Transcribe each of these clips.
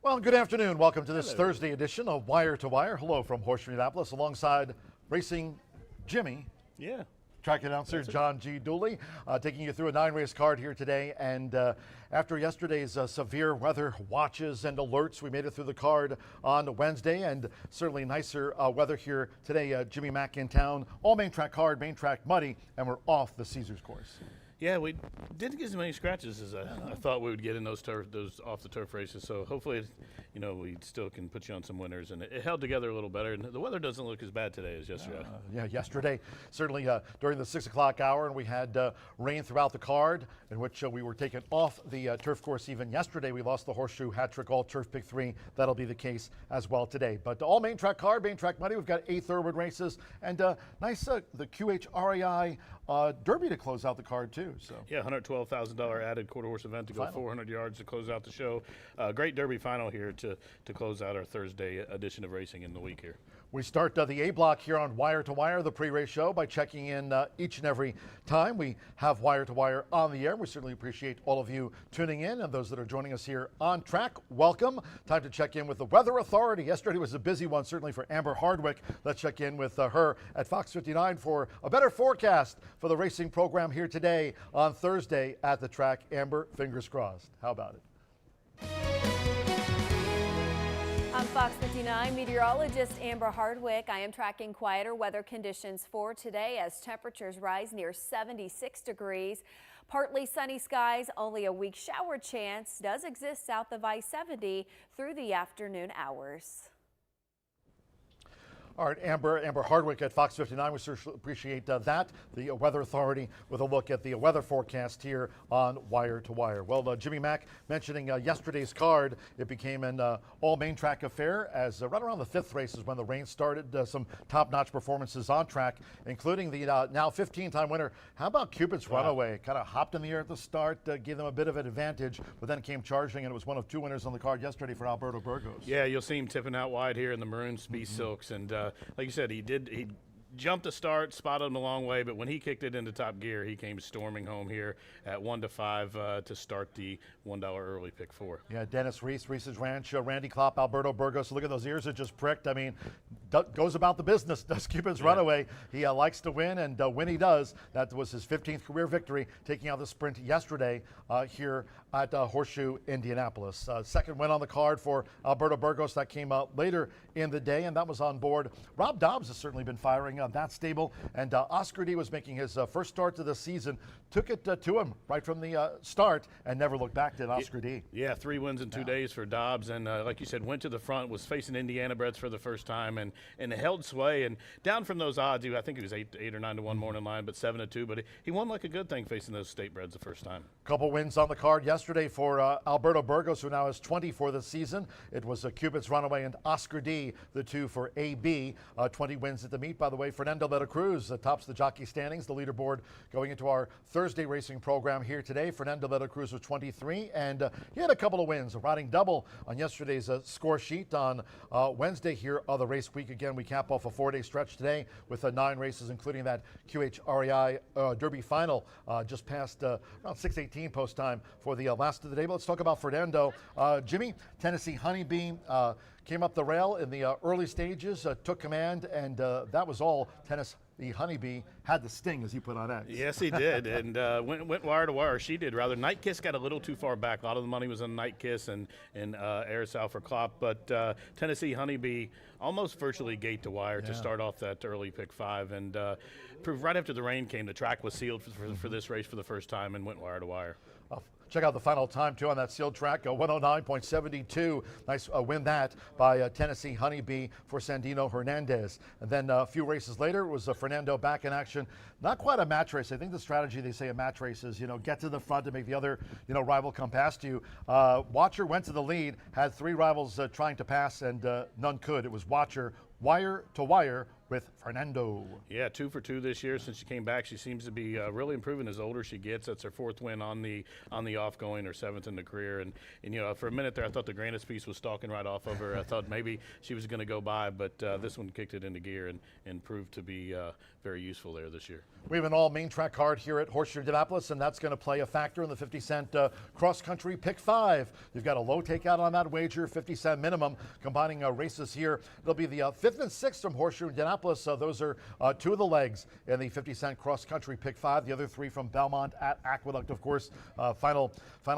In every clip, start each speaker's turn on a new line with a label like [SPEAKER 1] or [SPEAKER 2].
[SPEAKER 1] Well, good afternoon. Welcome to this Thursday edition of Wire to Wire. Hello from Horseshoe Indianapolis, alongside Racing Jimmy.
[SPEAKER 2] Yeah.
[SPEAKER 1] Track announcer John G. Dooley, taking you through a 9-race card here today. And after yesterday's severe weather watches and alerts, we made it through the card on Wednesday, and certainly nicer weather here today. Jimmy Mack in town, all main track hard, main track muddy, and we're off the Caesars course.
[SPEAKER 2] Yeah, we didn't get as many scratches as I thought we would get in those off the turf races. So hopefully, we still can put you on some winners, and it held together a little better. And the weather doesn't look as bad today as yesterday.
[SPEAKER 1] Yeah, yesterday certainly during the 6 o'clock hour, and we had rain throughout the card, in which we were taken off the turf course. Even yesterday, we lost the Horseshoe hat trick, all turf pick 3. That'll be the case as well today. But all main track card, main track muddy. We've got 8 thoroughbred races, and nice the QHREI Derby to close out the card too. So
[SPEAKER 2] yeah, $112,000 added quarter horse event to go 400 yards to close out the show. Great Derby final here to close out our Thursday edition of racing in the week here.
[SPEAKER 1] We start the A block here on Wire to Wire, the pre-race show, by checking in each and every time we have Wire to Wire on the air. We certainly appreciate all of you tuning in, and those that are joining us here on track, welcome. Time to check in with the Weather Authority. Yesterday was a busy one, certainly for Amber Hardwick. Let's check in with her at Fox 59 for a better forecast for the racing program here today on Thursday at the track. Amber, fingers crossed. How about it?
[SPEAKER 3] I'm Fox 59 meteorologist Amber Hardwick. I am tracking quieter weather conditions for today as temperatures rise near 76 degrees. Partly sunny skies, only a weak shower chance does exist south of I-70 through the afternoon hours.
[SPEAKER 1] All right, Amber Hardwick at Fox 59. We certainly appreciate that. The Weather Authority with a look at the weather forecast here on Wire to Wire. Well, Jimmy Mack mentioning yesterday's card, it became an all main track affair as right around the 5th race is when the rain started. Some top-notch performances on track, including the now 15-time winner. How about Cupid's Runaway? Kind of hopped in the air at the start, gave them a bit of an advantage, but then came charging, and it was one of 2 winners on the card yesterday for Alberto Burgos.
[SPEAKER 2] Yeah, you'll see him tipping out wide here in the maroon Speed Silks, and like you said, he jumped the start, spotted him a long way, but when he kicked it into top gear, he came storming home here at 1-5 to start the $1 early pick 4.
[SPEAKER 1] Yeah, Dennis Reese's Ranch, Randy Klopp, Alberto Burgos. Look at those ears that just pricked. I mean, goes about the business, does Cupid's Runaway. He likes to win, and when he does, that was his 15th career victory, taking out the sprint yesterday here at Horseshoe Indianapolis. Second win on the card for Alberto Burgos. That came out later in the day, and that was on board. Rob Dobbs has certainly been firing that stable, and Oscar D was making his first start to the season. Took it to him right from the start and never looked back, did Oscar D.
[SPEAKER 2] Yeah, 3 wins in 2 days for Dobbs, and like you said, went to the front, was facing Indiana breds for the first time, and held sway, and down from those odds, I think he was 8 or 9 to 1 morning line, but 7 to 2, but he won like a good thing facing those state breds the first time.
[SPEAKER 1] Couple wins on the card yesterday for Alberto Burgos, who now has 20 for the season. It was Cupid's Runaway and Oscar D, the 2 for AB. 20 wins at the meet, by the way. Fernando de la Cruz tops the jockey standings, the leaderboard going into our Thursday racing program here today. Fernando de la Cruz was 23, and he had a couple of wins, a riding double on yesterday's score sheet. On Wednesday here on the race week, again, we cap off a 4-day stretch today with 9 races, including that QHREI Derby final just past around 6:18 post time for the last of the day. But let's talk about Fernando. Jimmy, Tennessee Honeybee came up the rail in the early stages, took command, and that was all. The Honeybee had the sting, as he put on X.
[SPEAKER 2] Yes, he did, and went wire to wire. She did, rather. Night Kiss got a little too far back. A lot of the money was on Night Kiss and Aerosol for Klopp, but Tennessee Honeybee almost virtually gate to wire to start off that early pick 5, and proved right after the rain came, the track was sealed for this race for the first time and went wire to wire.
[SPEAKER 1] Check out the final time, too, on that sealed track, 109.72. Nice win that by Tennessee Honeybee for Sandino Hernandez. And then a few races later, it was Fernando back in action. Not quite a match race. I think the strategy they say a match race is, get to the front to make the other, rival come past you. Watcher went to the lead, had 3 rivals trying to pass, and none could. It was Watcher, wire to wire, with Fernando.
[SPEAKER 2] Yeah, 2 for 2 this year since she came back. She seems to be really improving as older she gets. That's her 4th win on the off-going, her 7th in the career. And for a minute there, I thought the Grandis piece was stalking right off of her. I thought maybe she was going to go by, but this one kicked it into gear and proved to be very useful there this year.
[SPEAKER 1] We have an all main track card here at Horseshoe Indianapolis, and that's going to play a factor in the 50-cent cross-country pick 5. You've got a low takeout on that wager, 50-cent minimum. Combining races here, it'll be the 5th and 6th from Horseshoe Indianapolis. Those are 2 of the legs in the 50-cent cross-country pick 5. The other 3 from Belmont at Aqueduct, of course. Final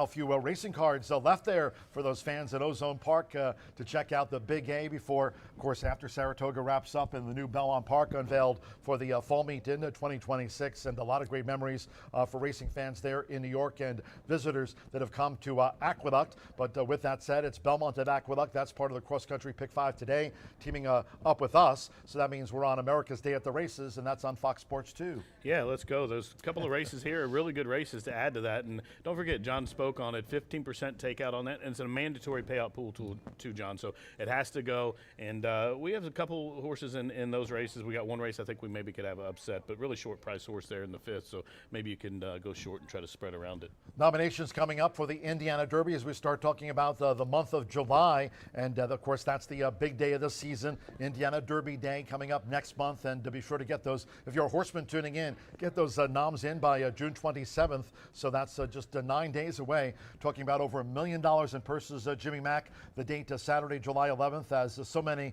[SPEAKER 1] few racing cards left there for those fans at Ozone Park to check out the Big A before, of course, after Saratoga wraps up and the new Belmont Park unveiled for the fall meet in 2026, and a lot of great memories for racing fans there in New York and visitors that have come to Aqueduct. But with that said, it's Belmont at Aqueduct. That's part of the cross-country pick 5 today, teaming up with us. So that means we're on America's Day at the Races, and that's on Fox Sports 2.
[SPEAKER 2] Yeah, let's go. There's a couple of races here, really good races to add to that. And don't forget, John spoke on it, 15% takeout on that, and it's a mandatory payout pool too, John. So it has to go. And we have a couple horses in those races. We got one race I think we maybe could have an upset, but really short price horse there in the 5th. So maybe you can go short and try to spread around it.
[SPEAKER 1] Nominations coming up for the Indiana Derby as we start talking about the month of July. And of course, that's the big day of the season, Indiana Derby Day coming up next month. And to be sure to get those, if you're a horseman tuning in, get those noms in by June 27th. So that's just 9 days away. Talking about over $1 million in purses, Jimmy Mack. The date Saturday, July 11th, as so many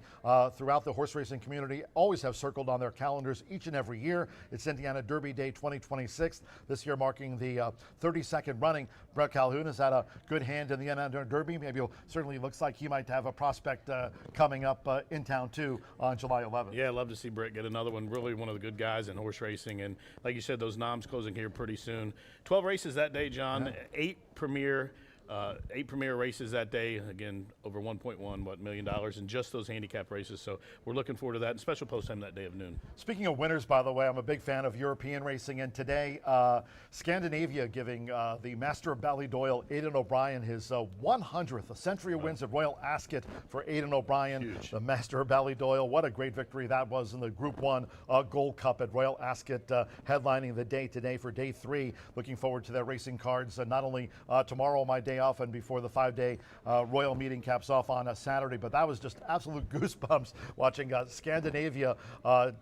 [SPEAKER 1] throughout the horse racing community always have circled on their calendars each and every year. It's Indiana Derby Day 2026. This year marking the 32nd running. Brett Calhoun has had a good hand in the Indiana Derby. Maybe certainly looks like he might have a prospect coming up in town too on July 11th.
[SPEAKER 2] Yeah, I'd love to see Brett get another one. Really one of the good guys in horse racing. And like you said, those noms closing here pretty soon. 12 races that day, John. Yeah. 8 premier races that day. Again, over $1.1 million in just those handicap races. So we're looking forward to that. And special post time that day of noon.
[SPEAKER 1] Speaking of winners, by the way, I'm a big fan of European racing. And today, Scandinavia giving the Master of Ballydoyle, Aidan O'Brien, his 100th. A century of wins at Royal Ascot for Aidan O'Brien, huge. The Master of Ballydoyle. What a great victory that was in the Group 1 Gold Cup at Royal Ascot, headlining the day today for day 3. Looking forward to their racing cards, not only tomorrow, my day off, and before the 5-day Royal meeting caps off on a Saturday. But that was just absolute goosebumps watching Scandinavia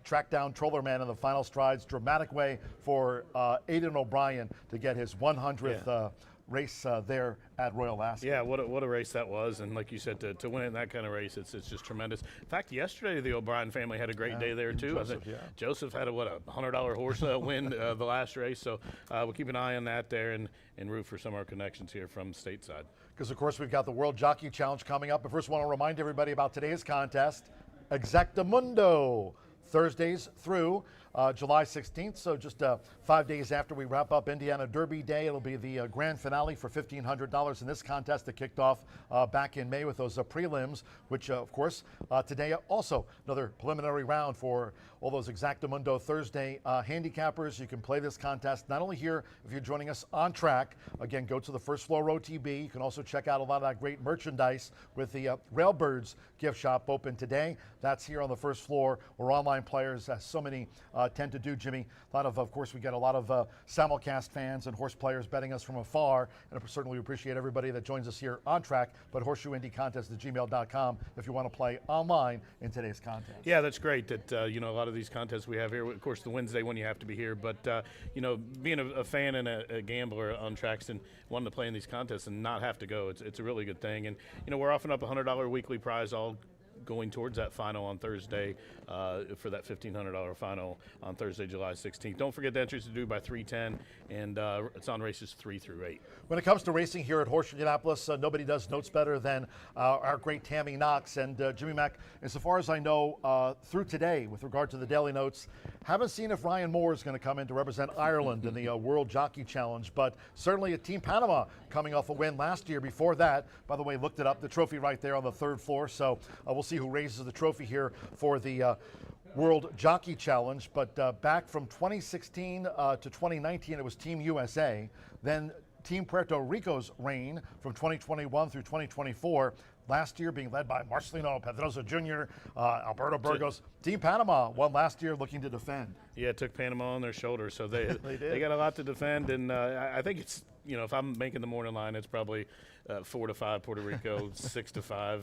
[SPEAKER 1] track down Trollerman in the final strides. Dramatic way for Aidan O'Brien to get his 100th race there at Royal Ascot.
[SPEAKER 2] Yeah, what a race that was. And like you said, to win in that kind of race, it's just tremendous. In fact, yesterday the O'Brien family had a great day there too.
[SPEAKER 1] Joseph,
[SPEAKER 2] I think Joseph had a $100 horse win the last race. So we'll keep an eye on that there and root for some of our connections here from stateside.
[SPEAKER 1] Because of course we've got the World Jockey Challenge coming up. But first, I want to remind everybody about today's contest, Exactamundo, Thursdays through July 16th, so just 5 days after we wrap up Indiana Derby Day. It'll be the grand finale for $1,500 in this contest that kicked off back in May with those prelims, which of course today also another preliminary round for all those Exactamundo Thursday handicappers. You can play this contest not only here if you're joining us on track. Again, go to the first floor OTB. You can also check out a lot of that great merchandise with the Railbirds gift shop open today. That's here on the first floor, where online players, as so many tend to do, Jimmy. A lot of course, we get a lot of simulcast fans and horse players betting us from afar, and I certainly appreciate everybody that joins us here on track. But horseshoeindycontest@gmail.com if you want to play online in today's contest.
[SPEAKER 2] Yeah, that's great. That a lot of these contests we have here. Of course, the Wednesday one you have to be here, but being a fan and a gambler on tracks and wanting to play in these contests and not have to go, it's a really good thing. And we're offering up a $100 weekly prize, all going towards that final on Thursday for that $1,500 final on Thursday, July 16th. Don't forget the entries to do by 3:10, and it's on races 3 through 8.
[SPEAKER 1] When it comes to racing here at Horseshoe Indianapolis, nobody does notes better than our great Tammy Knox and Jimmy Mack. And so far as I know, through today, with regard to the daily notes, haven't seen if Ryan Moore is going to come in to represent Ireland in the World Jockey Challenge, but certainly a Team Panama coming off a win last year. Before that, by the way, looked it up, the trophy right there on the 3rd floor. So we'll see who raises the trophy here for the World Jockey Challenge. But back from 2016 to 2019, it was Team USA. Then Team Puerto Rico's reign from 2021 through 2024. Last year being led by Marcelino Pedrosa Jr., Alberto Burgos. Team Panama won last year, looking to defend.
[SPEAKER 2] Yeah, it took Panama on their shoulders, so they
[SPEAKER 1] They did.
[SPEAKER 2] they got a lot to defend, and I think it's, if I'm making the morning line, it's probably 4-5 Puerto Rico, 6-5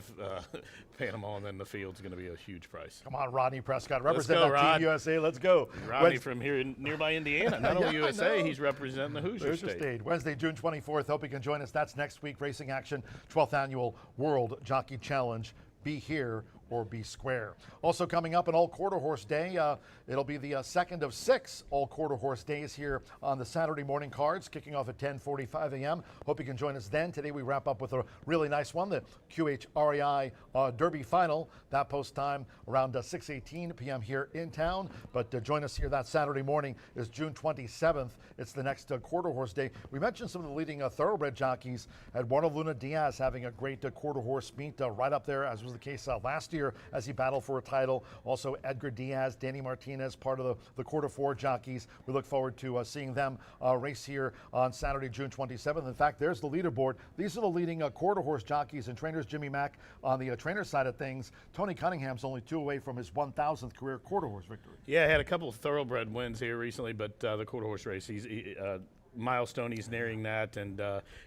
[SPEAKER 2] Panama, and then the field's going to be a huge price.
[SPEAKER 1] Come on, Rodney Prescott,
[SPEAKER 2] Let's
[SPEAKER 1] represent
[SPEAKER 2] go,
[SPEAKER 1] that
[SPEAKER 2] Rod.
[SPEAKER 1] Team USA. Let's go.
[SPEAKER 2] Rodney from here in nearby Indiana, not only
[SPEAKER 1] Yeah, I
[SPEAKER 2] USA,
[SPEAKER 1] know.
[SPEAKER 2] he's representing the Hoosier State.
[SPEAKER 1] Wednesday, June 24th. Hope you can join us. That's next week. Racing Action, 12th Annual World Jockey Challenge. Be here or be square. Also coming up, an all quarter horse day. It'll be the second of 6 all quarter horse days here on the Saturday morning cards, kicking off at 10:45 a.m. Hope you can join us then. Today we wrap up with a really nice one, the QHREI Derby Final. That post time around 6:18 p.m. here in town. But join us here that Saturday morning is June 27th. It's the next quarter horse day. We mentioned some of the leading thoroughbred jockeys. Eduardo Luna Diaz having a great quarter horse meet right up there, as was the case last year as he battled for a title. Also Edgar Diaz, Danny Martinez, part of the quarter 4 jockeys. We look forward to seeing them race here on Saturday, June 27th. In fact, there's the leaderboard. These are the leading quarter horse jockeys and trainers. Jimmy Mack on the trainer side of things. Tony Cunningham's only 2 away from his 1,000th career quarter horse victory.
[SPEAKER 2] Yeah, had a couple of thoroughbred wins here recently, but the quarter horse race, milestone, he's nearing that, and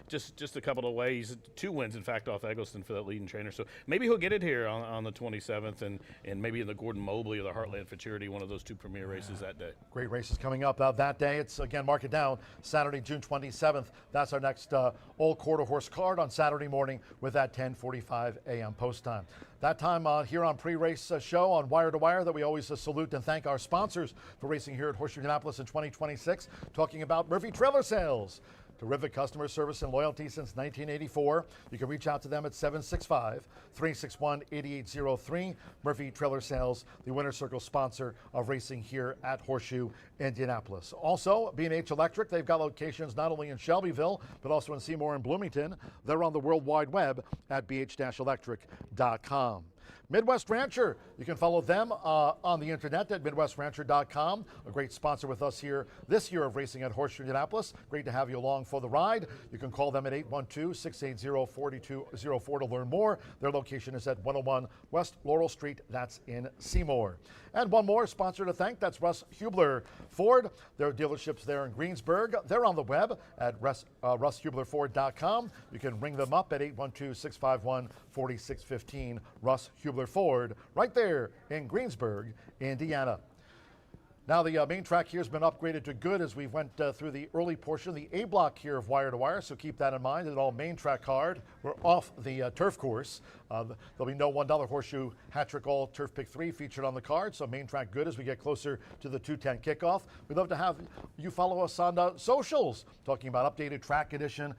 [SPEAKER 2] just a couple of ways, 2 wins in fact off Eggleston for that leading trainer, so maybe he'll get it here on the 27th, and maybe in the Gordon Mobley or the Heartland Futurity, one of those 2 premier races that day.
[SPEAKER 1] Great races coming up that day. It's, again, mark it down, Saturday, June 27th. That's our next all quarter horse card on Saturday morning with that 10:45 a.m. post time. That time here on pre-race show on Wire to Wire that we always salute and thank our sponsors for racing here at Horseshoe Indianapolis in 2026, talking about Murphy Trailer Sales. Terrific customer service and loyalty since 1984. You can reach out to them at 765-361-8803. Murphy Trailer Sales, the Winner's Circle sponsor of racing here at Horseshoe Indianapolis. Also, B&H Electric, they've got locations not only in Shelbyville, but also in Seymour and Bloomington. They're on the World Wide Web at bh-electric.com. Midwest Rancher, you can follow them on the internet at midwestrancher.com. A great sponsor with us here this year of racing at Horseshoe Indianapolis. Great to have you along for the ride. You can call them at 812-680-4204 to learn more. Their location is at 101 West Laurel Street. That's in Seymour. And one more sponsor to thank, that's Russ Hubler Ford. Their dealerships there in Greensburg. They're on the web at russhublerford.com. You can ring them up at 812-651-4615. Russ Hubler Ford, right there in Greensburg, Indiana. Now the main track here has been upgraded to good as we went through the early portion, the A block here of Wire to Wire, so keep that in mind. An all main track card. We're off the turf course. There'll be no $1 horseshoe hat trick all turf pick 3 featured on the card, so main track good as we get closer to the 2:10 kickoff. We'd love to have you follow us on socials, talking about updated track edition.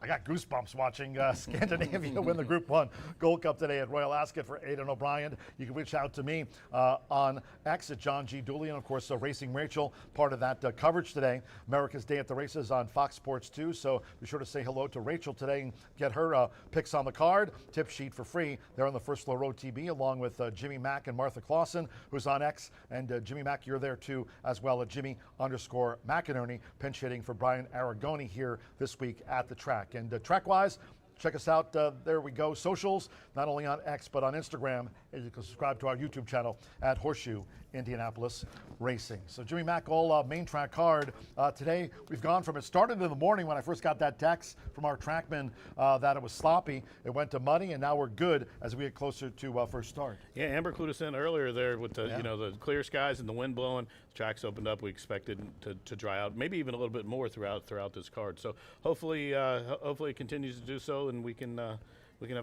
[SPEAKER 1] I got goosebumps watching Scandinavia win the Group 1 Gold Cup today at Royal Ascot for Aidan O'Brien. You can reach out to me on X at John G. Dooley, and of course Racing Rachel, part of that coverage today. America's Day at the Races on Fox Sports 2, so be sure to say hello to Rachel today and get her picks on the card. Tip sheet for free. They're on the First Floor Road TV along with Jimmy Mack and Martha Clausen, who's on X, and Jimmy Mack, you're there too as well at Jimmy_McInerney, pinch hitting for Brian Aragoni here this week at the track. And track-wise, check us out. There we go. Socials, not only on X, but on Instagram. And you can subscribe to our YouTube channel at Horseshoe Indianapolis Racing. So Jimmy Mack, all main track card. Today, we've gone from, it started in the morning when I first got that text from our trackman that it was sloppy. It went to muddy, and now we're good as we get closer to first start.
[SPEAKER 2] Yeah, Amber clued us in earlier there with the the clear skies and the wind blowing. The track's opened up. We expected to dry out, maybe even a little bit more throughout this card. So hopefully it continues to do so, and we can have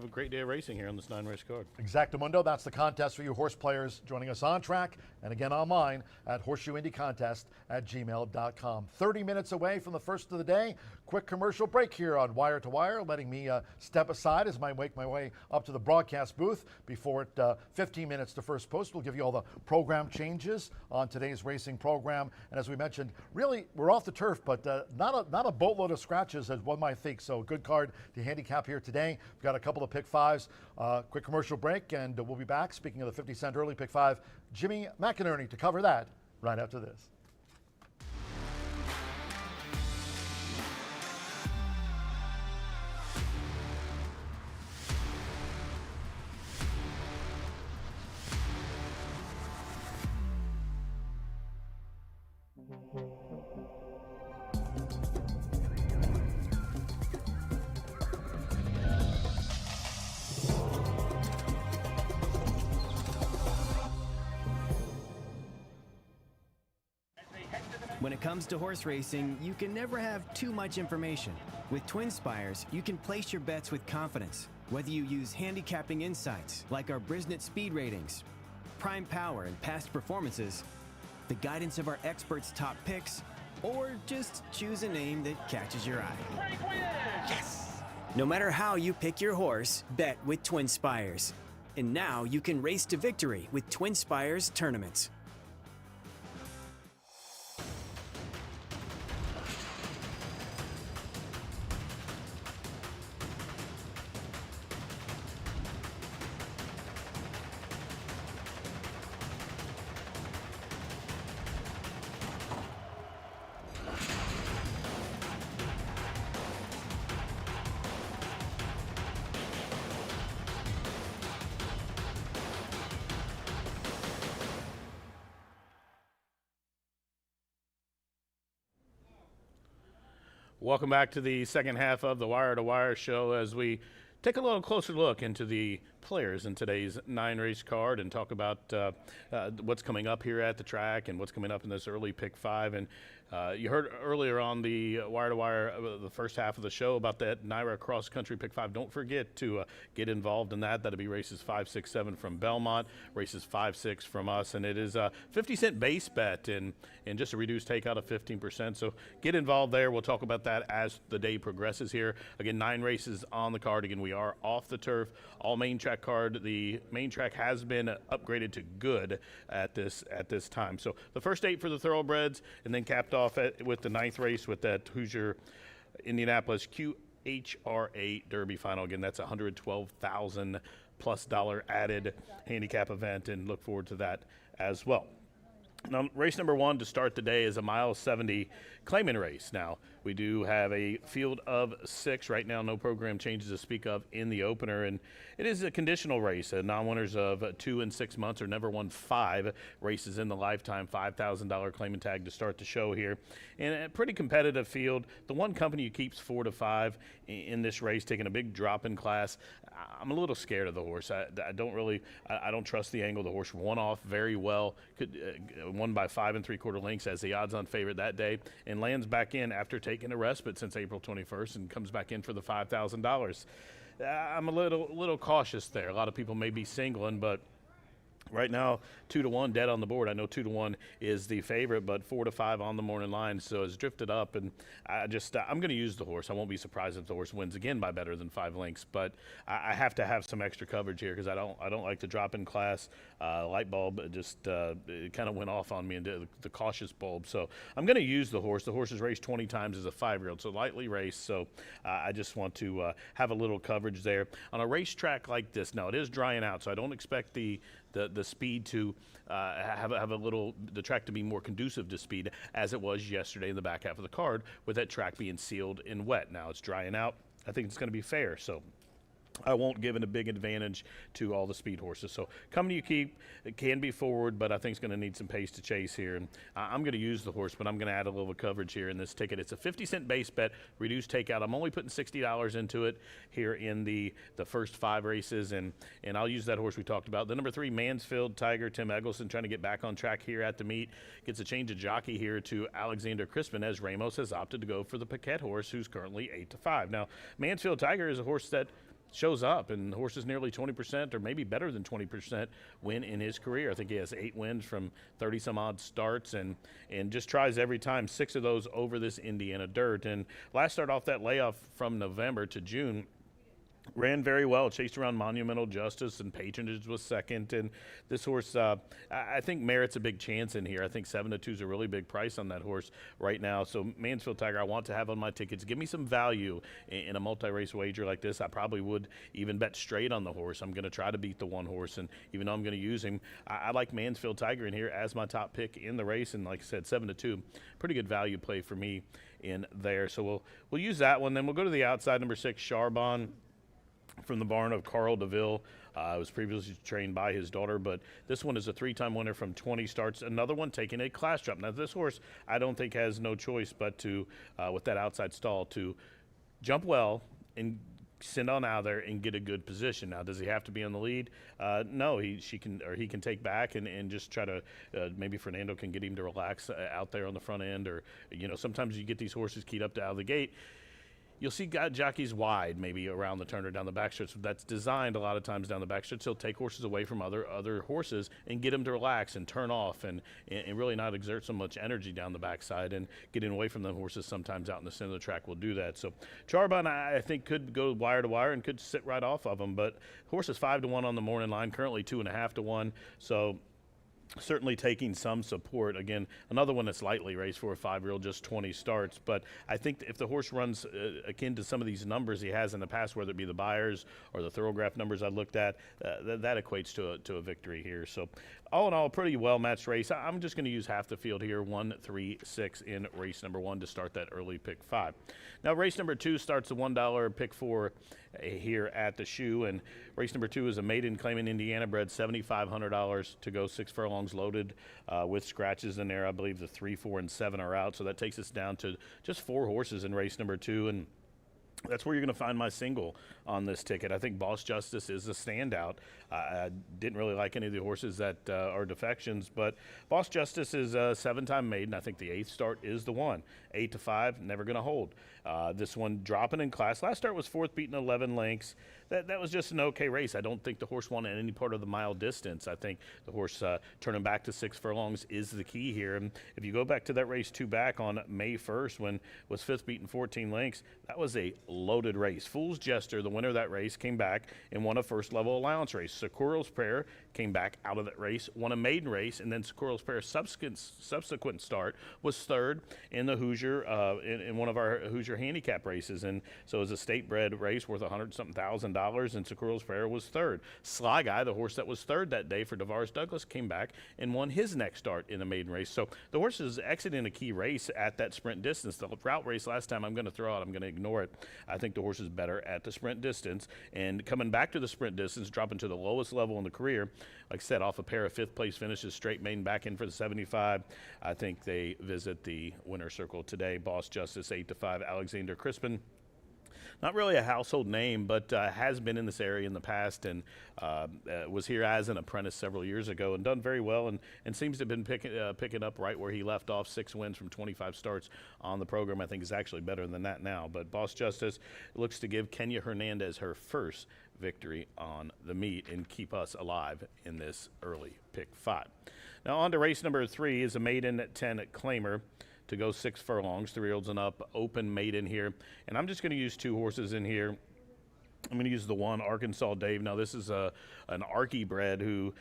[SPEAKER 2] a great day of racing here on this 9-race card.
[SPEAKER 1] Exactamundo, that's the contest for you horse players joining us on track and again online at horseshoeindycontest@gmail.com. 30 minutes away from the first of the day. Quick commercial break here on Wire to Wire, letting me step aside as I make my way up to the broadcast booth before 15 minutes to first post. We'll give you all the program changes on today's racing program. And as we mentioned, really, we're off the turf, but not a boatload of scratches as one might think. So good card to handicap here today. We've got a couple of pick fives. Quick commercial break, and we'll be back. Speaking of the 50-cent early pick 5, Jimmy McInerney to cover that right after this.
[SPEAKER 4] When it comes to horse racing, you can never have too much information. With Twin Spires, you can place your bets with confidence, whether you use handicapping insights like our Brisnet speed ratings, prime power and past performances, the guidance of our experts' top picks, or just choose a name that catches your eye. Yes! No matter how you pick your horse, bet with Twin Spires. And now you can race to victory with Twin Spires tournaments.
[SPEAKER 2] Welcome back to the second half of the Wire to Wire show as we take a little closer look into the players in today's 9-race card and talk about what's coming up here at the track and what's coming up in this early pick 5. And you heard earlier on the Wire to Wire, the first half of the show, about that NYRA Cross Country Pick 5. Don't forget to get involved in that. That'll be races 5, 6, 7 from Belmont, races 5, 6 from us. And it is a 50-cent base bet and just a reduced takeout of 15%. So get involved there. We'll talk about that as the day progresses here. Again, 9 races on the card. Again, we are off the turf. All main track card. The main track has been upgraded to good at this time. So the first 8 for the thoroughbreds, and then capped off with the 9th race with that Horseshoe Indianapolis QHRA Derby final. Again, that's $112,000 plus added handicap event, and look forward to that as well. Now, race number 1 to start the day is a mile 70 claiming race. Now, we do have a field of 6 right now. No program changes to speak of in the opener, and it is a conditional race. Non-winners of 2 and 6 months or never won 5 races in the lifetime. $5,000 claiming tag to start the show here, and a pretty competitive field. The one company who keeps 4 to 5 in this race, taking a big drop in class. I'm a little scared of the horse. I don't trust the angle. The horse won off very well. Won by 5 3/4 lengths as the odds-on favorite that day, and lands back in after taking a respite since April 21st and comes back in for the $5,000. I'm a little cautious there. A lot of people may be singling, but right now, 2 to 1 dead on the board. I know 2 to 1 is the favorite, but 4 to 5 on the morning line, so it's drifted up. And I'm going to use the horse. I won't be surprised if the horse wins again by better than 5 lengths, but I have to have some extra coverage here because I don't like to drop in class. Light bulb just it kind of went off on me into the cautious bulb, so I'm going to use the horse. The horse has raced 20 times as a 5-year-old, so lightly raced. So I just want to have a little coverage there on a racetrack like this. Now it is drying out, so I don't expect the speed to have a little, the track to be more conducive to speed as it was yesterday in the back half of the card with that track being sealed and wet. Now it's drying out. I think it's going to be fair. So I won't give it a big advantage to all the speed horses. So Coming You Keep, it can be forward, but I think it's going to need some pace to chase here. And I'm going to use the horse, but I'm going to add a little coverage here in this ticket. It's a 50-cent base bet, reduced takeout. I'm only putting $60 into it here in the first 5 races, and I'll use that horse we talked about. The number 3, Mansfield Tiger, Tim Eggleston, trying to get back on track here at the meet. Gets a change of jockey here to Alexander Crispin as Ramos has opted to go for the Paquette horse, who's currently 8 to 5. Now, Mansfield Tiger is a horse that shows up, and the horse is nearly 20% or maybe better than 20% win in his career. I think he has 8 wins from 30 some odd starts and just tries every time, 6 of those over this Indiana dirt. And last start off that layoff from November to June, ran very well, chased around Monumental Justice, and Patronage was second. And this horse, I think, merits a big chance in here. I think 7 to 2 is a really big price on that horse right now. So Mansfield Tiger, I want to have on my tickets. Give me some value in a multi-race wager like this. I probably would even bet straight on the horse. I'm going to try to beat the one horse, and even though I'm going to use him, I like Mansfield Tiger in here as my top pick in the race. And like I said, 7 to 2, pretty good value play for me in there. So we'll use that one. Then we'll go to the outside, number 6, Charbon, from the barn of Carl DeVille. Was previously trained by his daughter, but this one is a 3-time winner from 20 starts. Another one taking a class drop. Now this horse, I don't think has no choice but to, with that outside stall, to jump well and send on out there and get a good position. Now, does he have to be in the lead? No, he can take back and just try to maybe Fernando can get him to relax out there on the front end, or sometimes you get these horses keyed up to out of the gate. You'll see jockeys wide, maybe around the turn or down the backstretch. That's designed a lot of times down the backstretch. He'll take horses away from other horses and get them to relax and turn off and really not exert so much energy down the backside, and getting away from them horses sometimes out in the center of the track will do that. So Charbon, I think, could go wire to wire and could sit right off of him, but horse is 5-1 on the morning line, currently 2.5 to 1. So certainly taking some support. Again, another one that's lightly raced for a 5-year-old, just 20 starts. But I think if the horse runs akin to some of these numbers he has in the past, whether it be the Byers or the Thoroughgraph numbers I looked at, that equates to a victory here. So all in all, a pretty well-matched race. I'm just going to use half the field here, 1, 3, 6 in race number 1 to start that early pick 5. Now, race number 2 starts the $1 pick 4 here at the Shoe, and race number 2 is a maiden claiming Indiana bred, $7,500 to go, 6 furlongs loaded with scratches in there. I believe the 3, 4, and 7 are out, so that takes us down to just 4 horses in race number 2, and that's where you're going to find my single on this ticket. I think Boss Justice is a standout. I didn't really like any of the horses that are defections, but Boss Justice is a 7-time maiden. I think the 8th start is the one. 8 to 5, never going to hold. This one dropping in class. Last start was 4th, beating 11 lengths. That was just an okay race. I don't think the horse won in any part of the mile distance. I think the horse turning back to 6 furlongs is the key here. And if you go back to that race 2 back on May 1st, when was 5th, beating 14 lengths, that was a loaded race. Fool's Jester, the winner of that race, came back and won a first-level allowance race. Socorro's Prayer came back out of that race, won a maiden race, and then Socorro's Prayer's subsequent start was 3rd in the Hoosier, in one of our Hoosier handicap races. And so it was a state-bred race worth $100-something thousand, and Socorro's Prayer was 3rd. Sly Guy, the horse that was 3rd that day for DeVaris Douglas, came back and won his next start in a maiden race. So the horse is exiting a key race at that sprint distance. The route race last time I'm going to throw out, I'm going to ignore it. I think the horse is better at the sprint distance, and coming back to the sprint distance, dropping to the lowest level in the career, like I said, off a pair of 5th place finishes, straight maiden back in for the 75. I think they visit the winner's circle today. Boss Justice 8 to 5. Alexander Crispin, not really a household name, but has been in this area in the past, and was here as an apprentice several years ago and done very well, and seems to have been picking up right where he left off. 6 wins from 25 starts on the program. I think is actually better than that now. But Boss Justice looks to give Kenya Hernandez her first victory on the meet and keep us alive in this early pick 5. Now on to race number 3 is a maiden 10 claimer to go 6 furlongs, 3-year-olds and up, open maiden here. And I'm just going to use 2 horses in here. I'm going to use the 1, Arkansas Dave. Now this is an Arky bred whom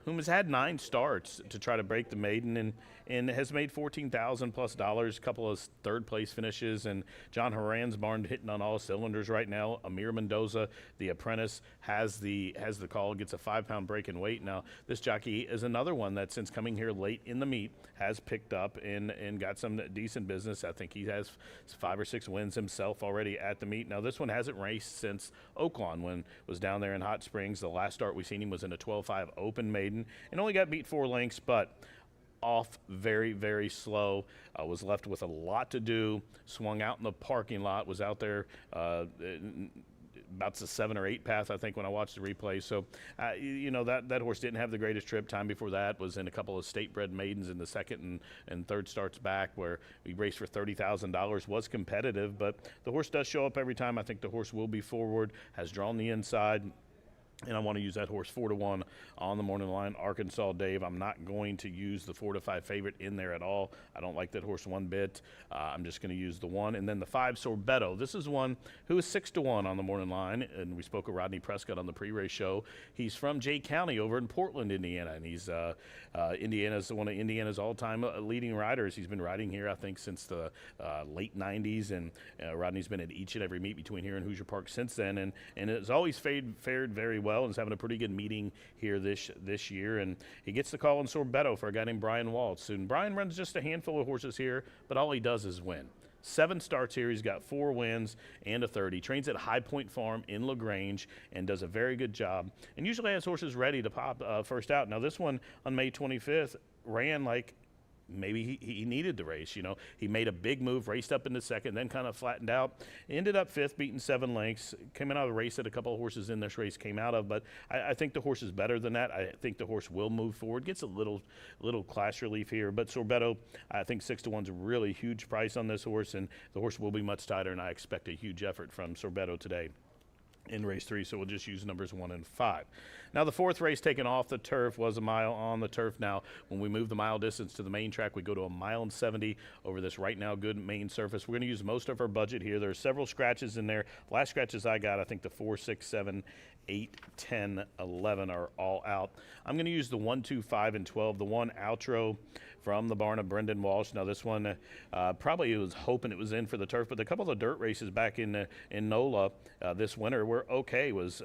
[SPEAKER 2] has had 9 starts to try to break the maiden and has made $14,000+, a couple of 3rd place finishes, and John Horan's barn hitting on all cylinders right now. Amir Mendoza, the apprentice, has the call, gets a 5-pound break in weight. Now this jockey is another one that since coming here late in the meet has picked up and got some decent business. I think he has 5 or 6 wins himself already at the meet. Now this one hasn't raced since Oaklawn, when was down there in Hot Springs. The last start we seen him was in a 12-5 open maiden and only got beat 4 lengths, but off very, very slow. Was left with a lot to do. Swung out in the parking lot. Was out there about the 7 or 8 path, I think, when I watched the replay. So, that horse didn't have the greatest trip. Time before that was in a couple of state-bred maidens in the 2nd and 3rd starts back, where we raced for $30,000. Was competitive, but the horse does show up every time. I think the horse will be forward. Has drawn the inside. And I want to use that horse 4 to 1 on the morning line, Arkansas Dave. I'm not going to use the 4 to 5 favorite in there at all. I don't like that horse one bit. I'm just going to use the 1. And then the 5, Sorbetto. This is one who is 6 to 1 on the morning line. And we spoke with Rodney Prescott on the pre-race show. He's from Jay County over in Portland, Indiana. And he's one of Indiana's all-time leading riders. He's been riding here, I think, since the late 90s. And Rodney's been at each and every meet between here and Hoosier Park since then. And it's always fared very well. And is having a pretty good meeting here this year, and he gets the call in Sorbetto for a guy named Brian Waltz. And Brian runs just a handful of horses here, but all he does is win. 7 starts here. He's got 4 wins and a 3rd. He trains at High Point Farm in LaGrange and does a very good job, and usually has horses ready to pop first out. Now this one on May 25th ran like maybe he needed the race. You know, he made a big move, raced up into second, then kind of flattened out. Ended up fifth, beating 7 lengths. Came out of the race that a couple of horses in this race came out of, but I think the horse is better than that. I think the horse will move forward. Gets a little class relief here, but Sorbetto, I think 6-1's a really huge price on this horse, and the horse will be much tighter, and I expect a huge effort from Sorbetto today in race 3, so we'll just use numbers 1 and 5. Now, the 4th race taken off the turf was a mile on the turf. Now, when we move the mile distance to the main track, we go to 1.70 miles over this right now good main surface. We're going to use most of our budget here. There are several scratches in there. Last scratches I got, I think the 4, 6, 7, 8, 10, 11 are all out. I'm going to use the 1, 2, 5, and 12. The 1 outro from the barn of Brendan Walsh. Now this one, probably was hoping it was in for the turf, but a couple of dirt races back in NOLA this winter were okay. Was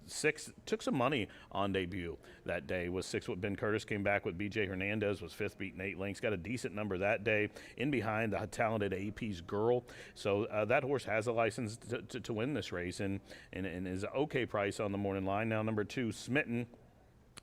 [SPEAKER 2] 6, took some money on debut that day. Was 6 with Ben Curtis, came back with BJ Hernandez, was 5th, beating 8 lengths, got a decent number that day. In behind the talented AP's Girl. So that horse has a license to win this race and is an okay price on the morning line. Now number 2, Smitten.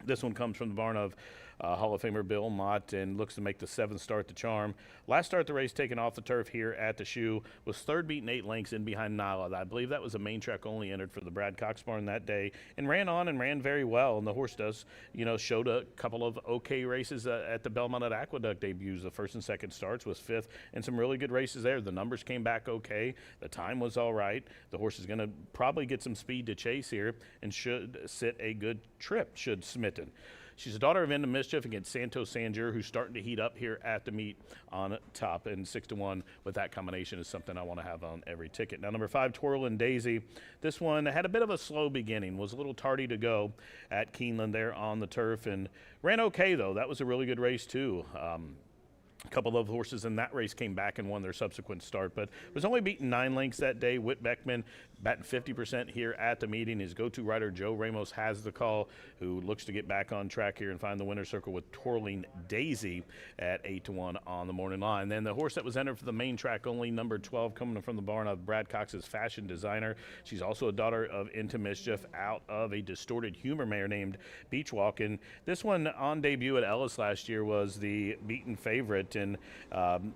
[SPEAKER 2] This one comes from the barn of Hall of Famer Bill Mott and looks to make the 7th start the charm. Last start the race taken off the turf here at the Shoe. Was 3rd, beating 8 lengths in behind Nala. I believe that was a main track only entered for the Brad Cox barn that day, and ran on and ran very well. And the horse does, you know, showed a couple of okay races at the Belmont at Aqueduct debuts. The 1st and 2nd starts, was 5th, and some really good races there. The numbers came back okay. The time was all right. The horse is going to probably get some speed to chase here and should sit a good trip, should Smitten. She's a daughter of Into Mischief against Santos Sanger, who's starting to heat up here at the meet on top. And 6-1 with that combination is something I want to have on every ticket. Now, number 5, Twirlin' Daisy. This one had a bit of a slow beginning, was a little tardy to go at Keeneland there on the turf, and ran okay, though. That was a really good race, too. A couple of horses in that race came back and won their subsequent start, but was only beaten 9 lengths that day. Whit Beckman batting 50% here at the meeting. His go-to rider, Joe Ramos, has the call, who looks to get back on track here and find the winner's circle with Twirling Daisy at 8-1 on the morning line. Then the horse that was entered for the main track only, number 12, coming from the barn of Brad Cox's Fashion Designer. She's also a daughter of Into Mischief out of a Distorted Humor mare named Beachwalk. And this one on debut at Ellis last year was the beaten favorite and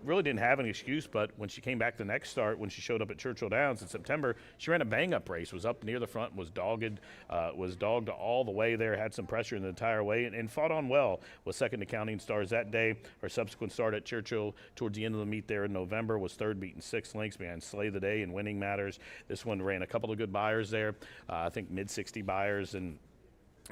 [SPEAKER 2] really didn't have an excuse, but when she came back the next start, when she showed up at Churchill Downs in September, she ran a bang-up race, was up near the front, was dogged all the way there, had some pressure in the entire way, and fought on well. Was 2nd to Counting Stars that day. Her subsequent start at Churchill towards the end of the meet there in November was 3rd, beating 6 lengths behind Slay the Day and Winning Matters. This one ran a couple of good buyers there, I think mid-60 buyers, and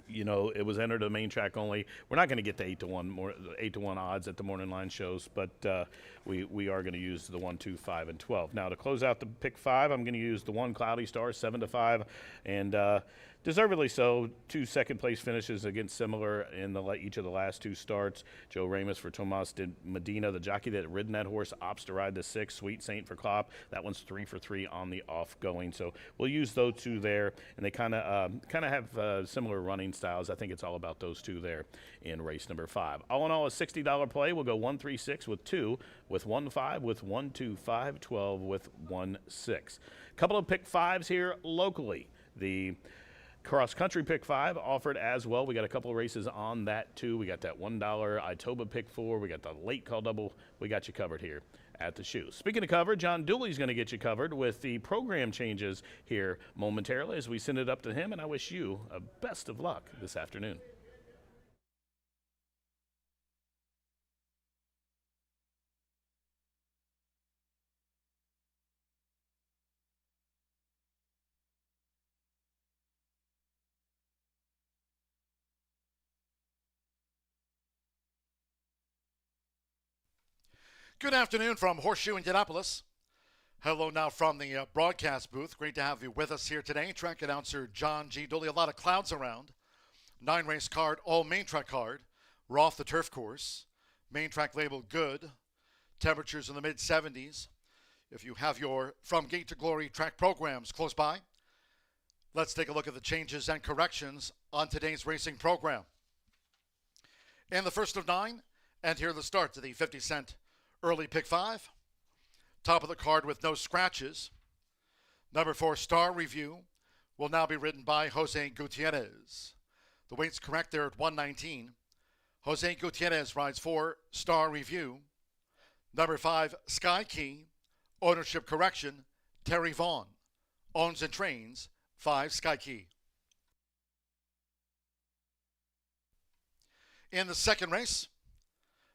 [SPEAKER 2] you know, it was entered the main track only. We're not going to get the 8-1 odds at the morning line shows, but we are going to use the 1, 2, 5, and 12. Now to close out the pick 5, I'm going to use the 1 Cloudy Star, 7-5, and deservedly so. 2 second-place finishes against similar in each of the last 2 starts. Joe Ramos for Tomas de Medina, the jockey that had ridden that horse, opts to ride the 6. Sweet Saint for Klopp. That one's 3 for 3 on the off-going. So we'll use those 2 there, and they kind of have similar running styles. I think it's all about those 2 there in race number 5. All in all, a $60 play. We'll go 1, 3, 6 with 2, with 1, 5, with 1, 2, 5, 12 with 1, 6. Couple of pick 5s here locally. The cross-country pick 5 offered as well. We got a couple of races on that too. We got that $1 Itoba pick 4. We got the late call double. We got you covered here at the Shoe. Speaking of cover, John Dooley's going to get you covered with the program changes here momentarily as we send it up to him, and I wish you a best of luck this afternoon.
[SPEAKER 1] Good afternoon from Horseshoe Indianapolis. Hello now from the broadcast booth. Great to have you with us here today. Track announcer John G. Dooley. A lot of clouds around. 9-race card, all main track card. We're off the turf course. Main track labeled good. Temperatures in the mid-70s. If you have your From Gate to Glory track programs close by, let's take a look at the changes and corrections on today's racing program. In the first of 9, and here are the start to the 50-cent early pick 5. Top of the card with no scratches. Number 4, Star Review, will now be ridden by Jose Gutierrez. The weight's correct there at 119. Jose Gutierrez rides 4, Star Review. Number 5, Sky Key, ownership correction, Terry Vaughn. Owns and trains 5, Sky Key. In the second race,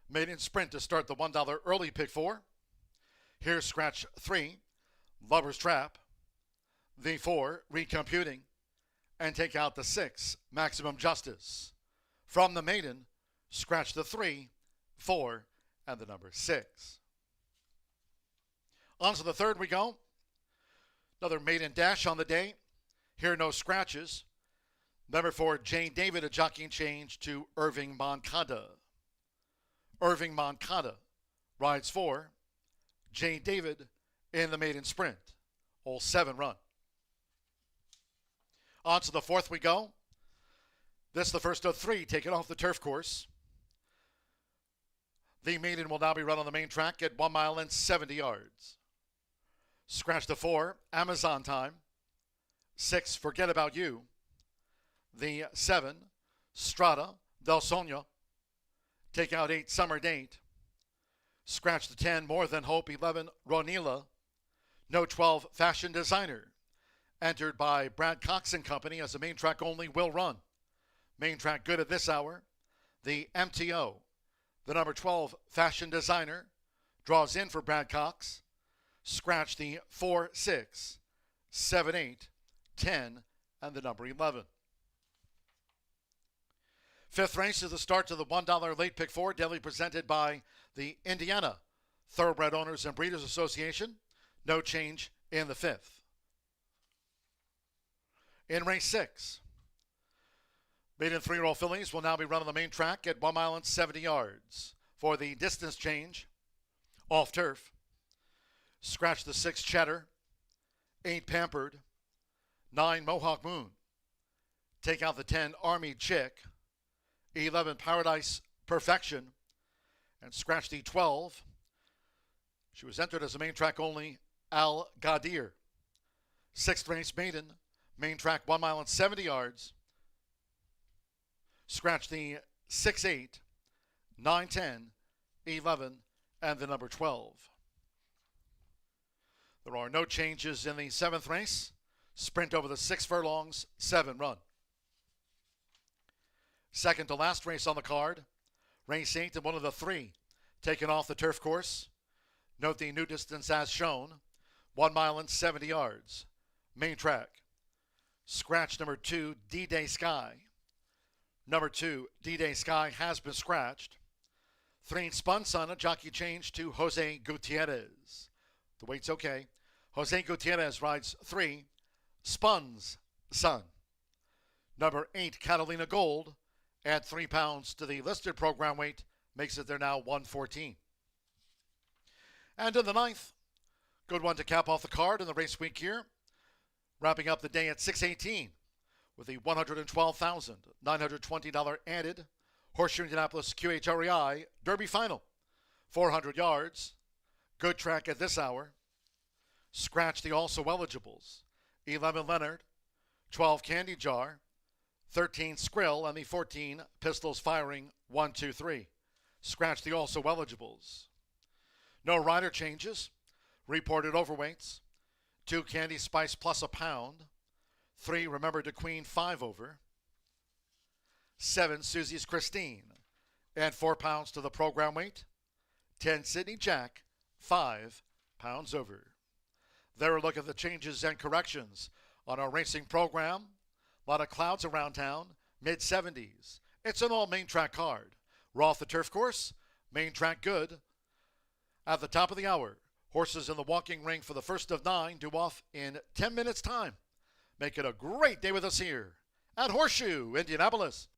[SPEAKER 1] maiden sprint to start the $1 early pick 4. Here's scratch 3, Lover's Trap. The 4, Recomputing. And take out the 6, Maximum Justice. From the maiden, scratch the 3, 4, and the number 6. On to the third we go. Another maiden dash on the day. Here no scratches. Number 4, Jane David, a jockeying change to Irving Moncada. Irving Moncada rides 4, Jane David in the maiden sprint. All 7 run. On to the fourth we go. This is the first of 3 taken off the turf course. The maiden will now be run on the main track at 1 mile and 70 yards. Scratch the 4, Amazon Time. 6, Forget About You. The 7, Strada del Sonio. Take out 8, Summer Date. Scratch the 10, More Than Hope. 11, Ronila. No 12, Fashion Designer. Entered by Brad Cox and Company as a main track only will run. Main track good at this hour. The MTO. The number 12, Fashion Designer. Draws in for Brad Cox. Scratch the 4, 6, 7, 8, 10, and the number 11. Fifth race is the start to the $1 late pick 4, daily presented by the Indiana Thoroughbred Owners and Breeders Association. No change in the fifth. In race 6, maiden 3-year-old fillies will now be run on the main track at 1 mile and 70 yards. For the distance change, off turf, scratch the 6, Cheddar. 8, Pampered. 9, Mohawk Moon. Take out the 10, Army Chick. 11, Paradise Perfection. And scratch the 12. She was entered as a main track only, Al Gadir. 6th race maiden, main track 1 mile and 70 yards. Scratch the 6, 8, 9, 10, 11, and the number 12. There are no changes in the 7th race. Sprint over the 6 furlongs, 7 run. Second to last race on the card. Race 8 and one of the 3 taken off the turf course. Note the new distance as shown. 1 mile and 70 yards. Main track. Scratch number 2, D-Day Sky. Number 2, D-Day Sky has been scratched. 3, Spun Sun, a jockey change to Jose Gutierrez. The weight's okay. Jose Gutierrez rides 3, Spun's Sun. Number 8, Catalina Gold. Add 3 pounds to the listed program weight. Makes it there now 114. And in the 9th, good one to cap off the card in the race week here. Wrapping up the day at 6:18 with the $112,920 added Horseshoe Indianapolis QHREI Derby Final. 400 yards. Good track at this hour. Scratch the also eligibles. 11, Leonard. 12, Candy Jar. 13, Skrill, and the 14, Pistols Firing 1, 2, 3. Scratch the also eligibles. No rider changes. Reported overweights. 2, Candy Spice plus a pound. 3, Remember to Queen 5 over. 7, Susie's Christine. Add 4 pounds to the program weight. 10, Sydney Jack 5 pounds over. There a look at the changes and corrections on our racing program. A lot of clouds around town, mid-70s. It's an all main track card. We're off the turf course, main track good. At the top of the hour, horses in the walking ring for the first of 9 due off in 10 minutes time. Make it a great day with us here at Horseshoe, Indianapolis.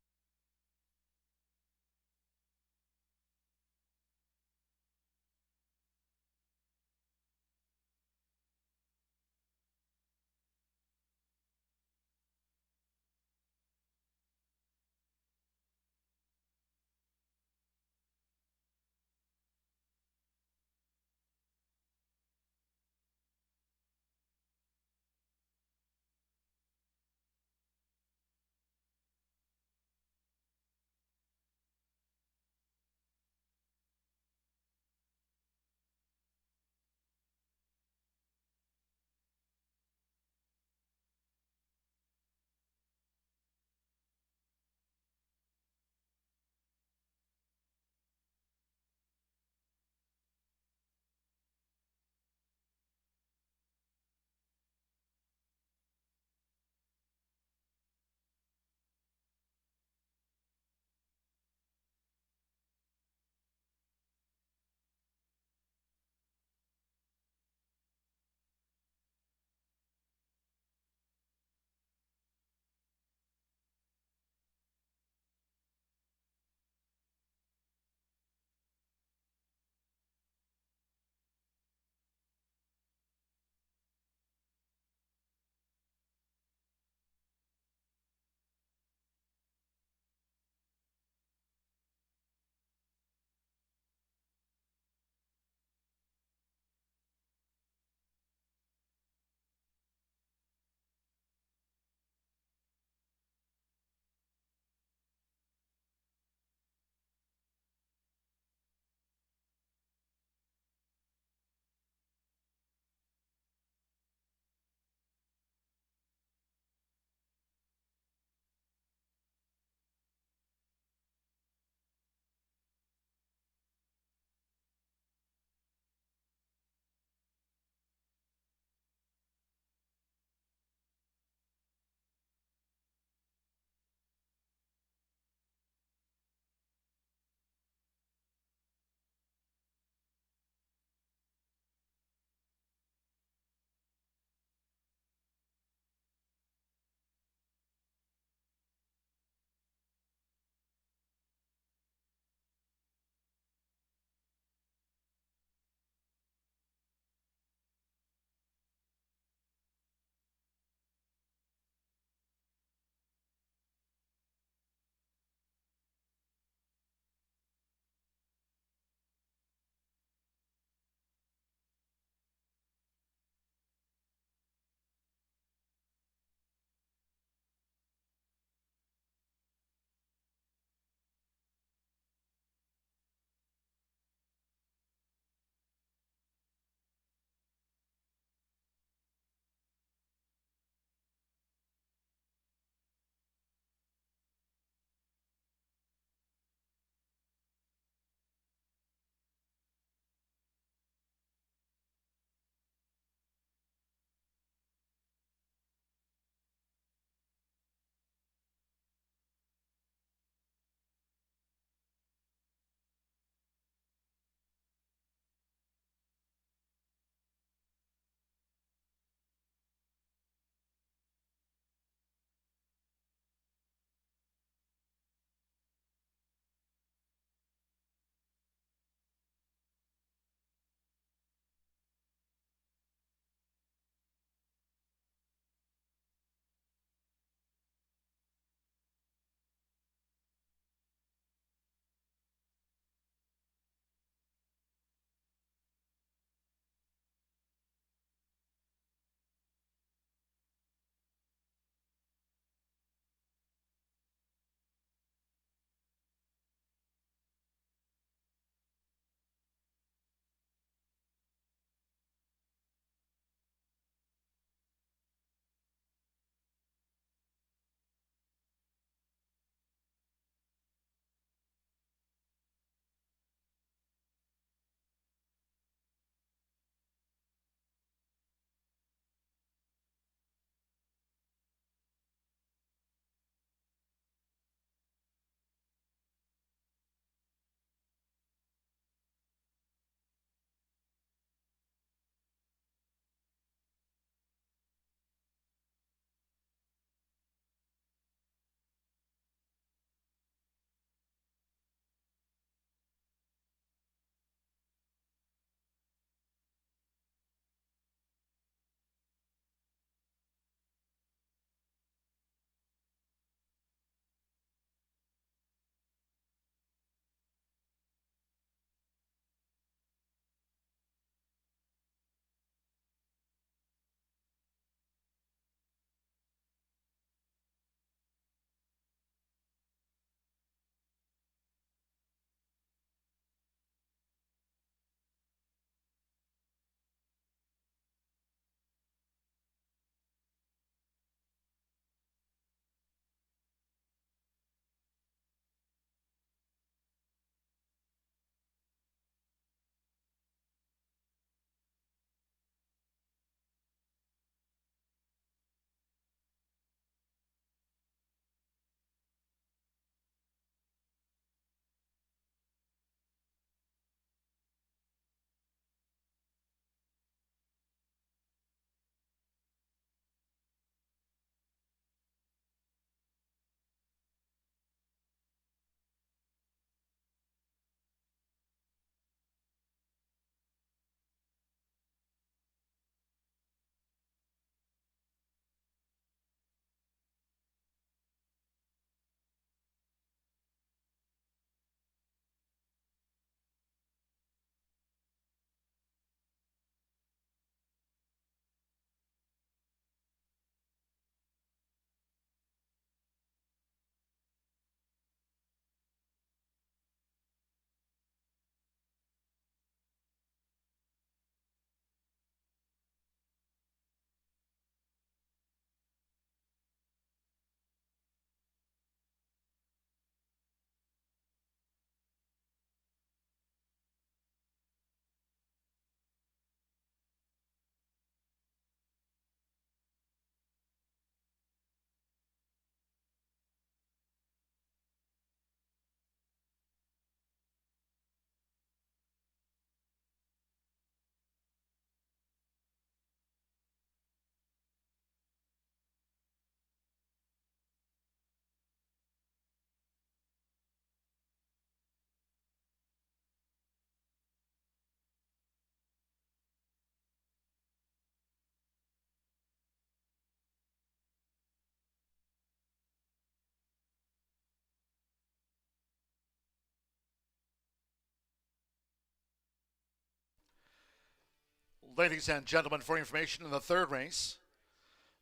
[SPEAKER 1] Ladies and gentlemen, for information in the third race,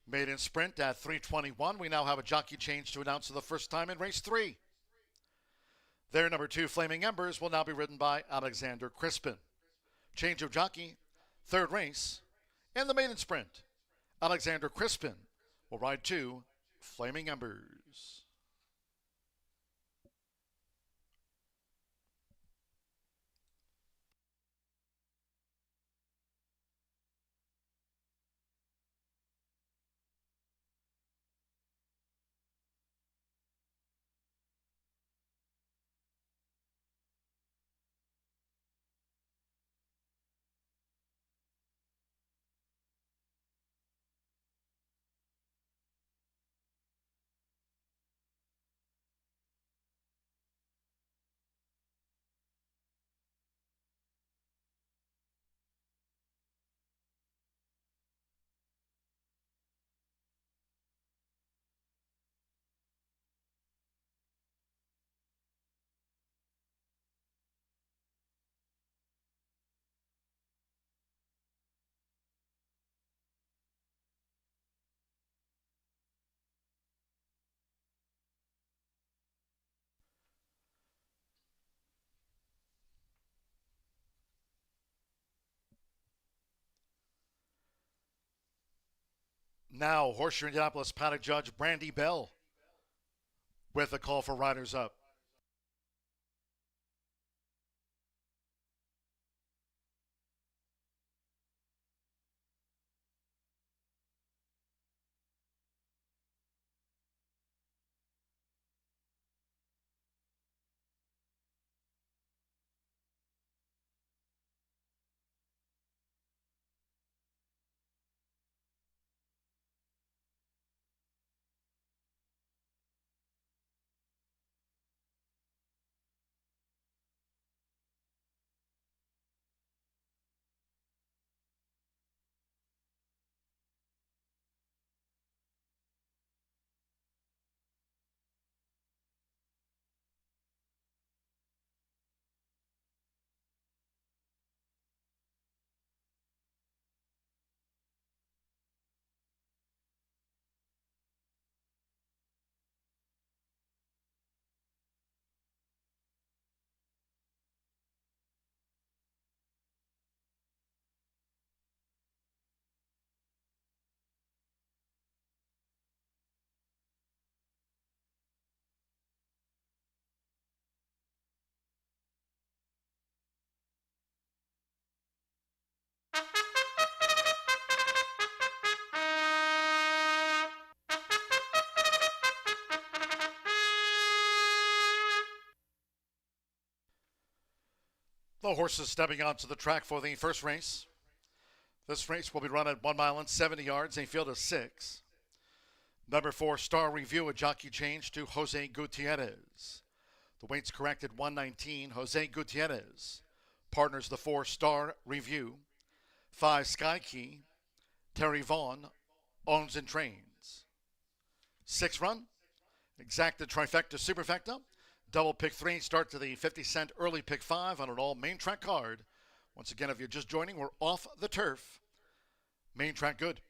[SPEAKER 1] maiden sprint at 3:21, we now have a jockey change to announce for the first time in race 3. Their number 2, Flaming Embers, will now be ridden by Alexander Crispin. Change of jockey, third race, in the maiden sprint. Alexander Crispin will ride 2, Flaming Embers. Now, Horseshoe Indianapolis paddock judge Brandy Bell with a call for riders up. The horses stepping onto the track for the first race. This race will be run at 1 mile and 70 yards, a field of 6. Number 4, Star Review, a jockey change to Jose Gutierrez. The weight's corrected 119. Jose Gutierrez partners the 4, Star Review. 5, Sky Key. Terry Vaughn owns and trains. 6 run, exacta trifecta superfecta. Double pick 3, start to the 50-cent early pick 5 on an all main track card. Once again, if you're just joining, we're off the turf. Main track good.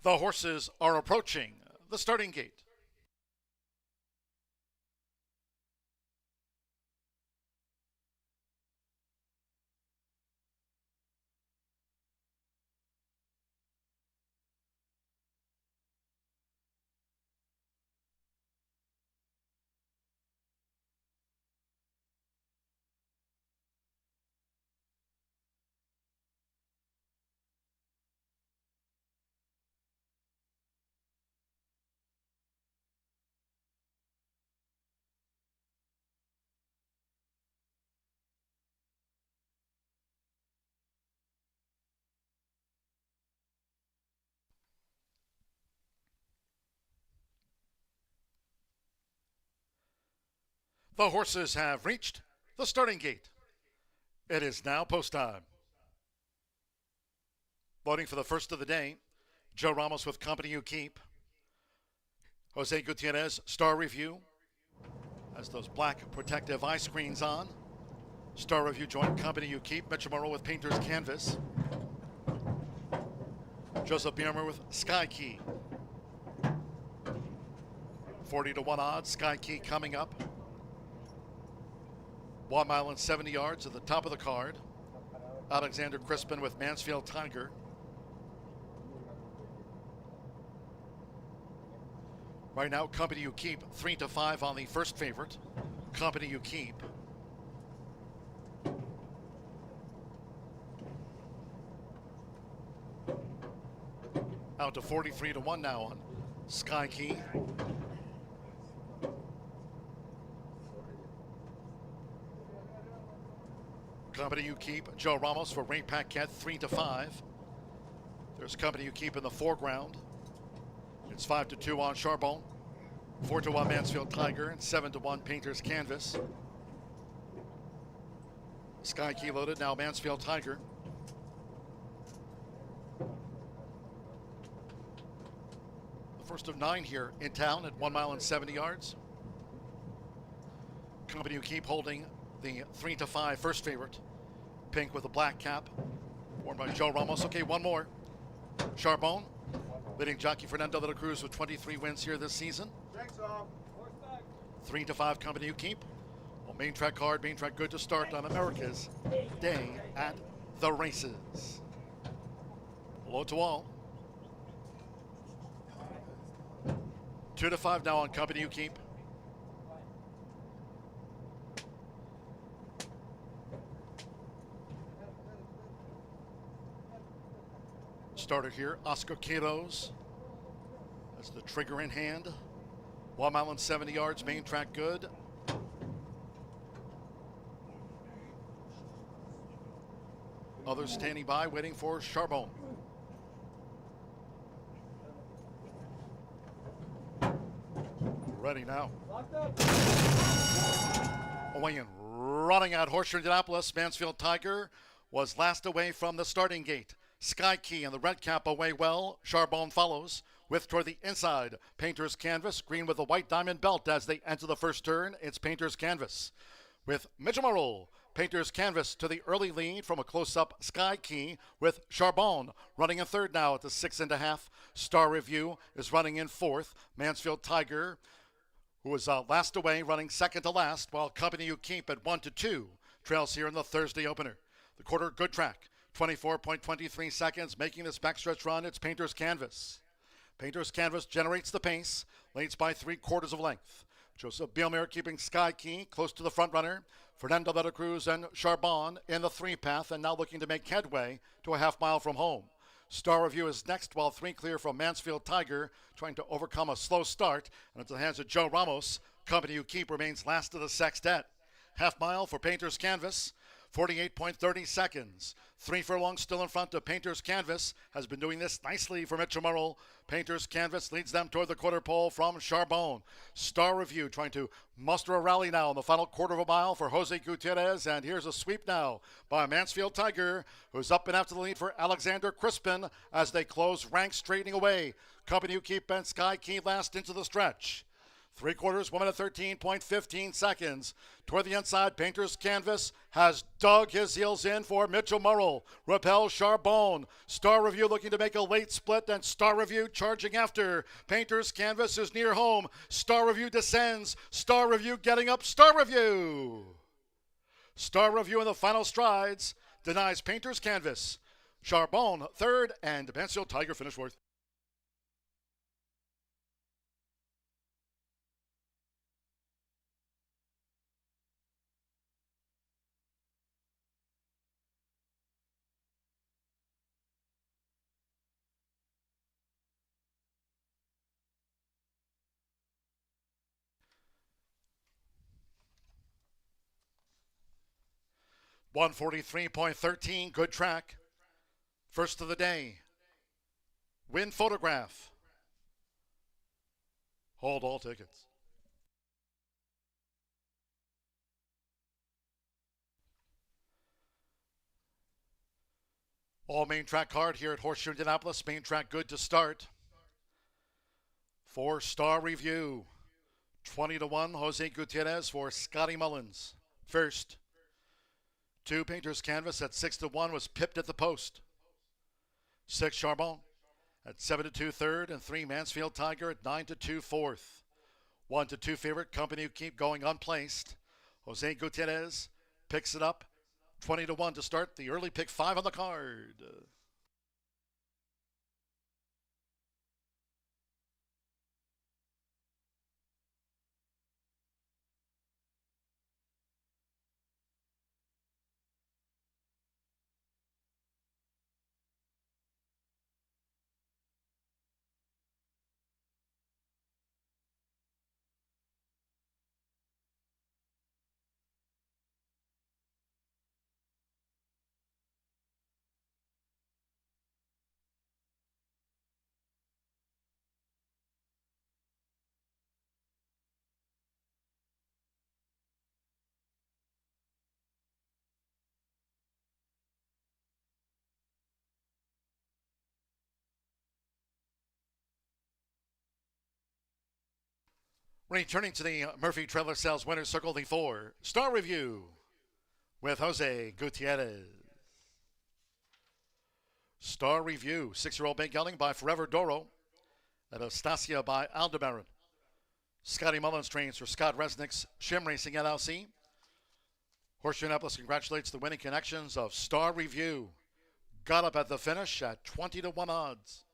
[SPEAKER 1] The horses are approaching the starting gate. The horses have reached the starting gate. It is now post time. Voting for the first of the day, Joe Ramos with Company You Keep. Jose Gutierrez, Star Review, has those black protective eye screens on. Star Review joined Company You Keep. Mitchell Monroe with Painter's Canvas. Joseph Biermer with Sky Key. 40-1 odds, Sky Key coming up. 1 mile and 70 yards at the top of the card. Alexander Crispin with Mansfield Tiger. Right now, Company You Keep, 3-5 on the first favorite. Company You Keep. Out to 43-1 now on Sky Key. Company You Keep, Joe Ramos for Ray Paquette, 3-5. There's Company You Keep in the foreground. It's 5-2 on Charbon, 4-1 Mansfield Tiger, and 7-1 Painter's Canvas. Sky Key loaded, now Mansfield Tiger. The first of 9 here in town at 1 mile and 70 yards. Company You Keep holding the 3-5 first favorite. Pink with a black cap, worn by Joe Ramos. Okay, one more. Charbon, leading jockey Fernando de la Cruz with 23 wins here this season. 3-5 Company You Keep. Well, main track hard, main track good to start on America's Day at the Races. Hello to all. 2-5 now on Company You Keep. Starter here, Oscar Quiroz has the trigger in hand. 1 mile and 70 yards, main track good. Others standing by, waiting for Charbon. Ready now. Away and running out Horseshoe Indianapolis. Mansfield Tiger was last away from the starting gate. Sky Key and the red cap away well. Charbon follows with toward the inside. Painter's Canvas, green with a white diamond belt as they enter the first turn. It's Painter's Canvas. With Mitchell Monroe, Painter's Canvas to the early lead from a close-up Sky Key with Charbon running in third now at the 6.5. Star Review is running in fourth. Mansfield Tiger, who was last away, running second to last, while Company You Keep at 1-2 trails here in the Thursday opener. The quarter, good track. 24.23 seconds, making this backstretch run. It's Painter's Canvas. Painter's Canvas generates the pace, leads by 3/4 of length. Joseph Bielmir keeping Sky Key close to the front runner. Fernando de la Cruz and Charbon in the 3-path and now looking to make headway to a half mile from home. Star Review is next, while 3 clear from Mansfield Tiger, trying to overcome a slow start. And into the hands of Joe Ramos, Company You Keep remains last of the sextet. Half mile for Painter's Canvas. 48.30 seconds. 3 furlongs still in front of Painter's Canvas. Has been doing this nicely for Mitchell Monroe. Painter's Canvas leads them toward the quarter pole from Charbon. Star Review trying to muster a rally now in the final quarter of a mile for Jose Gutierrez. And here's a sweep now by Mansfield Tiger, who's up and after the lead for Alexander Crispin as they close ranks straightening away. Company You Keep and Sky Key last into the stretch. Three quarters, 1 minute 13.15 seconds. Toward the inside, Painter's Canvas has dug his heels in for Mitchell Murrell. Rappel Charbonne. Star Review looking to make a late split, and Star Review charging after. Painter's Canvas is near home. Star Review descends. Star Review getting up. Star Review. Star Review in the final strides denies Painter's Canvas. Charbonne third, and Mansfield Tiger finished fourth. .143.13, good track. First of the day. Win photograph. Hold all tickets. All main track card here at Horseshoe Indianapolis. Main track good to start. 4-star review. 20-1, Jose Gutierrez for Scotty Mullins. First. 2 Painter's Canvas at 6-1 was pipped at the post. 6 Charbonne at 7-2 third, and 3 Mansfield Tiger at 9-2 fourth. 1-2 favorite, Company Keep going unplaced. Jose Gutierrez picks it up. 20-1 to start the early pick 5 on the card. Returning to the Murphy Trailer Sales Winner's Circle, the 4-star review with Jose Gutierrez. Star review, 6-year-old big gelding by Forever Doro. Anastasia by Aldebaran. Scotty Mullins trains for Scott Resnick's Shim Racing LLC. Horseshoe Indianapolis congratulates the winning connections of Star Review. Got up at the finish at 20-1 odds.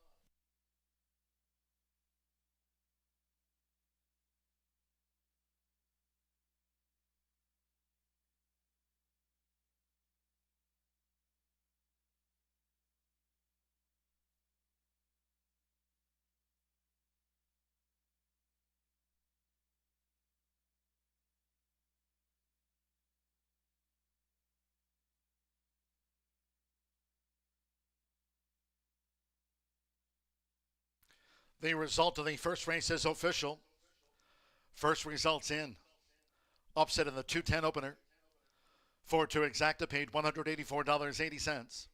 [SPEAKER 1] The result of the first race is official. First results in. Upset in the 210 opener. 4-2 exacta paid $184.80.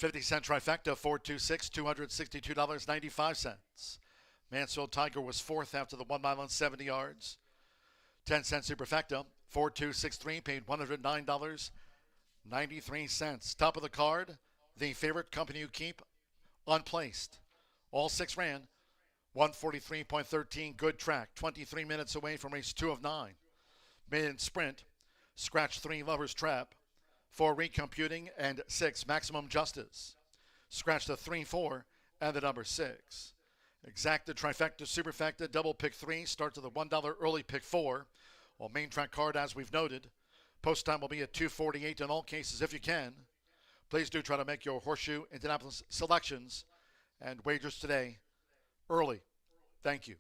[SPEAKER 1] 50-cent trifecta, 4-2-6, $262.95. Mansfield Tiger was fourth after the 1 mile and 70 yards. 10-cent superfecta, 4-2-6-3, paid $109.93. Top of the card, the favorite, Company You Keep, unplaced. All 6 ran. 143.13, good track. 23 minutes away from race 2 of 9. Mid sprint, scratch 3, Lover's Trap. 4, Recomputing, and 6, Maximum Justice. Scratch the 3-4 and the number 6. Exacta, trifecta, superfecta, double pick 3, start to the $1 early pick 4. Well, main track card, as we've noted. Post time will be at 2:48 in all cases if you can. Please do try to make your Horseshoe Indianapolis selections and wagers today early. Thank you.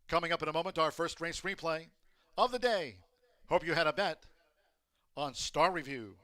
[SPEAKER 1] Coming up in a moment, our first race replay of the day. Hope you had a bet on Star Review.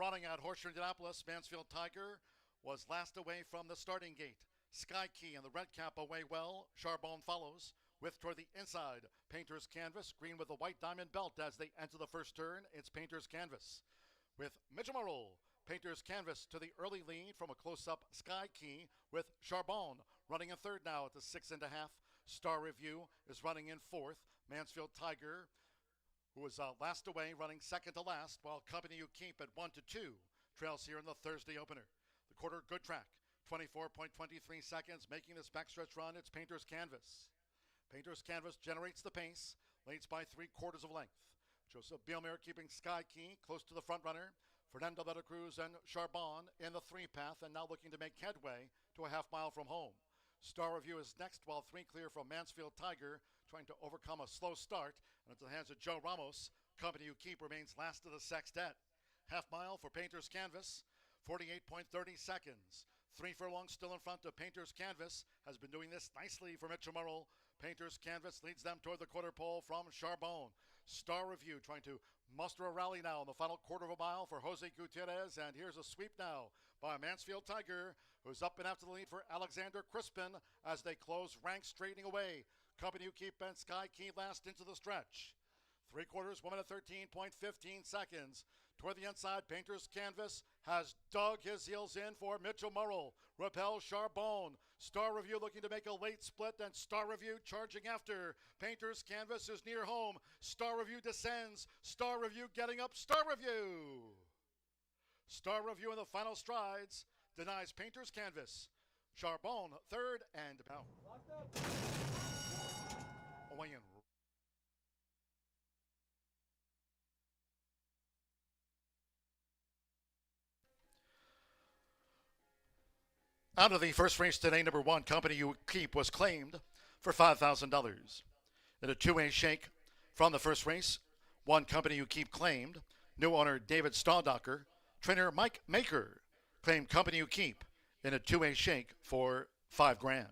[SPEAKER 1] running at Horseshoe Indianapolis. Mansfield Tiger was last away from the starting gate. Sky Key and the red cap away well. Charbonne follows. With toward the inside, Painter's Canvas, green with a white diamond belt as they enter the first turn. It's Painter's Canvas. With Mitchell, Painter's Canvas to the early lead from a close-up Sky Key with Charbonne running in third now at the 6.5. Star Review is running in fourth. Mansfield Tiger, who was last away, running second to last, while Company You Keep at 1-2 trails here in the Thursday opener. The quarter, good track, 24.23 seconds, making this backstretch run. It's Painter's Canvas. Painter's Canvas generates the pace, leads by 3/4 of length. Joseph Bielmir keeping Sky Key close to the front runner. Fernando de la Cruz and Charbonne in the 3-path and now looking to make headway to a half mile from home. Star Review is next, while 3 clear from Mansfield Tiger, trying to overcome a slow start. And into the hands of Joe Ramos, Company You Keep remains last of the sextet. Half mile for Painter's Canvas, 48.30 seconds. 3 furlongs still in front of Painter's Canvas. Has been doing this nicely for Mitchell Murrell. Painter's Canvas leads them toward the quarter pole from Charbonne. Star Review trying to muster a rally now in the final quarter of a mile for Jose Gutierrez. And here's a sweep now by Mansfield Tiger, who's up and after the lead for Alexander Crispin as they close ranks straightening away. Company You Keep and Sky Key last into the stretch. 3/4, 1 minute 13.15 seconds. Toward the inside, Painter's Canvas has dug his heels in for Mitchell Murrell. Repels Charbonne. Star Review looking to make a late split, and Star Review charging after. Painter's Canvas is near home. Star Review descends. Star Review getting up. Star Review! Star Review in the final strides denies Painter's Canvas. Charbonne third and out. Away in. Out of the first race today, number 1, Company You Keep, was claimed for $5,000. In a 2-way shake from the first race, 1 Company You Keep claimed. New owner David Staudacher, trainer Mike Maker claimed Company You Keep in a 2-way shake for $5,000.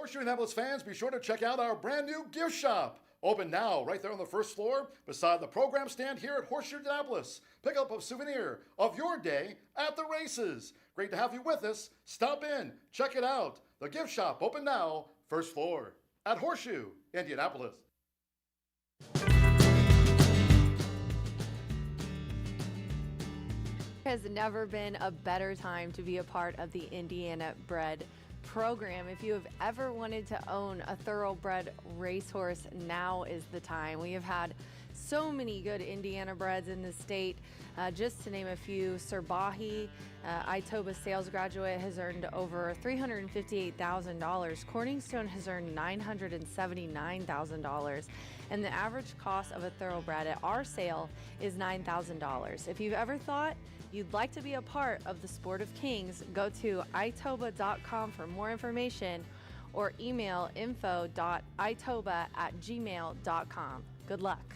[SPEAKER 1] Horseshoe Indianapolis fans, be sure to check out our brand new gift shop. Open now, right there on the first floor, beside the program stand here at Horseshoe Indianapolis. Pick up a souvenir of your day at the races. Great to have you with us. Stop in, check it out. The gift shop, open now, first floor at Horseshoe Indianapolis.
[SPEAKER 5] Has never been a better time to be a part of the Indiana Bred program. If you have ever wanted to own a thoroughbred racehorse, now is the time. We have had so many good Indiana breds in the state. Just to name a few, Sir Bahi, Itoba sales graduate, has earned over $358,000. Corningstone has earned $979,000. And the average cost of a thoroughbred at our sale is $9,000. If you've ever thought you'd like to be a part of the Sport of Kings, go to itoba.com for more information or email info.itoba@gmail.com. Good luck.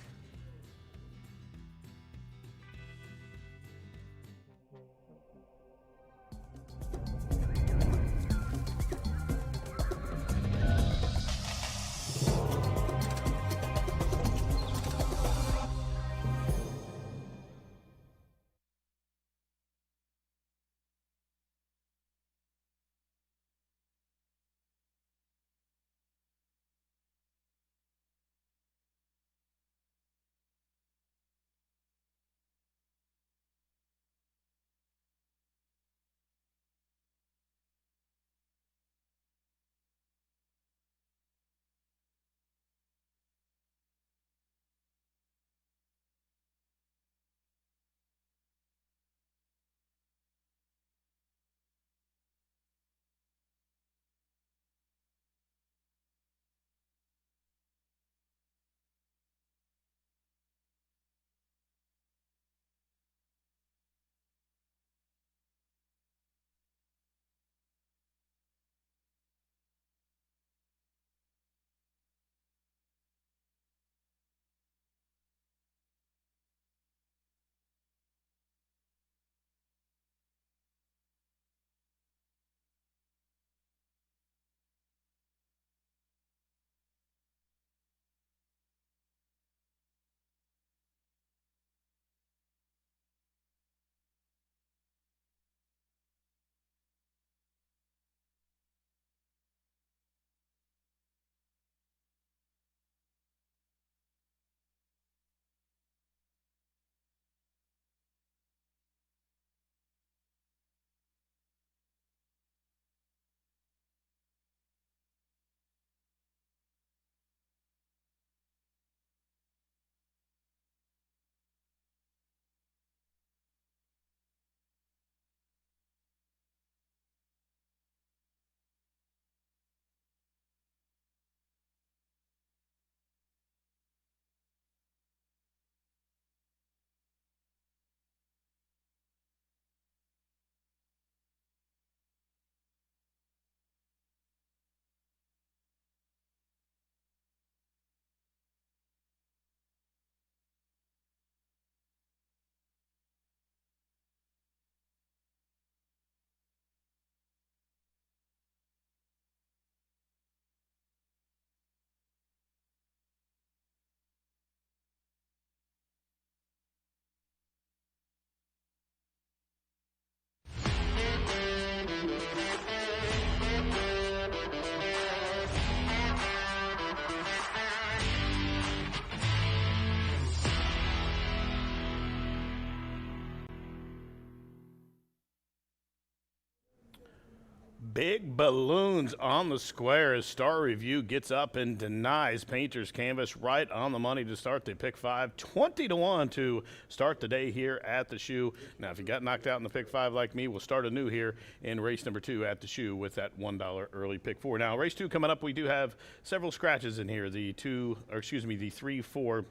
[SPEAKER 2] Big balloons on the square as Star Review gets up and denies Painter's Canvas right on the money to start the pick five. 20-1 to start the day here at the shoe. Now, if you got knocked out in the pick five like me, we'll start anew here in race number 2 at the shoe with that $1 early pick 4. Now, race 2 coming up, we do have several scratches in here. The 3, 4,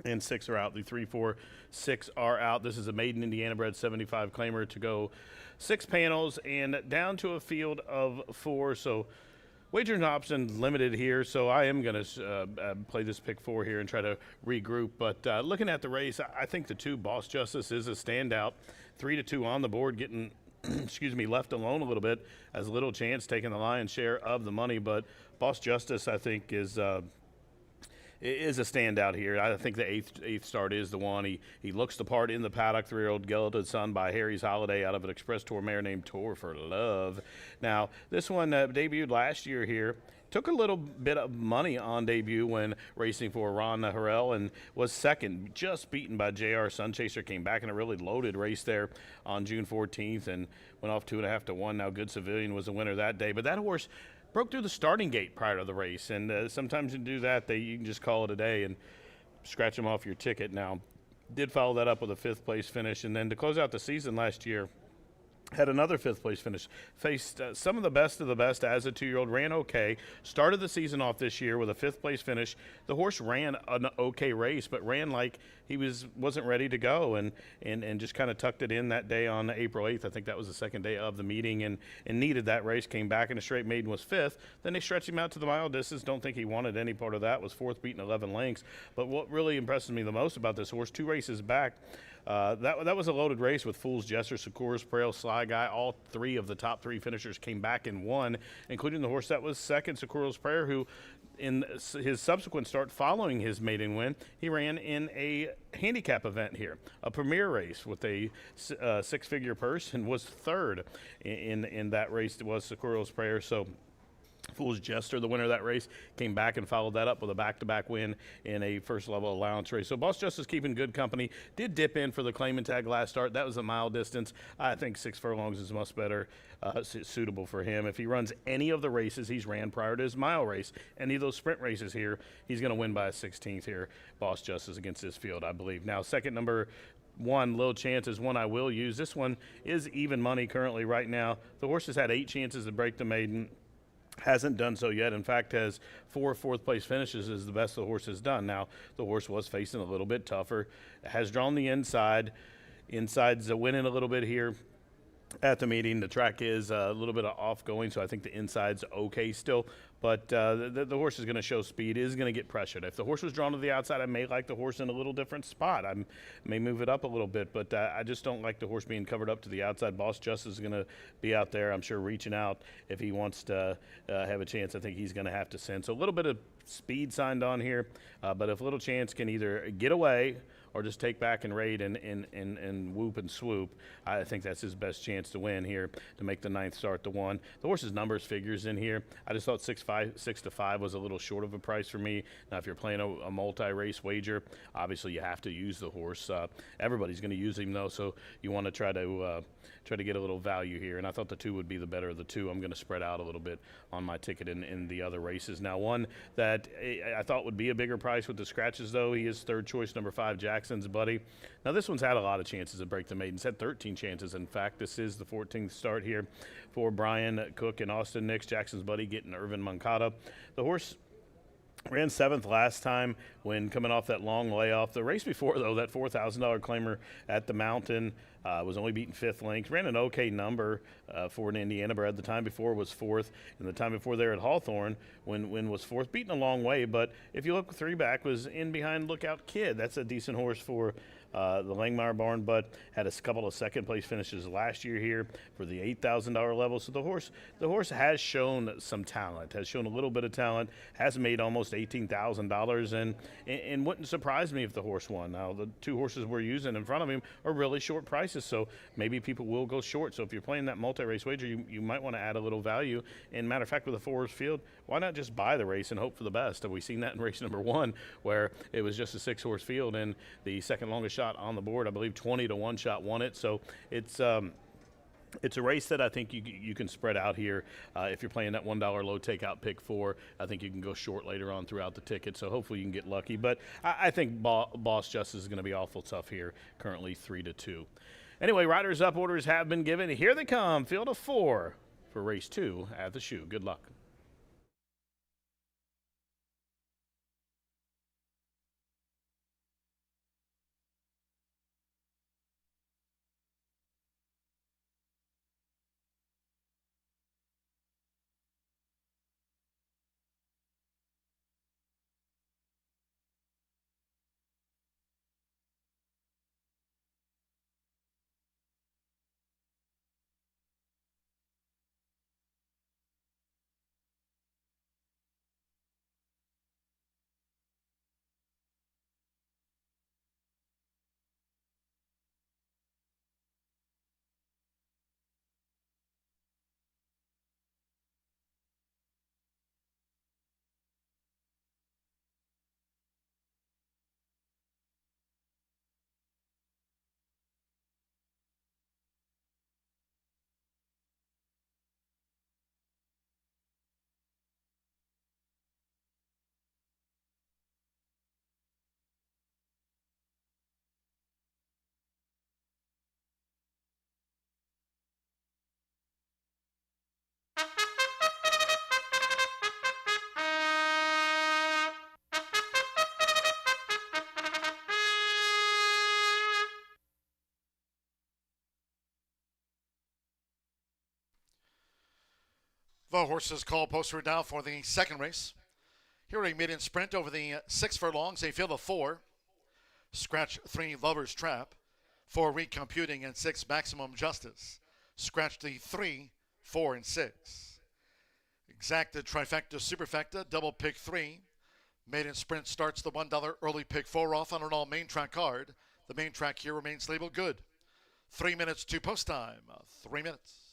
[SPEAKER 2] and 6 are out. The 3, 4, 6 are out. This is a maiden Indiana bred 75 claimer to go 6 panels and down to a field of 4. So wagering option limited here. So I am going to play this pick 4 here and try to regroup. But looking at the race, I think the 2 Boss Justice is a standout. 3-2 on the board, getting excuse me, left alone a little bit, has little chance taking the lion's share of the money. But Boss Justice, I think, is a standout here. I think the eighth start is the one. He looks the part in the paddock. 3-year-old Gelded Son by Harry's Holiday out of an Express Tour mare named Tour for Love. Now, this one debuted last year here. Took a little bit of money on debut when racing for Ron Harrell and was second, just beaten by JR Sunchaser. Came back in a really loaded race there on June 14th and went off 2.5 to 1. Now Good Civilian was the winner that day. But that horse broke through the starting gate prior to the race, and sometimes you do that, you can just call it a day and scratch them off your ticket. Now, did follow that up with a 5th place finish, and then to close out the season last year, had another 5th place finish, faced some of the best as a 2-year-old, ran okay, started the season off this year with a 5th place finish. The horse ran an okay race, but ran like he wasn't ready to go, and just kind of tucked it in that day on April 8th. I think that was the second day of the meeting, and needed that race, came back in a straight maiden, was 5th. Then they stretched him out to the mile distance. Don't think he wanted any part of that, was 4th, beaten 11 lengths. But what really impresses me the most about this horse, 2 races back, that was a loaded race with Fool's Jester, Sakura's Prail, Sly Guy. All 3 of the top 3 finishers came back and won, including the horse that was second, Sakura's Prayer, who in his subsequent start following his maiden win, he ran in a handicap event here, a premier race with a 6-figure purse, and was 3rd in that race. It was Sakura's Prayer. So Fool's Jester, the winner of that race, came back and followed that up with a back-to-back win in a first-level allowance race. So Boss Justice keeping good company. Did dip in for the claim and tag last start. That was a mile distance. I think 6 furlongs is much better suitable for him. If he runs any of the races he's ran prior to his mile race, any of those sprint races here, he's going to win by a 16th here, Boss Justice, against this field, I believe. Now, second number 1, Little Chance, is one I will use. This one is even money currently right now. The horse has had 8 chances to break the maiden. Hasn't done so yet. In fact, has 4 4th-place finishes, is the best the horse has done. Now, the horse was facing a little bit tougher. Has drawn the inside. Inside's winning a little bit here at the meeting. The track is a little bit off going, so I think the inside's okay still. But the horse is going to show speed, is going to get pressured. If the horse was drawn to the outside, I may like the horse in a little different spot. I may move it up a little bit, but I just don't like the horse being covered up to the outside. Boss Justice is going to be out there, I'm sure, reaching out if he wants to have a chance. I think he's going to have to send. So a little bit of speed signed on here, but if Little Chance can either get away or just take back and raid and whoop and swoop, I think that's his best chance to win here, to make the 9th start the 1. The horse's numbers figures in here. I just thought 6 to 5 was a little short of a price for me. Now, if you're playing a multi-race wager, obviously you have to use the horse. Everybody's going to use him, though, so you want to try to get a little value here. And I thought the 2 would be the better of the 2. I'm going to spread out a little bit on my ticket in the other races. Now, one that I thought would be a bigger price with the scratches, though, he is 3rd choice, number 5, Jackson's Buddy. Now, this one's had a lot of chances to break the maiden. It's had 13 chances, in fact. This is the 14th start here for Brian Cook and Austin Nix. Jackson's Buddy getting Irvin Moncada. The horse ran 7th last time when coming off that long layoff. The race before, though, that $4,000 claimer at the Mountain, was only beaten 5th length. Ran an okay number for an Indiana bred. The time before was 4th, and the time before there at Hawthorne when was 4th. Beaten a long way, but if you look 3 back, was in behind Lookout Kid. That's a decent horse for the Langmeyer barn, but had a couple of 2nd place finishes last year here for the $8,000 level. So the horse has shown some talent, has shown a little bit of talent, has made almost $18,000, and wouldn't surprise me if the horse won. Now, the 2 horses we're using in front of him are really short prices, so maybe people will go short. So if you're playing that multi-race wager, you might want to add a little value. And matter of fact, with a 4-horse field, why not just buy the race and hope for the best? Have we seen that in race number 1, where it was just a 6-horse field and the second longest shot on the board, I believe 20 to 1 shot won it. So it's a race that I think you can spread out here. If you're playing that $1 low takeout pick 4, I think you can go short later on throughout the ticket. So hopefully you can get lucky. But I think Boss Justice is going to be awful tough here, currently 3 to 2. Anyway, riders up, orders have been given. Here they come, field of 4 for race 2 at the Shoe. Good luck.
[SPEAKER 1] The horses call posted now for the second race. Here a maiden sprint over the 6 furlongs, a field of 4. Scratch 3, Lover's Trap. 4, Recomputing, and 6, Maximum Justice. Scratch the 3, 4, and 6. Exacted Trifecta Superfecta, double pick 3. Maiden sprint starts the $1 early pick 4 off on an all main track card. The main track here remains labeled good. 3 minutes to post time. 3 minutes.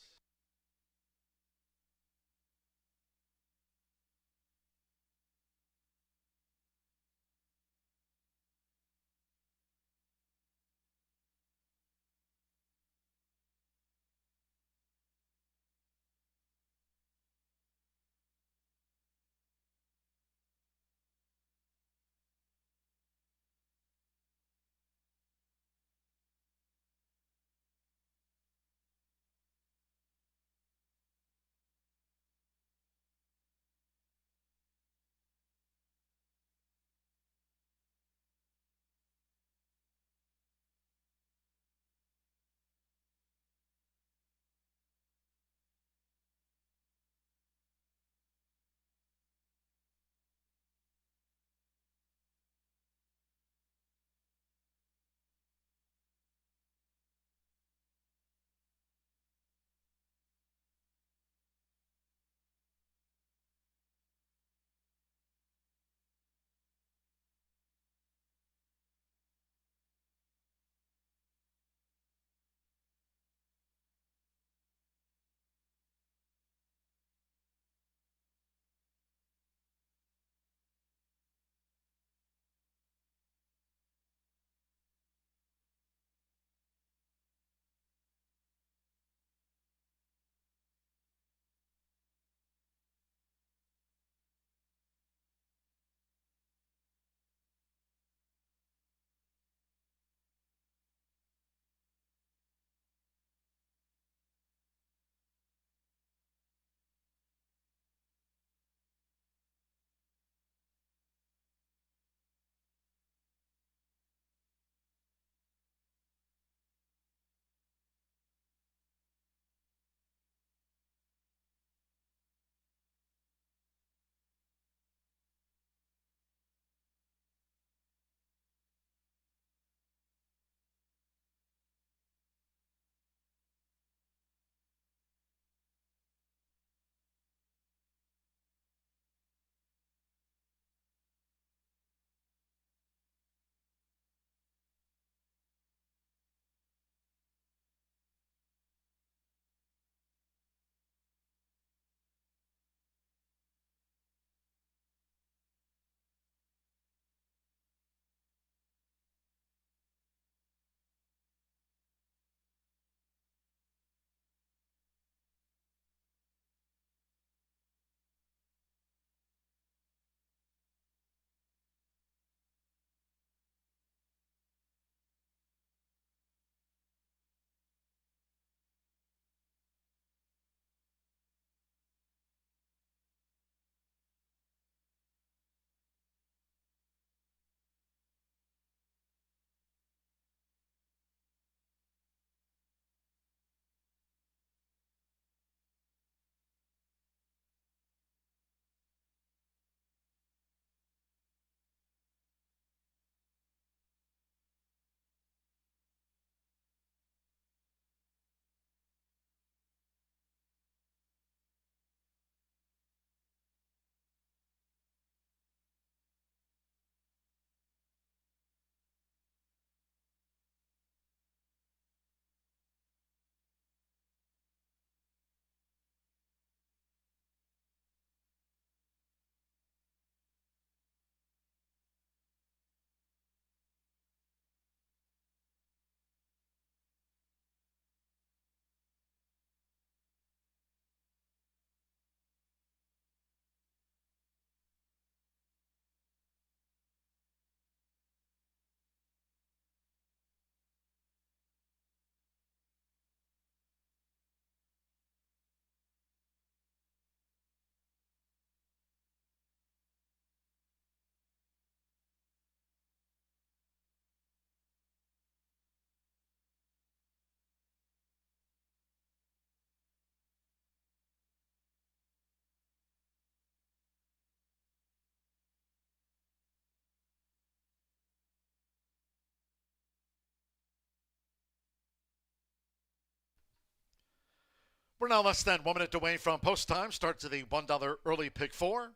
[SPEAKER 1] We're now less than 1 minute away from post time. Start to the $1 early pick four.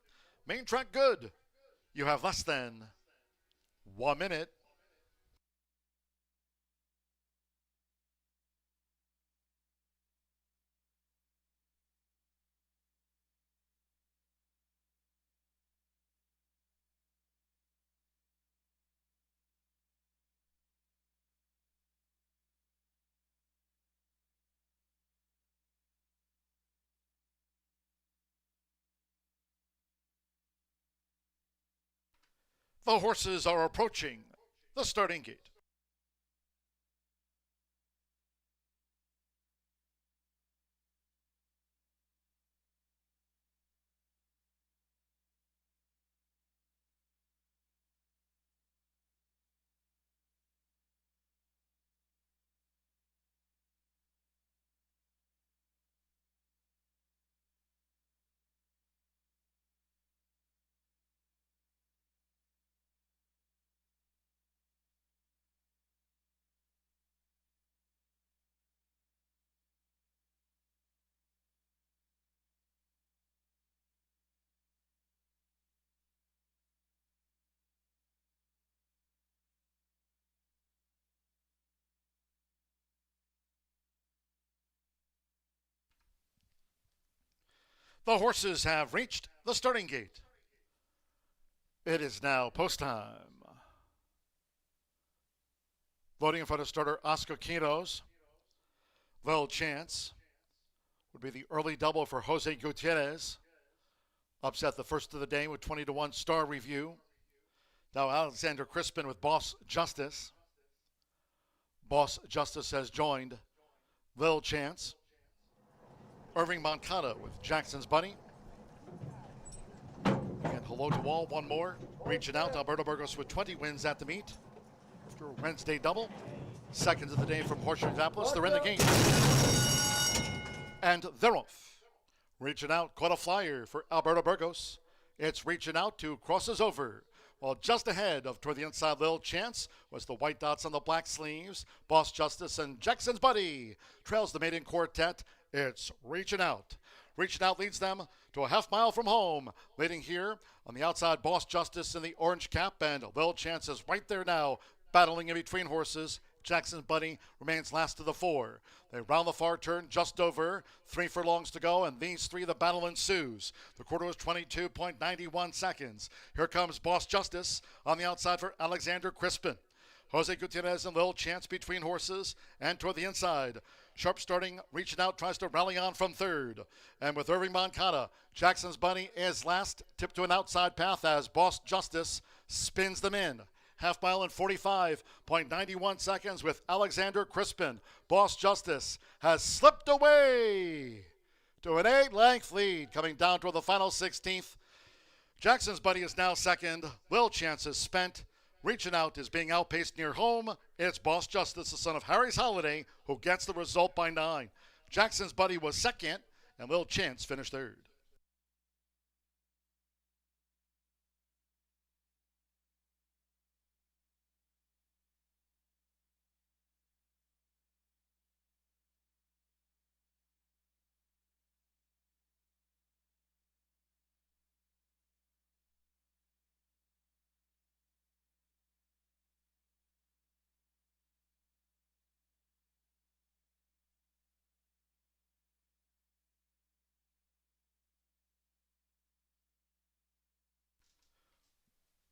[SPEAKER 1] Main track good. You have less than 1 minute. The horses are approaching the starting gate. The horses have reached the starting gate. It is now post time. Loading in front of starter Oscar Quiros. Little Chance would be the early double for Jose Gutierrez. Upset the first of the day with 20-1 Star Review. Now Alexander Crispin with Boss Justice. Boss Justice has joined Little Chance. Irving Moncada with Jackson's Bunny. And hello to all, one more. Reaching out, Alberto Burgos with 20 wins at the meet. After a Wednesday double. Seconds of the day from Horseshoe Indianapolis. They're in the game. And they're off. Reaching out, caught a flyer for Alberto Burgos. It's reaching out to crosses over. While just ahead of toward the inside Little Chance was the white dots on the black sleeves. Boss Justice and Jackson's Buddy trails the maiden quartet. It's reaching out. Reaching out leads them to a half mile from home. Leading here on the outside, Boss Justice in the orange cap, and Little Chance is right there now, battling in between horses. Jackson's Buddy remains last of the four. They round the far turn just over. 3 furlongs to go, and these three, the battle ensues. The quarter was 22.91 seconds. Here comes Boss Justice on the outside for Alexander Crispin. Jose Gutierrez and Little Chance between horses and toward the inside. Sharp starting, reaching out, tries to rally on from third. And with Irving Moncada, Jackson's Bunny is last, tipped to an outside path as Boss Justice spins them in. Half mile in 45.91 seconds with Alexander Crispin. Boss Justice has slipped away to an 8-length lead coming down toward the final 16th. Jackson's Buddy is now second. Little Chance is spent. Reaching out is being outpaced near home. It's Boss Justice, the son of Harry's Holiday, who gets the result by 9. Jackson's Buddy was second, and Little Chance finished third.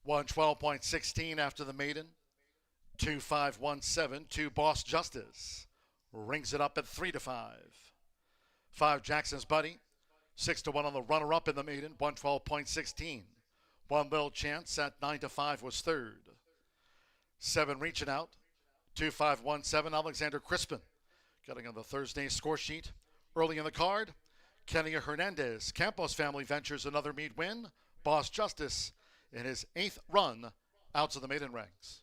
[SPEAKER 1] Won 12.16 after the maiden. 2.517 to Boss Justice. Rings it up at 3-5. 5 Jackson's Buddy. 6-1 on the runner-up in the maiden. 112.16. 1 Little Chance at 9-5 was third. 7 reaching out. 2.517 Alexander Crispin. Getting on the Thursday score sheet. Early in the card, Kenya Hernandez. Campos Family Ventures another meet win. Boss Justice in his 8th run out to the maiden ranks.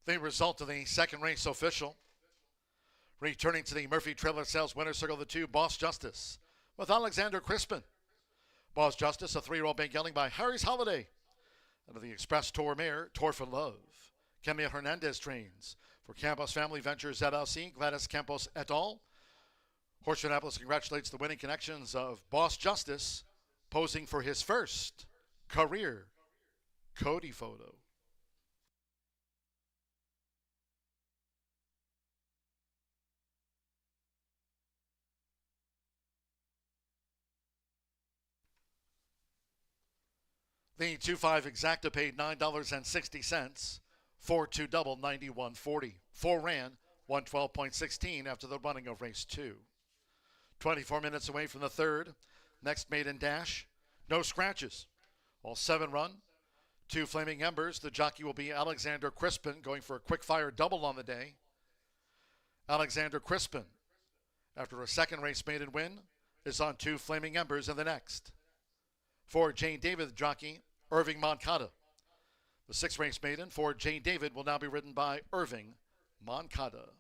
[SPEAKER 1] The result of the second race official. Returning to the Murphy Trailer Sales Winner's Circle, the 2, Boss Justice, with Alexander Crispin. Boss Justice, a 3-year-old big gelding by Harry's Holiday. Under the Express Tour mare, Tour for Love. Kemia Hernandez trains for Campos Family Ventures LLC, Gladys Campos et al. Horseshoe Indianapolis congratulates the winning connections of Boss Justice, posing for his first career Cody photo. The 2-5 exacta paid $9.60. 4-2 double, $91.40. 4 ran, 112.16 after the running of race 2. 24 minutes away from the third. Next maiden dash. No scratches. All 7 run. 2 Flaming Embers. The jockey will be Alexander Crispin, going for a quick fire double on the day. Alexander Crispin, after a second race maiden win, is on 2 Flaming Embers in the next. For Jane David jockey, Irving Moncada. The 6th race maiden for Jane David will now be ridden by Irving Moncada.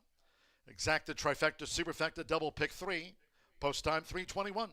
[SPEAKER 1] Exacta, trifecta, superfecta, double pick 3. Post time 3:21.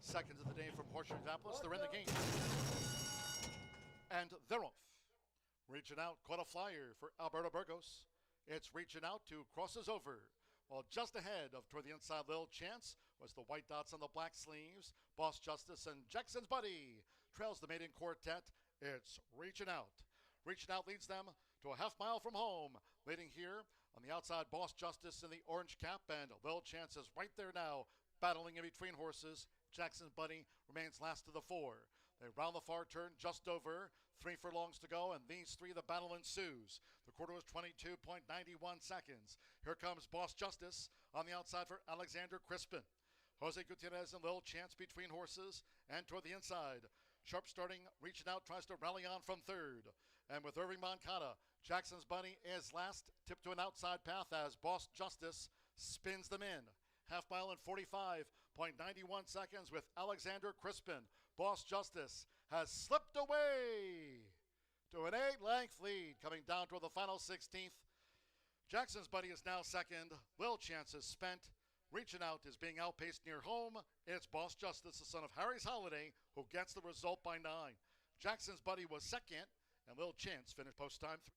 [SPEAKER 1] Seconds of the day from Horseshoe Indianapolis. They're in the game. And they're off. Reaching out, caught a flyer for Alberto Burgos. It's reaching out to crosses over. Well, just ahead of toward the inside, Little Chance was the white dots on the black sleeves. Boss Justice and Jackson's Buddy trails the maiden quartet. It's reaching out. Reaching out leads them to a half mile from home. Leading here on the outside, Boss Justice in the orange cap, and Little Chance is right there now, battling in between horses. Jackson's Buddy remains last of the 4. They round the far turn just over. 3 furlongs to go, and these 3, the battle ensues. The quarter was 22.91 seconds. Here comes Boss Justice on the outside for Alexander Crispin. Jose Gutierrez and Little Chance between horses and toward the inside. Sharp starting, reaching out, tries to rally on from 3rd. And with Irving Moncada, Jackson's Bunny is last, tipped to an outside path as Boss Justice spins them in. Half mile in 45.91 seconds with Alexander Crispin. Boss Justice has slipped away to an 8-length lead, coming down toward the final 16th. Jackson's Buddy is now second. Lil Chance is spent. Reaching Out is being outpaced near home. It's Boss Justice, the son of Harry's Holiday, who gets the result by 9. Jackson's Buddy was second, and Lil Chance finished post time 3.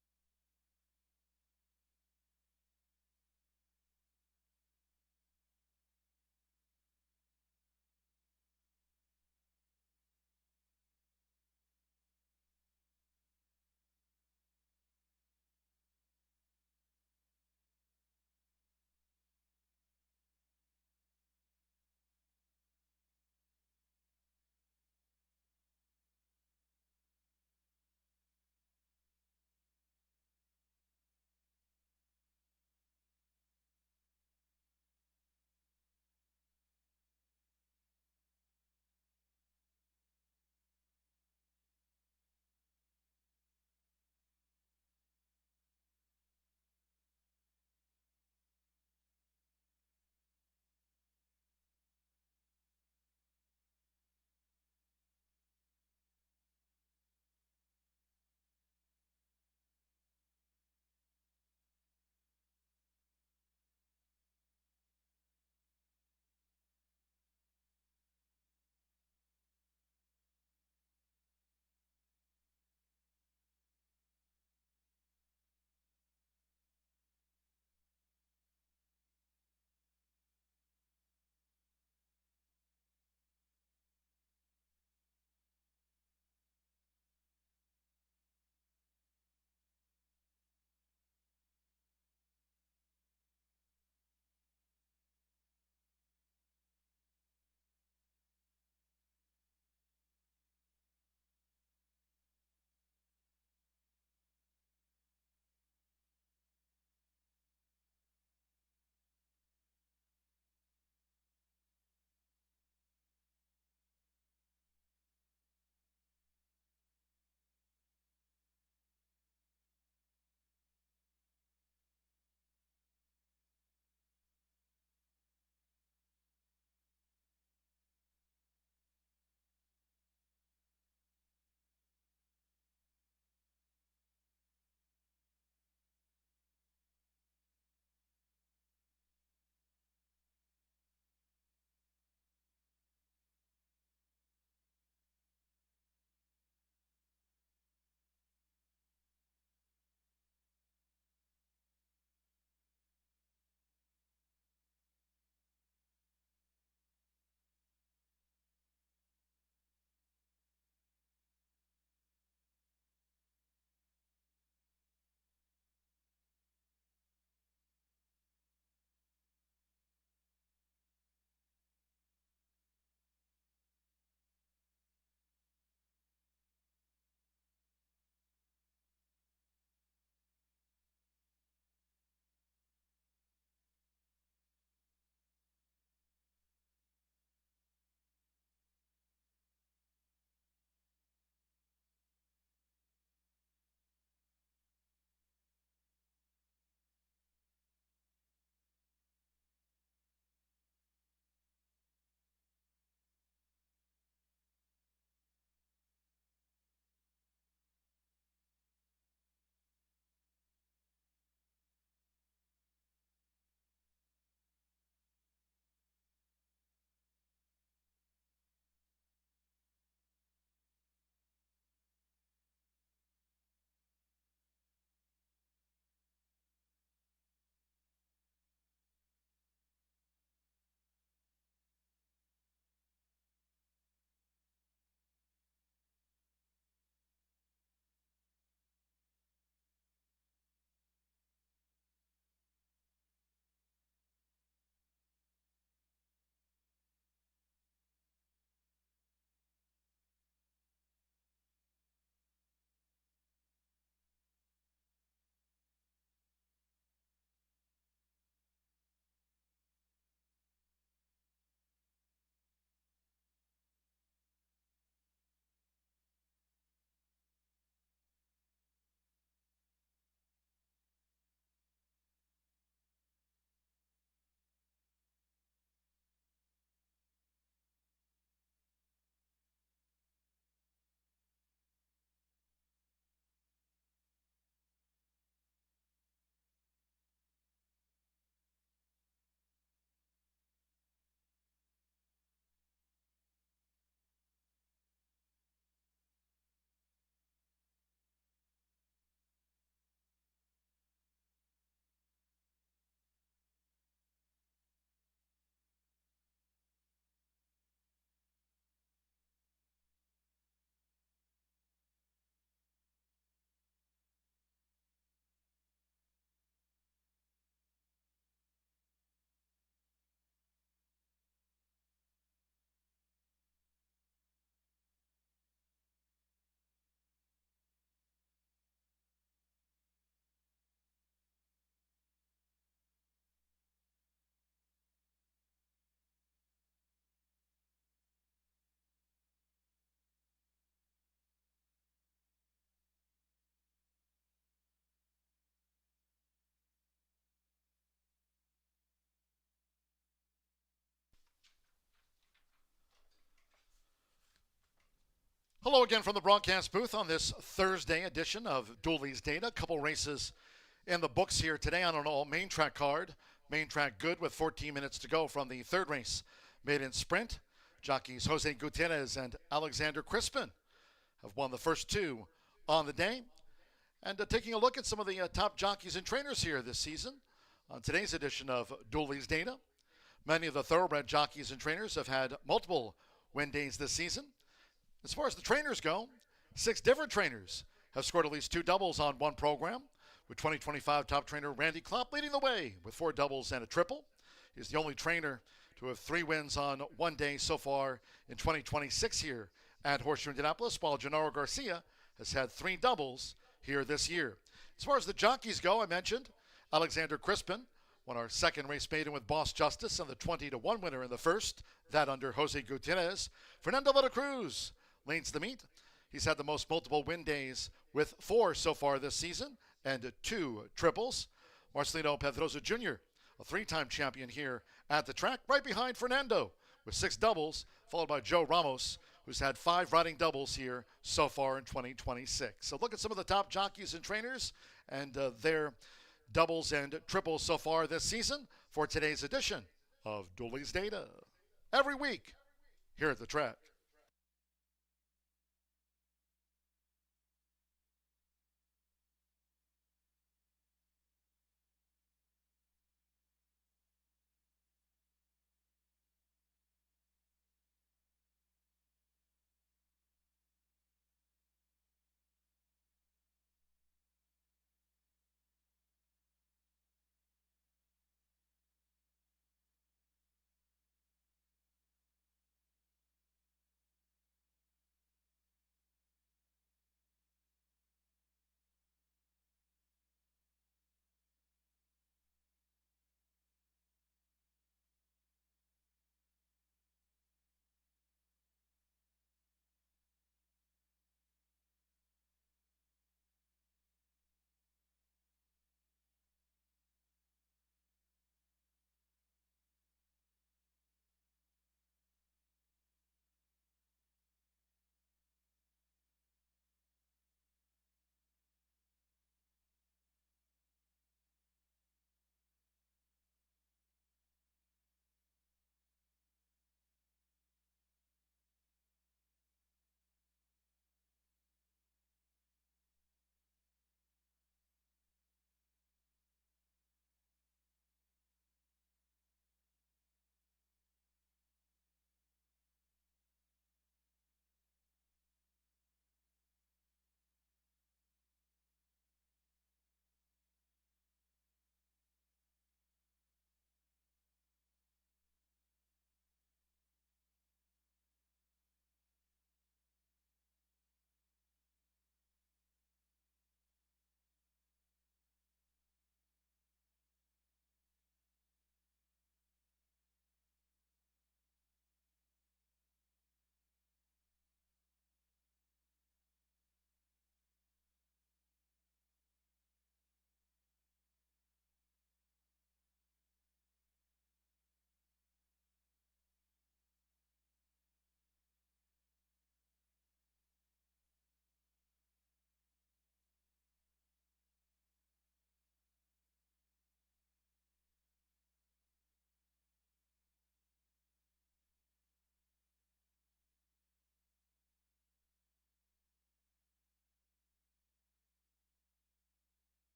[SPEAKER 1] Hello again from the broadcast booth on this Thursday edition of Dooley's Data. A couple races in the books here today on an all main track card. Main track good with 14 minutes to go from the third race. Maiden sprint. Jockeys Jose Gutierrez and Alexander Crispin have won the first two on the day. And taking a look at some of the top jockeys and trainers here this season on today's edition of Dooley's Data. Many of the thoroughbred jockeys and trainers have had multiple win days this season. As far as the trainers go, 6 different trainers have scored at least 2 doubles on one program, with 2025 top trainer Randy Klopp leading the way with 4 doubles and a triple. He's the only trainer to have 3 wins on one day so far in 2026 here at Horseshoe Indianapolis, while Gennaro Garcia has had 3 doubles here this year. As far as the jockeys go, I mentioned Alexander Crispin won our second race maiden with Boss Justice and the 20-1 winner in the first, that under Jose Gutierrez. Fernando de la Cruz leads the meet. He's had the most multiple win days with 4 so far this season and 2 triples. Marcelino Pedrosa Jr., a 3-time champion here at the track, right behind Fernando with 6 doubles, followed by Joe Ramos, who's had 5 riding doubles here so far in 2026. So look at some of the top jockeys and trainers and their doubles and triples so far this season for today's edition of Dooley's Data. Every week here at the track.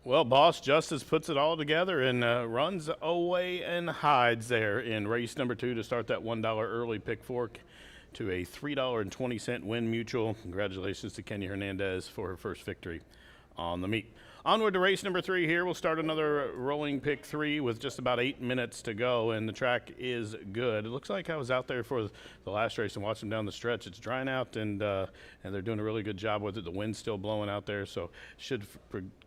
[SPEAKER 2] Well, Boss Justice puts it all together and runs away and hides there in race number 2 to start that $1 early pick fork to a $3.20 win mutual. Congratulations to Kenya Hernandez for her first victory on the meet. Onward to race number 3 here. We'll start another rolling pick 3 with just about 8 minutes to go, and the track is good. It looks like I was out there for the last race and watched them down the stretch. It's drying out, and they're doing a really good job with it. The wind's still blowing out there, so should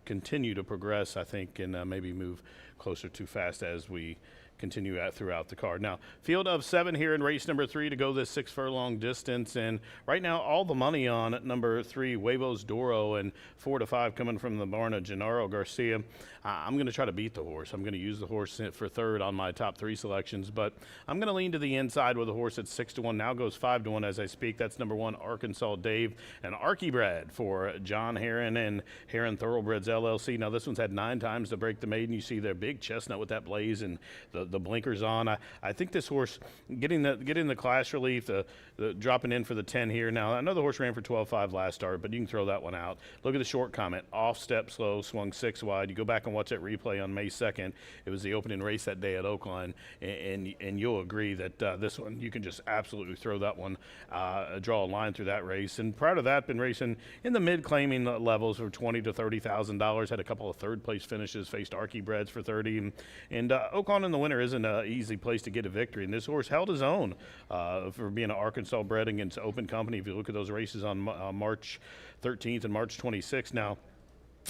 [SPEAKER 2] continue to progress, I think, and maybe move closer to fast as we continue throughout the card. Now, field of 7 here in race number 3 to go this 6 furlong distance, and right now all the money on number 3, Huevos Doro, and 4 to 5 coming from the barn of Gennaro Garcia. I'm going to try to beat the horse. I'm going to use the horse for third on my top 3 selections, but I'm going to lean to the inside with the horse at 6 to 1. Now goes 5 to 1 as I speak. That's number 1, Arkansas Dave, and Archibred for John Heron and Heron Thoroughbreds LLC. Now this one's had 9 times to break the maiden. You see their big chestnut with that blaze and the blinkers on. I think this horse getting the class relief, the dropping in for the 10 here. Now I know the horse ran for 12.5 last start, but you can throw that one out. Look at the short comment: off step slow, swung 6 wide. You go back and watch that replay on May 2nd. It was the opening race that day at Oakland, and you'll agree that this one you can just absolutely throw that one, draw a line through that race. And prior to that, been racing in the mid claiming levels for $20,000 to $30,000. Had a couple of third place finishes, faced Archiebreds for 30, and Oakland in the winter isn't an easy place to get a victory, and this horse held his own for being an Arkansas bred against Open Company. If you look at those races on March 13th and March 26th. Now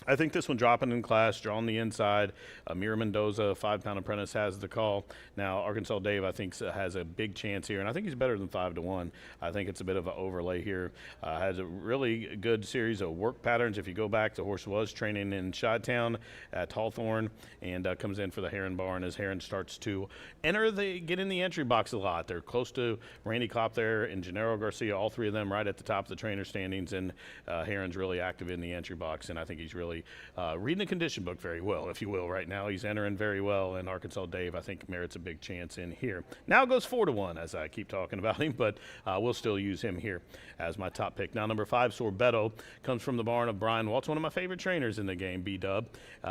[SPEAKER 2] I think this one dropping in class, drawing the inside. Mira Mendoza, 5-pound apprentice, has the call. Now, Arkansas Dave, I think, has a big chance here, and I think he's better than 5 to 1. I think it's a bit of an overlay here. Has a really good series of work patterns. If you go back, the horse was training in Chi-Town at Hawthorne and comes in for the Heron Barn as Heron starts to get in the entry box a lot. They're close to Randy Klopp there and Gennaro Garcia, all 3 of them right at the top of the trainer standings, and Heron's really active in the entry box, and I think he's really reading the condition book very well, if you will, right now. He's entering very well, and Arkansas Dave, I think, merits a big chance in here. Now it goes 4 to 1 as I keep talking about him, but we'll still use him here as my top pick. Now number 5, Sorbetto, comes from the barn of Brian Waltz, one of my favorite trainers in the game, B-Dub.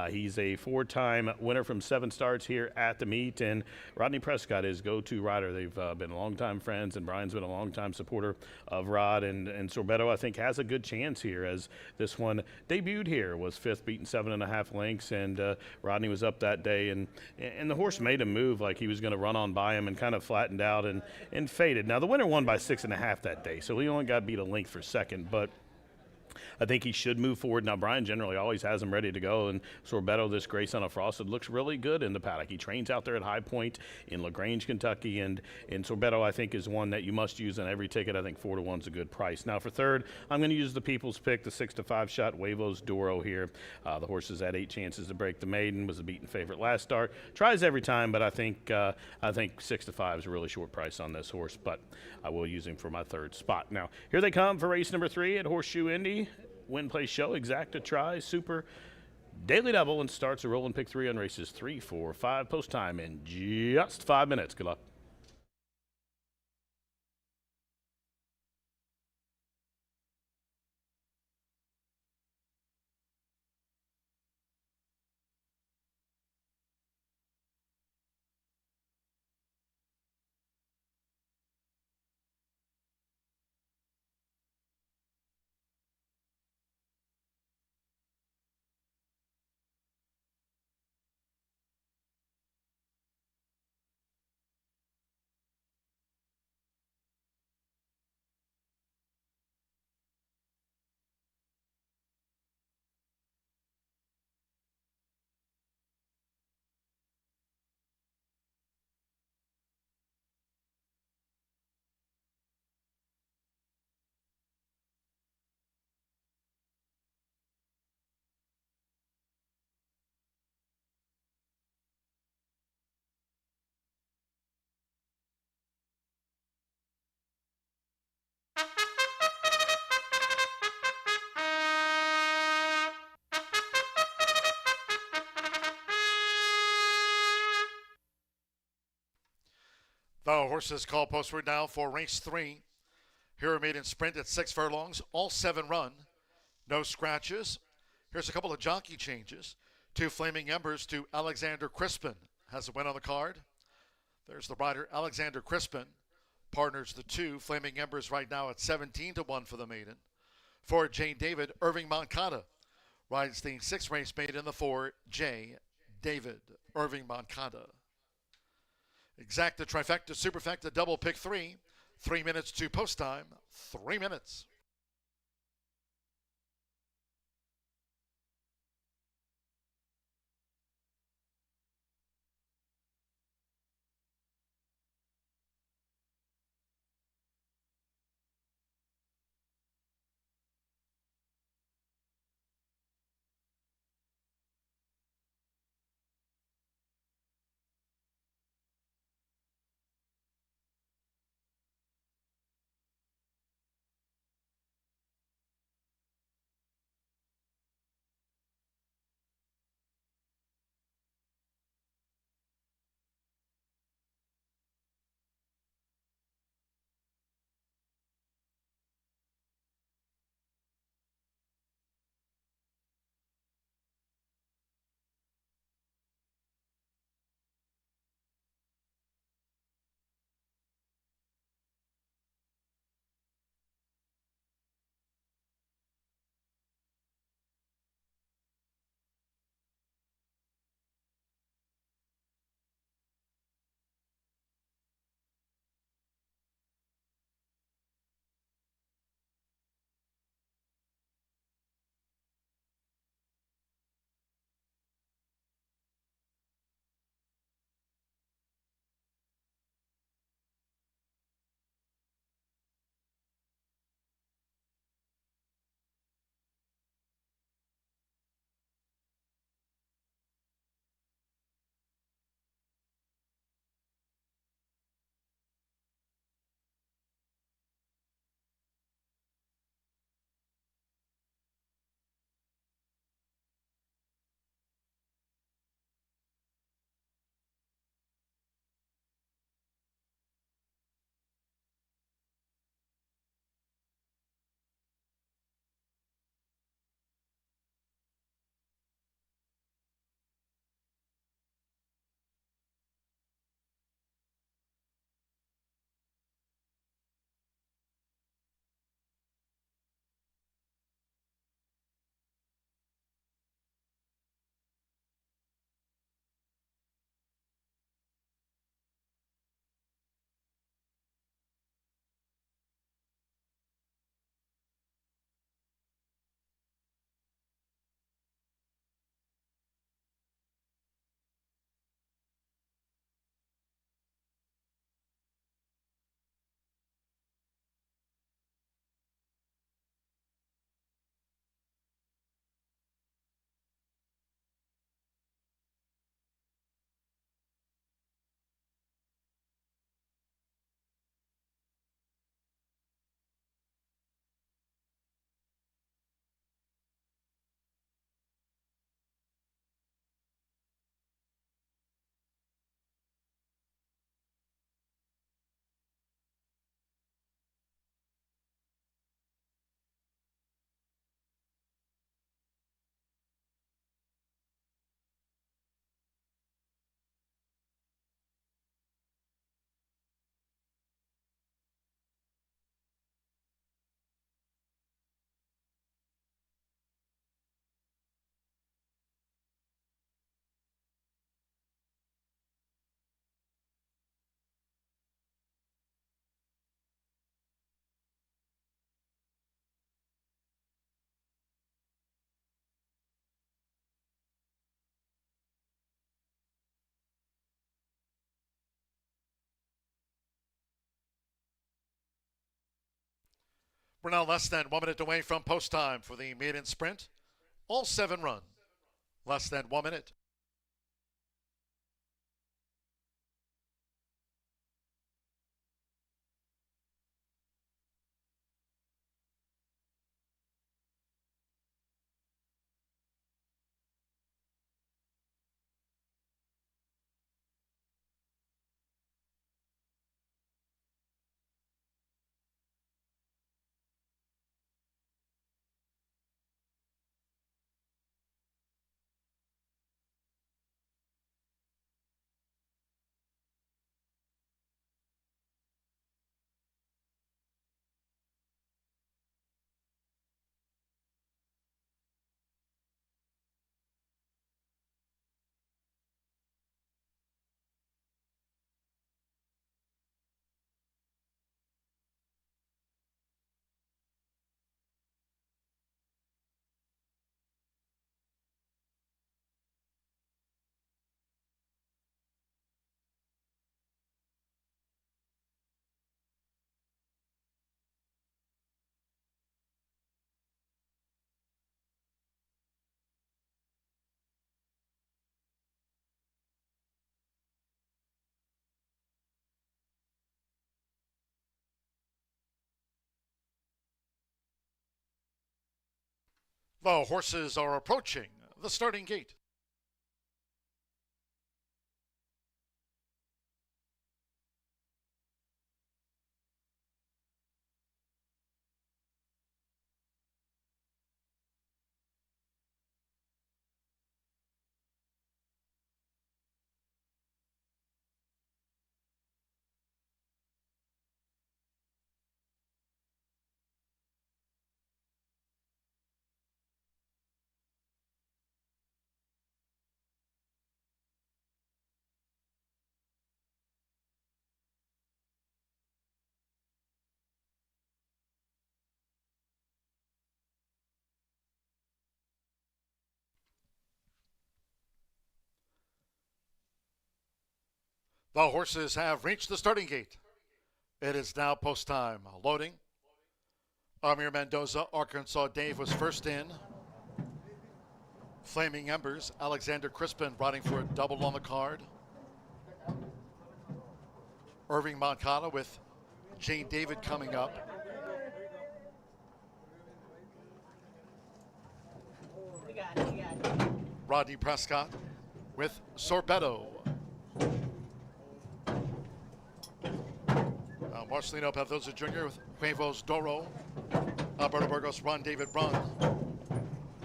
[SPEAKER 2] He's a 4-time winner from 7 starts here at the meet, and Rodney Prescott is go-to rider. They've been longtime friends, and Brian's been a longtime supporter of Rod, and Sorbetto, I think, has a good chance here as this one debuted here, was 5th, beating 7.5 lengths, and Rodney was up that day, and the horse made a move like he was going to run on by him and kind of flattened out and faded. Now the winner won by 6.5 that day, so he only got beat a length for second, but I think he should move forward. Now, Brian generally always has him ready to go, and Sorbetto, this Grace on a Frosted, looks really good in the paddock. He trains out there at High Point in LaGrange, Kentucky, and Sorbetto, I think, is one that you must use on every ticket. I think 4 to 1 is a good price. Now, for third, I'm going to use the people's pick, the 6 to 5 shot, Huevos Doro here. The horse has had 8 chances to break the maiden, was a beaten favorite last start. Tries every time, but I think 6 to 5 is a really short price on this horse, but I will use him for my third spot. Now, here they come for race number 3 at Horseshoe Indy. Win, play, show, exacta, try, super, daily double, and starts a rolling pick 3 on races 3, 4, 5. Post time in just 5 minutes. Good luck.
[SPEAKER 1] The horses call postward now for race 3. Hero Maiden Sprint at 6 furlongs, all 7 run, no scratches. Here's a couple of jockey changes. 2 Flaming Embers to Alexander Crispin has a win on the card. There's the rider Alexander Crispin. Partners the 2 Flaming Embers right now at 17-1 for the maiden. For Jane David, Irving Moncada rides the 6th race maiden, the 4 J. David, Irving Moncada. Exacta, trifecta, superfecta, double pick 3. 3 minutes to post time. 3 minutes. We're now less than 1 minute away from post time for the maiden sprint. All 7 run. Less than 1 minute. The horses are approaching the starting gate. The horses have reached the starting gate. It is now post time. Loading. Amir Mendoza, Arkansas Dave was first in. Flaming Embers, Alexander Crispin riding for a double on the card. Irving Moncada with Jane David coming up. Rodney Prescott with Sorbetto. Marcelino Pedroza Jr. with Huevos Doro. Alberto Burgos, Ron David Run.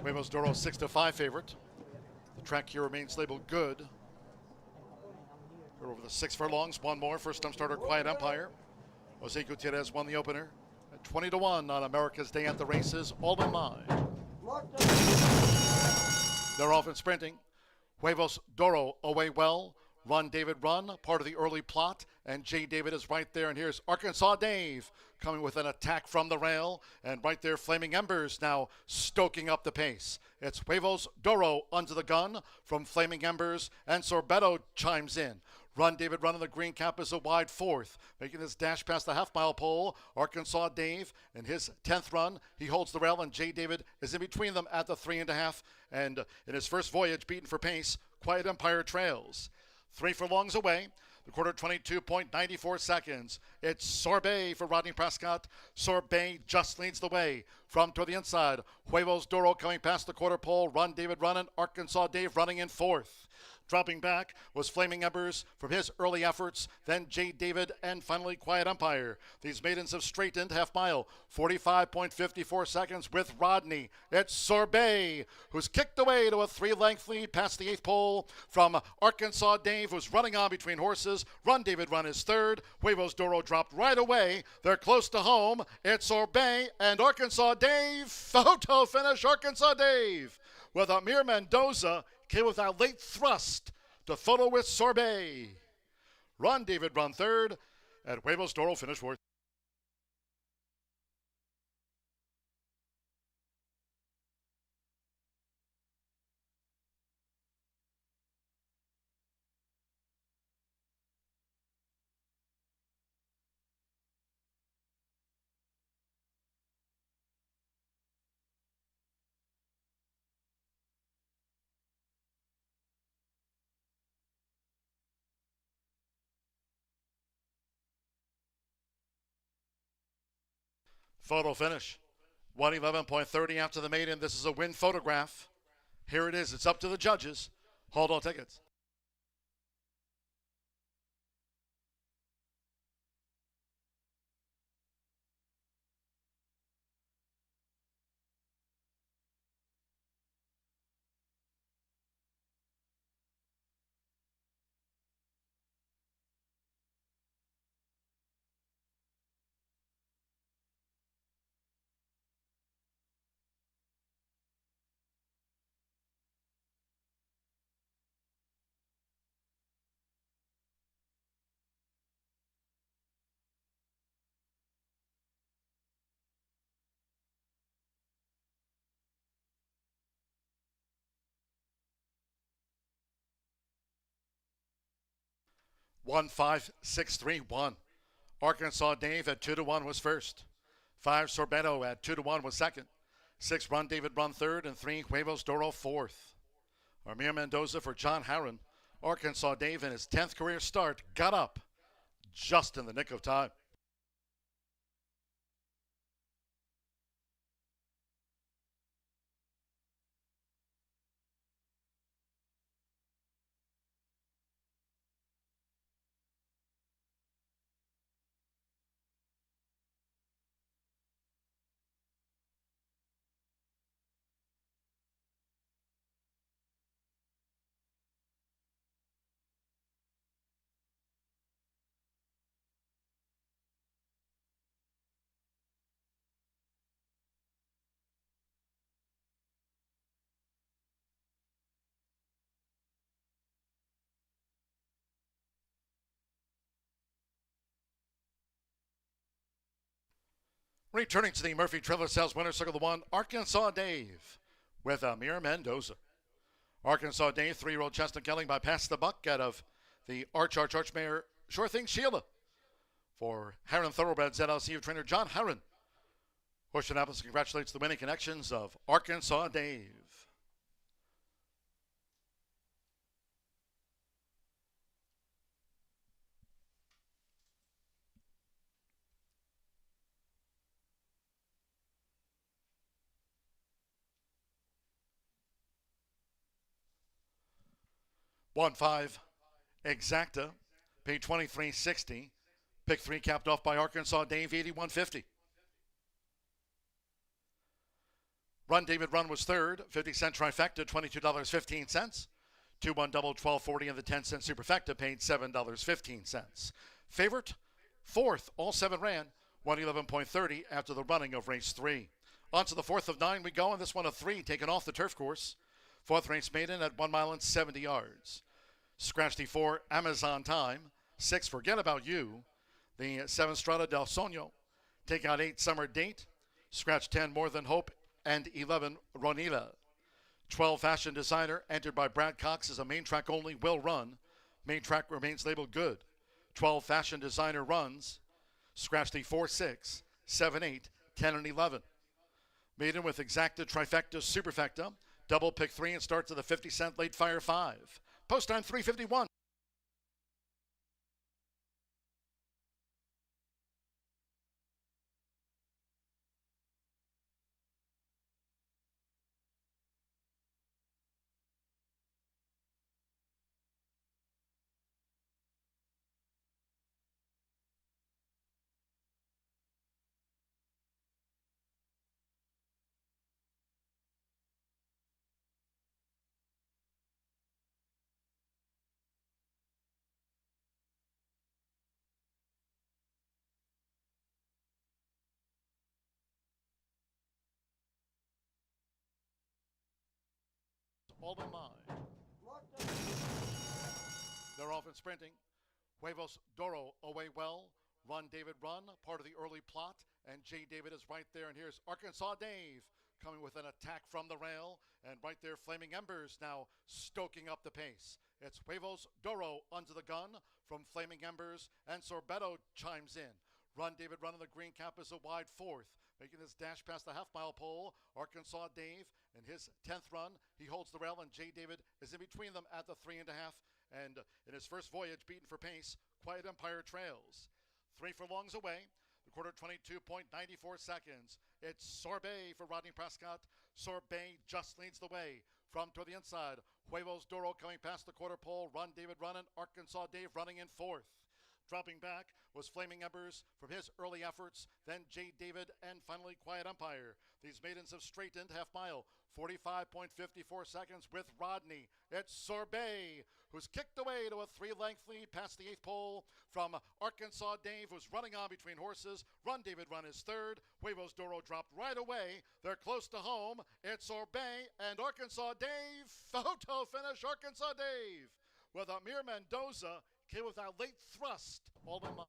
[SPEAKER 1] Huevos Doro 6-5 favorite. The track here remains labeled good. We're over the 6 furlongs. One more. First time starter, Quiet Empire. Jose Gutierrez won the opener at 20-1 on America's Day at the Races. All in line. They're off and sprinting. Huevos Doro away well. Run David Run, part of the early plot, and Jay David is right there. And here's Arkansas Dave coming with an attack from the rail, and right there Flaming Embers now stoking up the pace. It's Huevos Doro under the gun from Flaming Embers, and Sorbetto chimes in. Run David Run in the green cap is a wide fourth, making his dash past the half-mile pole. Arkansas Dave in his 10th run, he holds the rail, and Jay David is in between them at the 3.5, and in his first voyage, beaten for pace, Quiet Empire trails. 3 furlongs away, the quarter 22.94 seconds. It's Sorbet for Rodney Prescott. Sorbet just leads the way from toward the inside. Huevos Doro coming past the quarter pole. Run David Run and Arkansas Dave running in fourth. Dropping back was Flaming Embers from his early efforts, then Jay David, and finally Quiet Empire. These maidens have straightened half mile, 45.54 seconds with Rodney. It's Sorbet, who's kicked away to a 3-length lead past the 8th pole from Arkansas Dave, who's running on between horses. Run David Run is third. Huevos Doro dropped right away. They're close to home. It's Sorbet and Arkansas Dave. Photo finish, Arkansas Dave, with Amir Mendoza came with that late thrust to photo with Sorbet. Run David Run third, and Huevos Doro finished fourth. Photo finish. 111.30 after the maiden. This is a win photograph. Here it is. It's up to the judges. Hold on tickets. One 5-6-3-1. Arkansas Dave at 2-1 was first. 5 Sorbetto at 2-1 was second. 6 Run David Run third, and 3 Huevos Doro fourth. Amir Mendoza for John Harron. Arkansas Dave in his 10th career start got up just in the nick of time. Returning to the Murphy Trailer Sales Winner Circle, the one, Arkansas Dave with Amir Mendoza. Arkansas Dave, 3-year-old Chestnut Gelding by Pass the Buck out of the Arch Mare Sure Thing Sheila. For Heron Thoroughbreds LLC of trainer John Heron. Horseshoe Indianapolis congratulates the winning connections of Arkansas Dave. One five, Exacta, paid $23.60. Pick 3 capped off by Arkansas Dave, $81.50. Run David Run was third, 50-cent trifecta, $22.15. 2-1 double, $12.40, and the 10-cent superfecta paid $7.15. Favorite, fourth, all 7 ran, 111.30 after the running of race 3. On to the 4th of 9 we go, and this one of 3 taken off the turf course. 4th race maiden at 1 mile and 70 yards. Scratch the 4, Amazon Time. 6, Forget About You. The 7, Strada del Sonio. Take out 8, Summer Date. Scratch 10, More Than Hope. And 11, Ronila. 12, Fashion Designer, entered by Brad Cox, as a main track only, will run. Main track remains labeled good. 12, Fashion Designer runs. Scratch the 4, 6, 7, 8, 10, and 11. Maiden with Exacta, Trifecta, Superfecta. Double pick 3 and starts at the 50-cent late fire 5. Post time 3:51. All in line. They're off and sprinting. Huevos Doro away well. Run David Run, part of the early plot. And J. David is right there. And here's Arkansas Dave coming with an attack from the rail. And right there, Flaming Embers now stoking up the pace. It's Huevos Doro under the gun from Flaming Embers. And Sorbetto chimes in. Run David Run in the green cap is a wide 4th. Making his dash past the half-mile pole, Arkansas Dave in his 10th run. He holds the rail, and J. David is in between them at the 3.5. And in his first voyage, beaten for pace, Quiet Empire trails. 3 furlongs away, the quarter 22.94 seconds. It's Sorbet for Rodney Prescott. Sorbet just leads the way. From to the inside, Huevos Doro coming past the quarter pole. Run David Run and Arkansas Dave running in 4th. Dropping back was Flaming Embers from his early efforts, then J. David, and finally Quiet Empire. These maidens have straightened half mile, 45.54 seconds with Rodney. It's Sorbet, who's kicked away to a 3-length lead past the 8th pole from Arkansas Dave, who's running on between horses. Run David Run is 3rd. Huevos Doro dropped right away. They're close to home. It's Sorbet and Arkansas Dave. Photo finish, Arkansas Dave with Amir Mendoza. Came with that late thrust, all in line.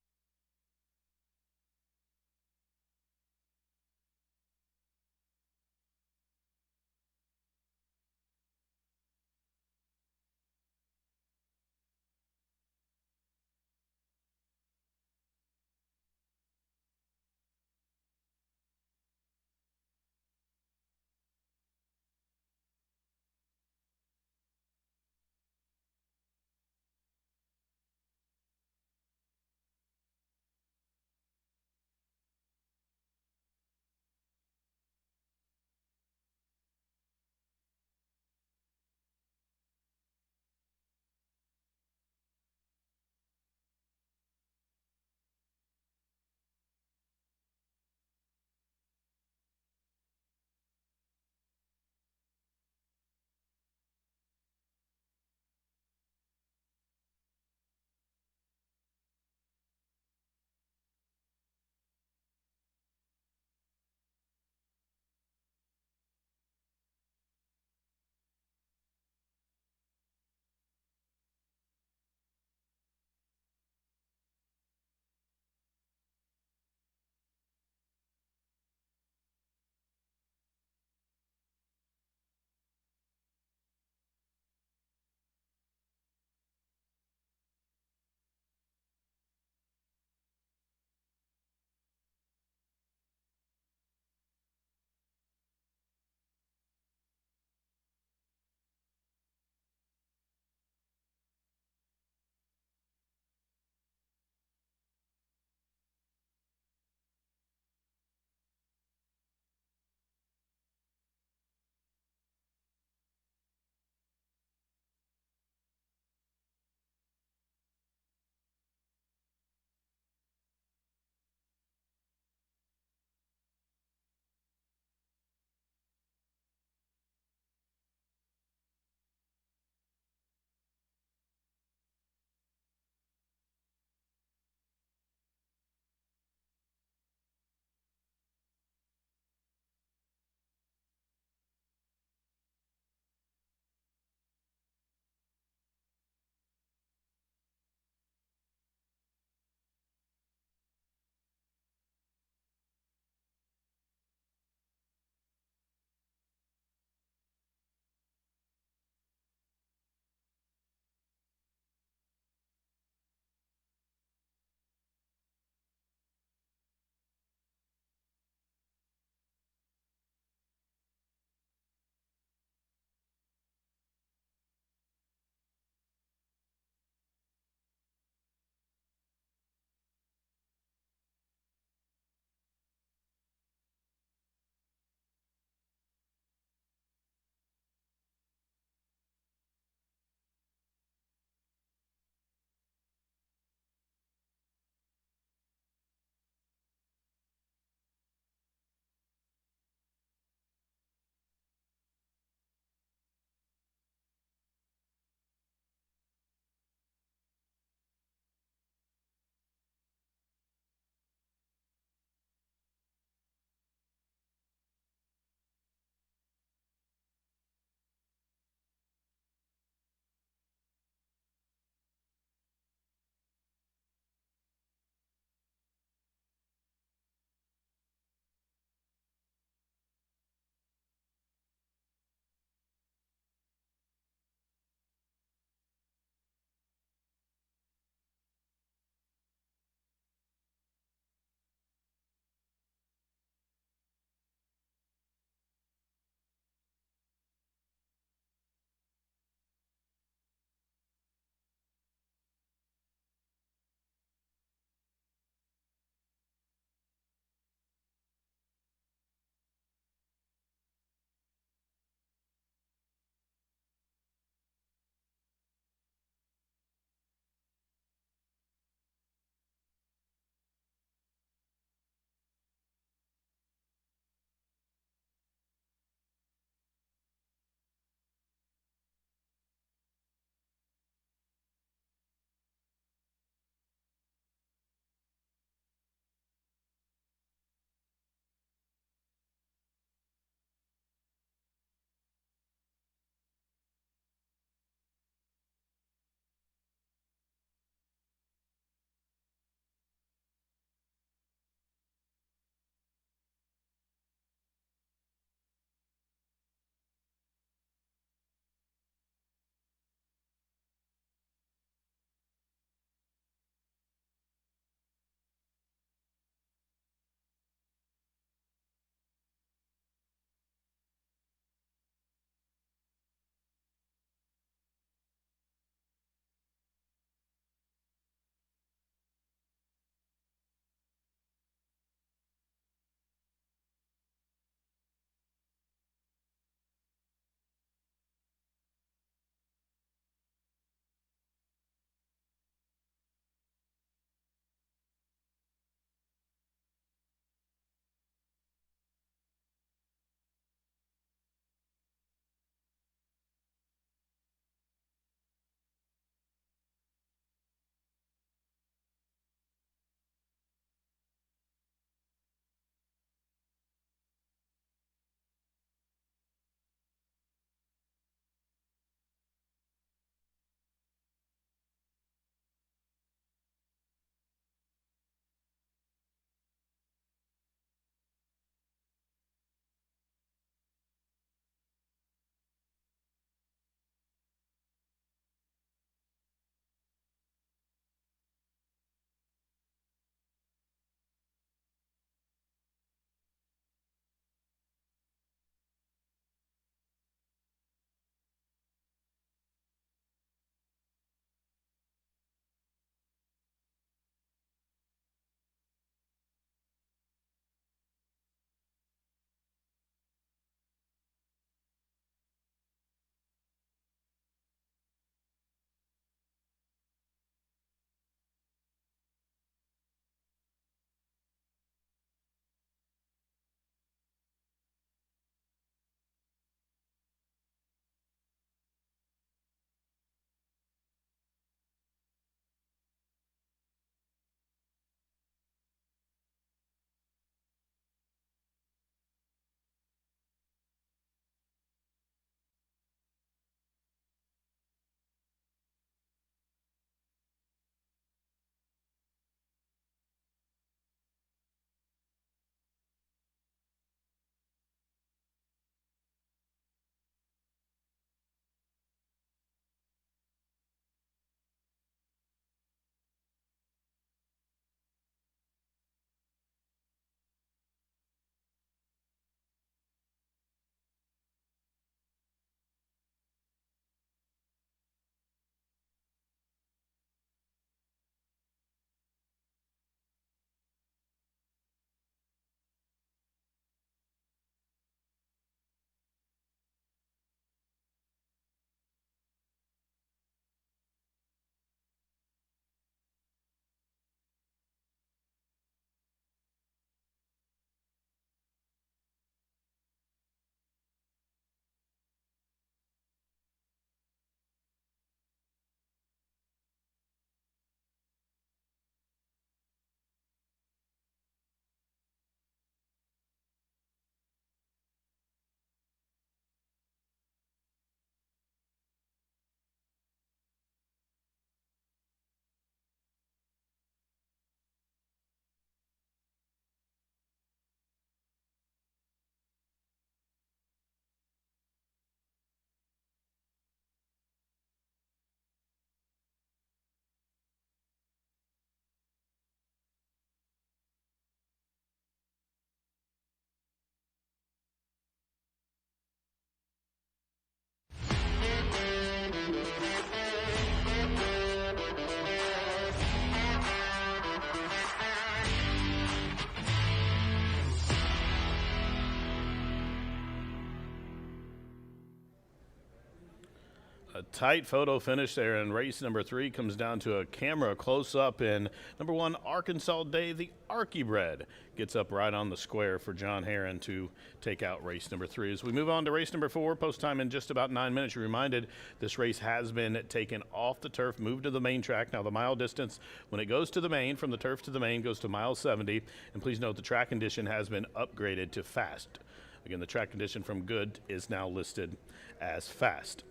[SPEAKER 2] tight photo finish there, and race number 3 comes down to a camera close-up in number 1 Arkansas Day. The Archybred gets up right on the square for John Herron to take out race number 3. As we move on to race number 4, post time in just about 9 minutes. You're reminded this race has been taken off the turf, moved to the main track. Now the mile distance when it goes to the main, from the turf to the main, goes to mile 70. And please note the track condition has been upgraded to fast. Again, the track condition from good is now listed as fast.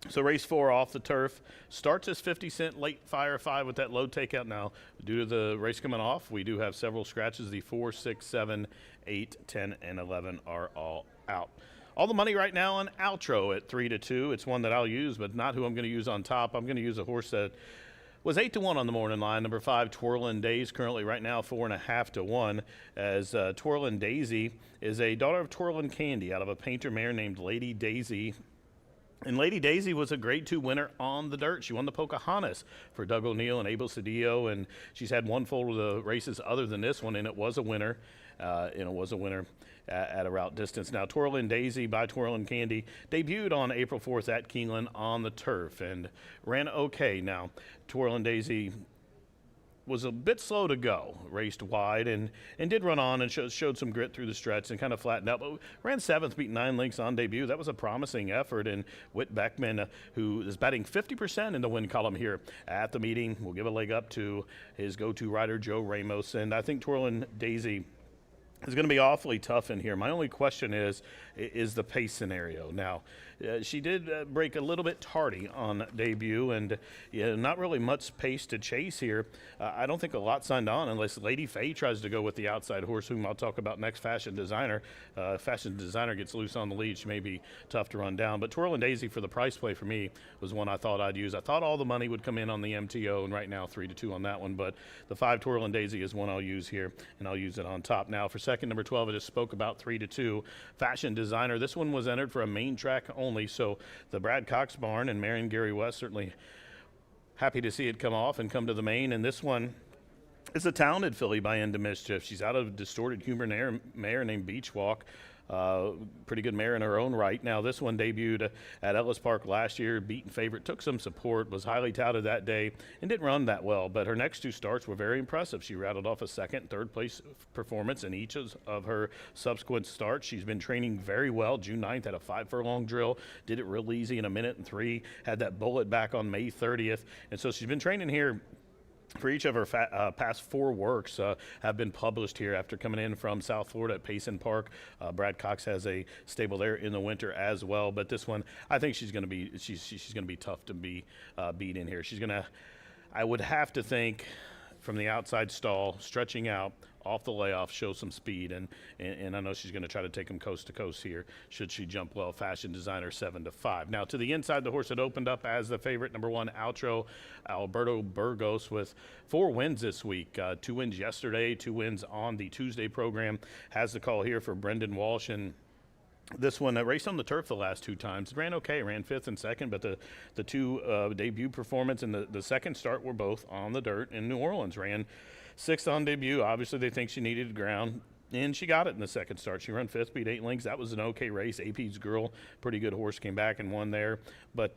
[SPEAKER 2] So race 4 off the turf starts as 50 cent late fire 5 with that low takeout. Now, due to the race coming off, we do have several scratches. The 4, 6, 7, 8, 10, and 11 are all out. All the money right now on Outro at 3-2. It's one that I'll use, but not who I'm going to use on top. I'm going to use a horse that was 8-1 on the morning line. Number 5, Twirlin' Days, currently right now 4.5-1. As Twirlin' Daisy is a daughter of Twirlin' Candy out of a painter mare named Lady Daisy. And Lady Daisy was a Grade 2 winner on the dirt. She won the Pocahontas for Doug O'Neill and Abel Cedillo, and she's had one full of the races other than this one, and it was a winner. At a route distance. Now, Twirlin' Daisy by Twirlin' Candy debuted on April 4th at Keeneland on the turf and ran okay. Now, Twirlin' Daisy was a bit slow to go, raced wide, and did run on and showed some grit through the stretch and kind of flattened out, but ran 7th, beat 9 lengths on debut. That was a promising effort, and Whit Beckman, who is batting 50% in the win column here at the meeting, will give a leg up to his go-to rider, Joe Ramos, and I think Twirlin' Daisy is going to be awfully tough in here. My only question is the pace scenario. Now, she did break a little bit tardy on debut, and not really much pace to chase here. I don't think a lot signed on unless Lady Faye tries to go with the outside horse, whom I'll talk about next, Fashion Designer. Fashion Designer gets loose on the lead. She may be tough to run down. But Twirlin' Daisy for the price play for me was one I thought I'd use. I thought all the money would come in on the MTO, and right now 3-2 on that one. But the 5 Twirlin' Daisy is one I'll use here, and I'll use it on top. Now for second, number 12, I just spoke about 3-2. Fashion Designer. This one was entered for a main track only, so the Brad Cox barn and Marion Gary West certainly happy to see it come off and come to the main. And this one is a talented filly by End of Mischief. She's out of Distorted Humor mare named Beach Walk. Pretty good mare in her own right. Now, this one debuted at Ellis Park last year, beaten favorite, took some support, was highly touted that day, and didn't run that well. But her next 2 starts were very impressive. She rattled off a second, third place performance in each of her subsequent starts. She's been training very well. June 9th had a 5 furlong drill, did it real easy in 1 minute and 3, had that bullet back on May 30th. And so she's been training here for each of her past 4 works have been published here after coming in from South Florida at Payson Park. Brad Cox has a stable there in the winter as well. But this one, I think she's going to be tough to be beat in here. I would have to think from the outside stall, stretching out off the layoff, show some speed, and I know she's going to try to take him coast to coast here should she jump well. Fashion Designer 7-5. Now to the inside, the horse that opened up as the favorite, number 1 Outro, Alberto Burgos, with 4 wins this week. 2 wins yesterday, 2 wins on the Tuesday program. Has the call here for Brendan Walsh, and this one raced on the turf the last 2 times. It ran okay, ran 5th and 2nd, but the 2 debut performance and the second start were both on the dirt in New Orleans. Ran 6th on debut. Obviously, they think she needed ground, and she got it in the second start. She ran 5th, beat 8 lengths. That was an okay race. AP's Girl, pretty good horse, came back and won there. But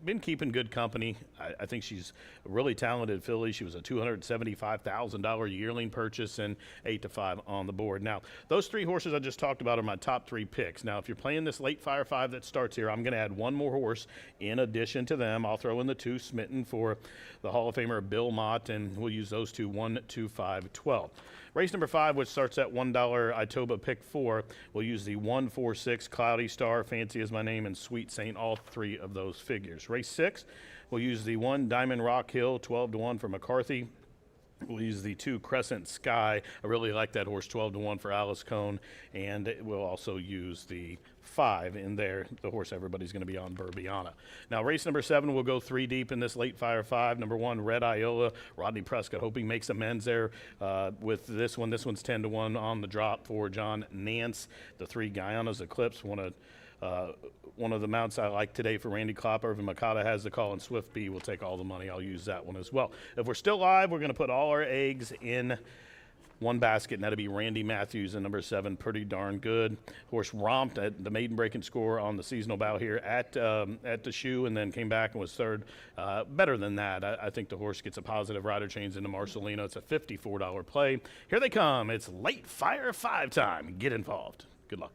[SPEAKER 2] been keeping good company. I think she's a really talented filly. She was a $275,000 yearling purchase and 8-5 on the board. Now, those 3 horses I just talked about are my top 3 picks. Now, if you're playing this late fire 5 that starts here, I'm going to add 1 more horse in addition to them. I'll throw in the 2 Smitten for the Hall of Famer Bill Mott, and we'll use those 2, 1, 2, 5, 12. Race number 5, which starts at $1, Itoba pick 4. We'll use the 1, 4, 6, Cloudy Star, Fancy is My Name, and Sweet Saint, all 3 of those figures. Race 6, we'll use the 1, Diamond Rock Hill, 12-1 for McCarthy. We'll use the 2, Crescent Sky. I really like that horse, 12-1 for Alice Cohn. And we'll also use the 5 in there, the horse everybody's going to be on, Burbiana. Now, race number 7, we'll go 3 deep in this late fire 5. Number 1, Red Iola. Rodney Prescott hoping makes amends there with this one. This one's 10-1 on the drop for John Nance. The 3, Guyana's Eclipse, one of the mounts I like today for Randy Klopp. Irvin Makata has the call, and Swift B will take all the money. I'll use that one as well. If we're still live, we're going to put all our eggs in one basket, and that'd be Randy Matthews in number 7. Pretty darn good. Horse romped at the maiden breaking score on the seasonal bout here at the shoe, and then came back and was third. Better than that, I think the horse gets a positive rider change into Marcelino. It's a $54 play. Here they come. It's late fire 5 time. Get involved. Good luck.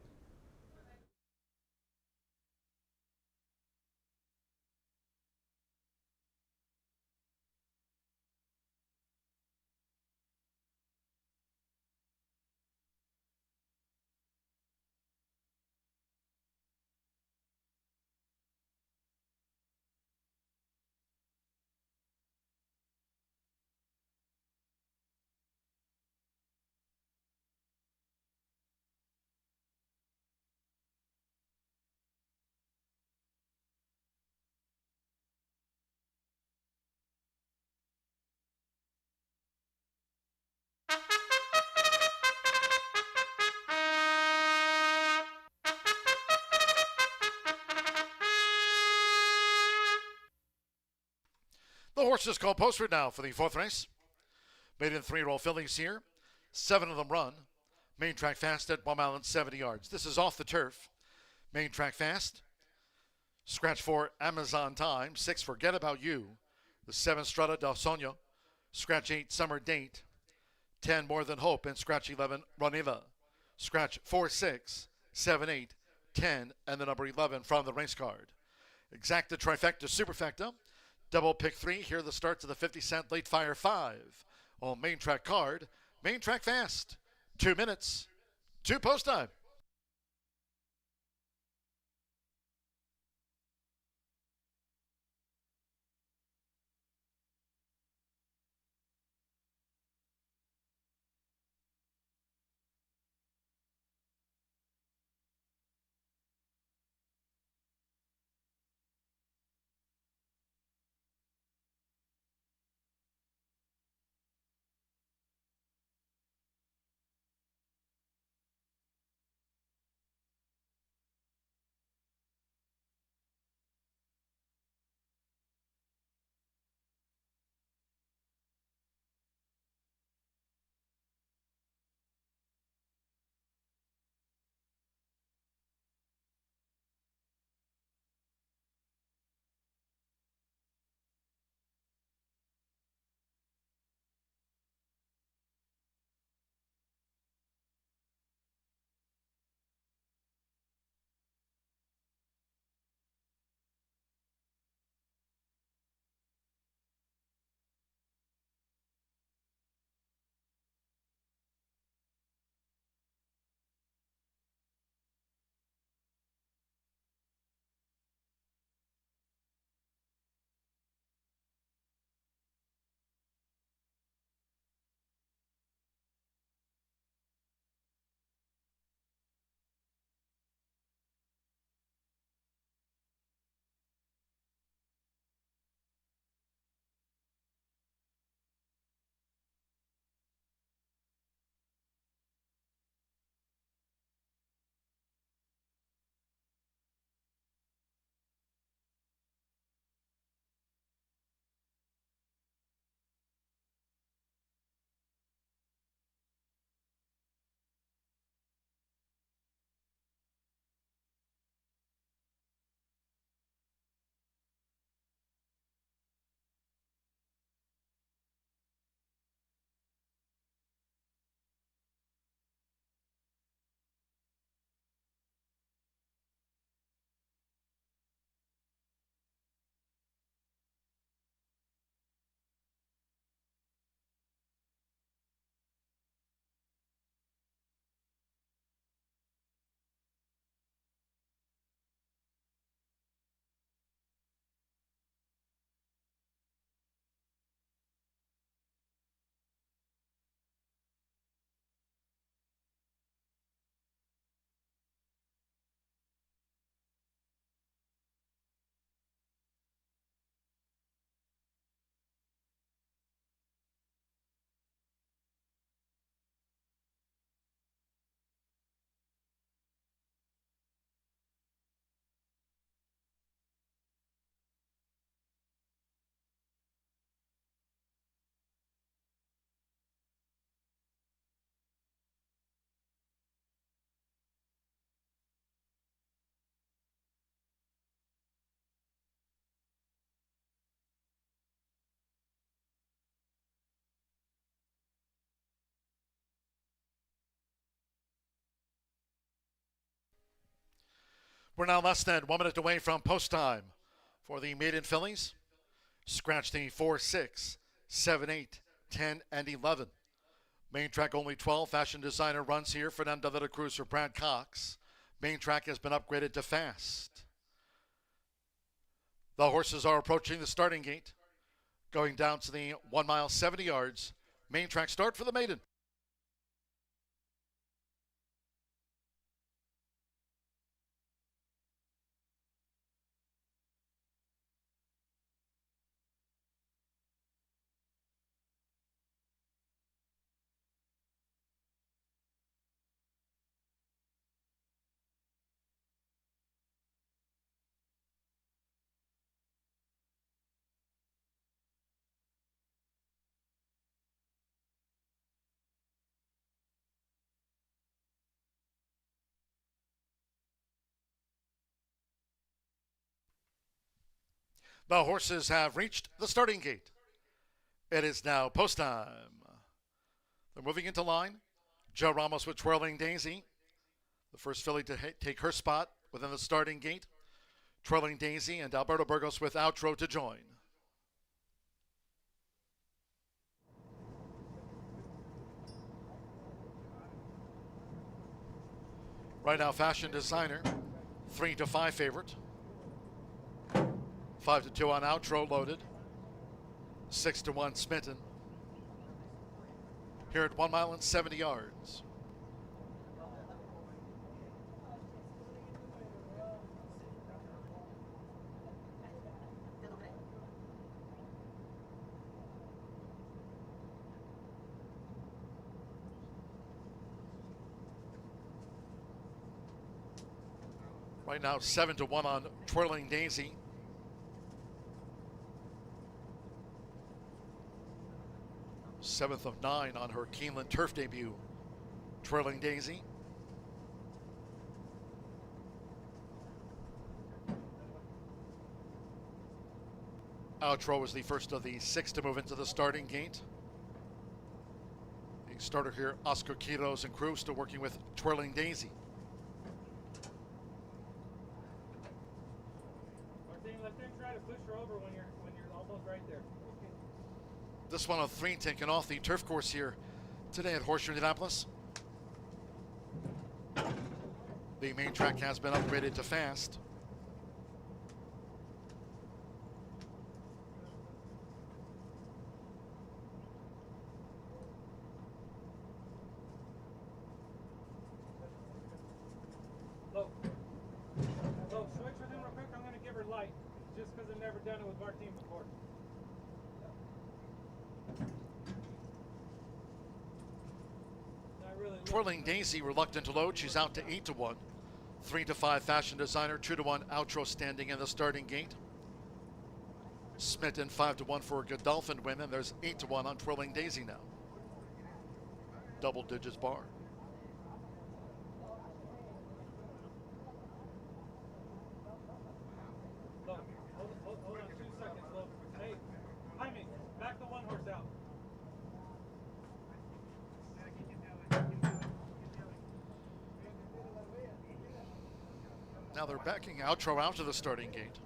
[SPEAKER 1] The horses called posted now for the 4th race. Maiden 3-year-old fillies here. 7 of them run. Main track fast at Plum Island, 70 yards. This is off the turf. Main track fast. Scratch 4, Amazon Time. 6, Forget About You. The 7, Strada del Sonio. Scratch 8, Summer Date. 10, More Than Hope. And scratch 11, Roniva. Scratch 4, 6, 7, 8, 10, and the number 11 from the race card. Exacta, trifecta, superfecta. Double pick 3. Here are the starts of the 50-cent late fire 5 on main track card. Main track fast. 2 minutes. 2 post time. We're now less than 1 minute away from post time for the maiden fillies. Scratch the 4, 6, 7, 8, 10, and 11. Main track only 12. Fashion Designer runs here. Fernando de la Cruz for Brad Cox. Main track has been upgraded to fast. The horses are approaching the starting gate, going down to the 1 mile, 70 yards. Main track start for the maiden. The horses have reached the starting gate. It is now post time. They're moving into line. Joe Ramos with Twirling Daisy, the first filly to take her spot within the starting gate. Twirling Daisy and Alberto Burgos with Outro to join. Right now, Fashion Designer, 3-5 favorite. 5-2 on Outro loaded. 6-1 Smitten. Here at 1 mile and 70 yards. Right now, 7-1 on Twirling Daisy. Seventh of 9 on her Keeneland Turf debut. Twirling Daisy. Outro was the first of the 6 to move into the starting gate. The starter here, Oscar Quiros and crew, still working with Twirling Daisy.
[SPEAKER 6] Let them try to push her over when you're almost right there.
[SPEAKER 1] This one of 3 taken off the turf course here today at Horseshoe Indianapolis. The main track has been upgraded to fast.
[SPEAKER 6] Low, switch with him real quick. I'm going to give her light, just because I've never done it with Martine before.
[SPEAKER 1] Twirling Daisy reluctant to load. She's out to 8-1. 3-5 Fashion Designer. 2-1 Outro standing in the starting gate. Smitten 5-1 for Godolphin win, and there's 8-1 on Twirling Daisy now. Double digits bar.
[SPEAKER 6] Look, hold on 2 seconds, look. Hey, Jaime, back the one horse out.
[SPEAKER 1] Now they're backing Outro out to the starting gate.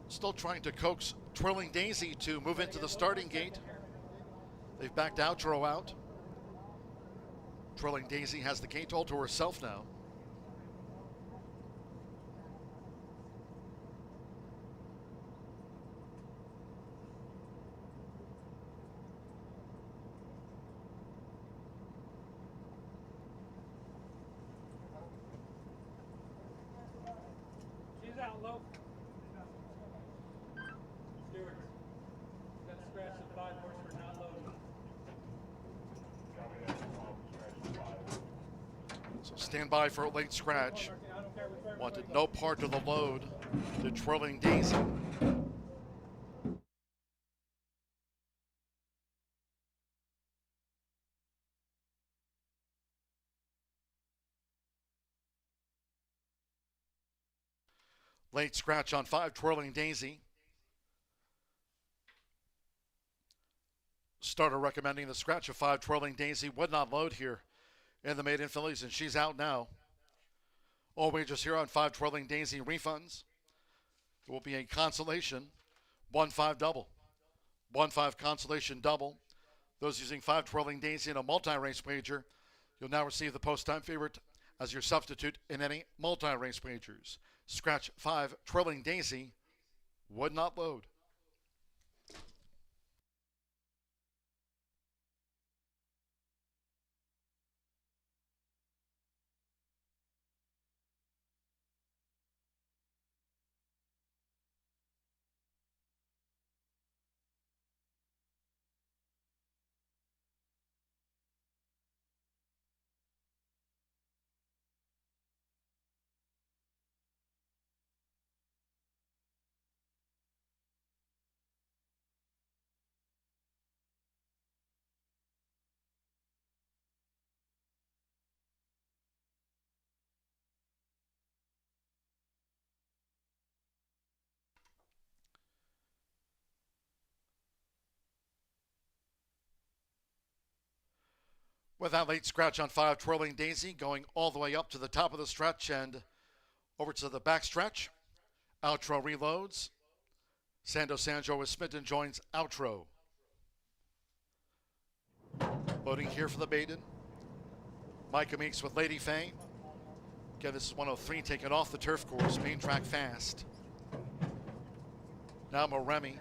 [SPEAKER 1] Still trying to coax Twirling Daisy to move into the starting gate. They've backed Outro out. Twirling Daisy has the gate all to herself now.
[SPEAKER 6] She's out low. Stewart, got to scratch the 5 horse for not loading.
[SPEAKER 1] So stand by for a late scratch. Wanted no part of the load to Twirling Daisy. Late scratch on 5, Twirling Daisy. Starter recommending the scratch of 5, Twirling Daisy. Would not load here in the maiden fillies, and she's out now. All wagers here on 5, Twirling Daisy refunds. It will be a consolation 1-5 double. 1-5 consolation double. Those using 5, Twirling Daisy in a multi-race wager, you'll now receive the post-time favorite as your substitute in any multi-race wagers. Scratch 5, Twirling Daisy. Would not load. With that late scratch on 5, Twirling Daisy, going all the way up to the top of the stretch and over to the back stretch. Outro reloads. Sando Sanjo with Smitten joins Outro. Loading here for the maiden. Micah Meeks with Lady Faye. Again, this is 103 taken off the turf course. Main track fast. Now Moremi.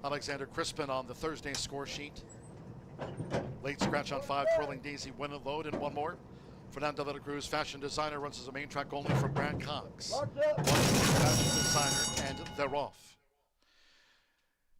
[SPEAKER 1] Alexander Crispin on the Thursday score sheet. Late scratch on 5, Twirling Daisy, win and load, and one more. Fernando de la Cruz, Fashion Designer, runs as a main track only for Brad Cox. Fashion Designer, and they're off.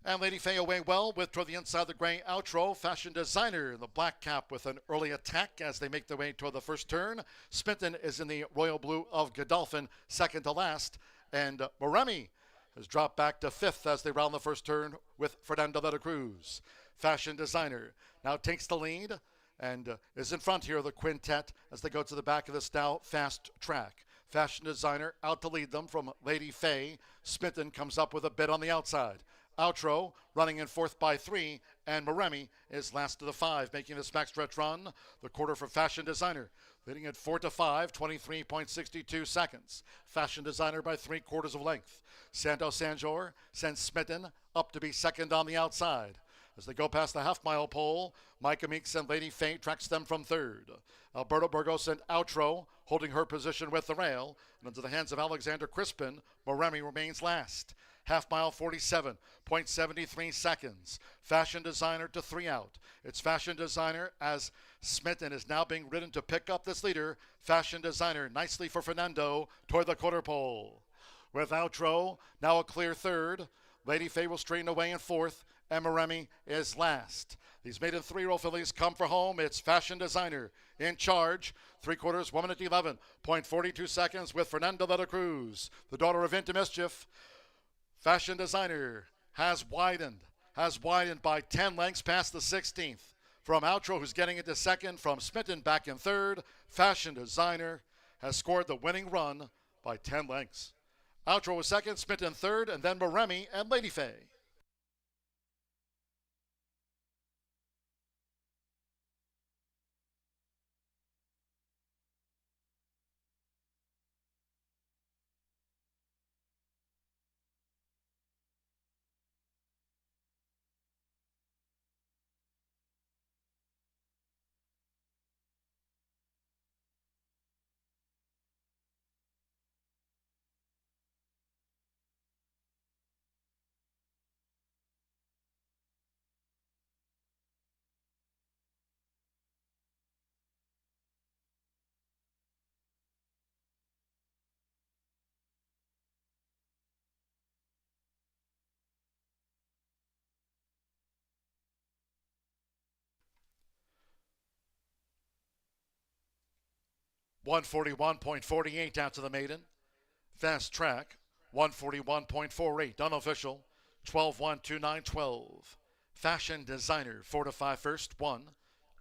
[SPEAKER 1] And Lady Faye away well with toward the inside the gray Outro. Fashion Designer in the black cap with an early attack as they make their way toward the first turn. Spinton is in the royal blue of Godolphin, second to last. And Moremi has dropped back to 5th as they round the first turn with Fernando de la Cruz. Fashion Designer now takes the lead and is in front here of the quintet as they go to the back of this now fast track. Fashion Designer out to lead them from Lady Faye. Spinton comes up with a bit on the outside. Outro running in 4th by 3, and Moremi is last to the 5, making this backstretch run. The quarter for Fashion Designer, leading at 4-5, 23.62 seconds. Fashion Designer by 3/4 of length. Sando Sanjor sends Smitten up to be second on the outside. As they go past the half-mile pole, Micah Meeks and Lady Faye tracks them from 3rd. Alberto Burgos and Outro holding her position with the rail. And into the hands of Alexander Crispin, Moremi remains last. Half-mile 47.73 seconds. Fashion Designer to 3 out. It's Fashion Designer as Smitten is now being ridden to pick up this leader. Fashion Designer nicely for Fernando toward the quarter pole. With Outro now a clear 3rd. Lady Faye will straighten away in 4th. And Moremi is last. These maiden 3-year-old fillies come for home. It's Fashion Designer in charge. 3/4, 1 minute 11.42 seconds with Fernando de la Cruz, the daughter of Into Mischief. Fashion Designer has widened by 10 lengths past the 16th. From Outro, who's getting into second, from Smitten back in 3rd. Fashion Designer has scored the winning run by 10 lengths. Outro was second, Smitten 3rd, and then Moremi and Lady Faye. $141.48 out to the maiden. Fast track, 141.48. Unofficial, 12-1-2-9-12. Fashion Designer, 4-5 first, 1.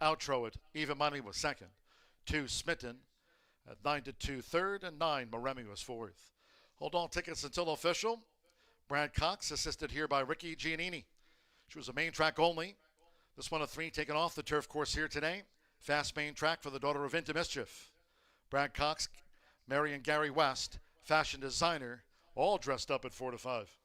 [SPEAKER 1] Outro at even money was second. 2, Smitten at 9-2 third, and 9, Moremi was 4th. Hold all tickets until official. Brad Cox, assisted here by Ricky Giannini. She was a main track only. This one of 3 taken off the turf course here today. Fast main track for the daughter of Into Mischief. Brad Cox, Mary and Gary West, fashion designer, all dressed up at 4 to 5.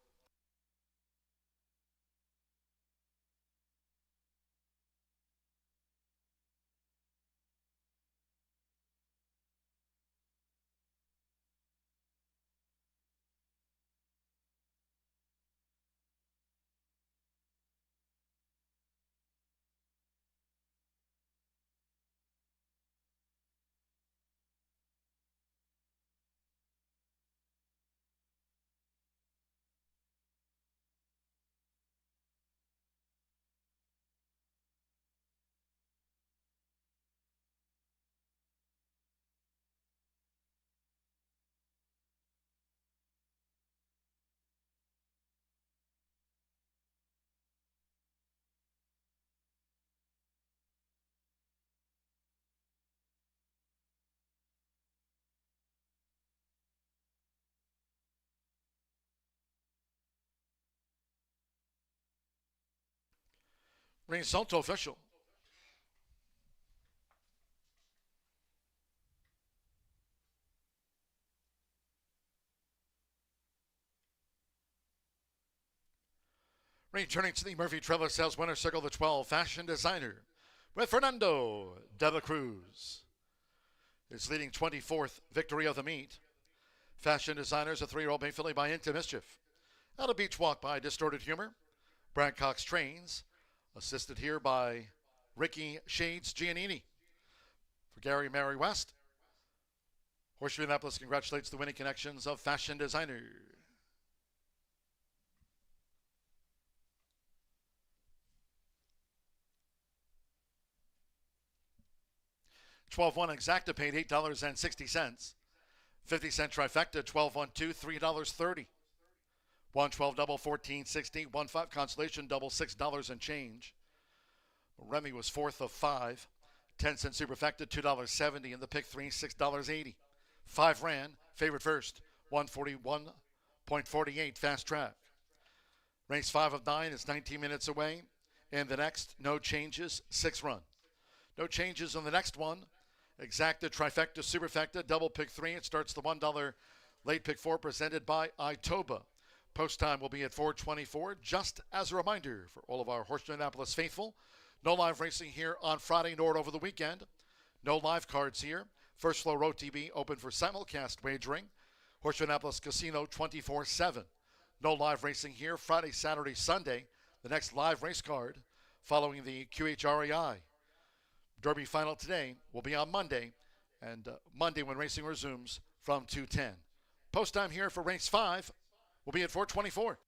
[SPEAKER 1] Result official. Returning to the Murphy Trevor Sales Winner Circle, the 12, fashion designer with Fernando de la Cruz. His leading 24th victory of the meet. Fashion designers, a 3-year-old bay filly by Into Mischief. Out of Beach Walk by Distorted Humor. Brad Cox trains, assisted here by Ricky Shades Giannini. For Gary Mary West, Horseshoe Indianapolis congratulates the winning connections of fashion designer. 12-1 exacta paid $8.60. 50-cent trifecta, 12-1-2, $3.30. 112 double, $14.60. 1-5 consolation double, $6 and change. Remy was 4th of 5. 10-cent superfecta, $2.70. And the pick 3, $6.80. 5 ran, favorite first, 141.48 fast track. Race 5 of 9 is 19 minutes away. And the next, no changes, 6 run. No changes on the next one. Exacta, trifecta, superfecta, double pick 3. It starts the $1 late pick 4 presented by Itoba. Post time will be at 4:24. Just as a reminder for all of our Horseshoe Indianapolis faithful, no live racing here on Friday nor over the weekend. No live cards here. First Flow Road TV open for simulcast wagering. Horseshoe Indianapolis Casino 24/7. No live racing here Friday, Saturday, Sunday. The next live race card following the QHREI Derby final today will be on Monday, and Monday when racing resumes from 2:10. Post time here for race 5 will be at 4:24.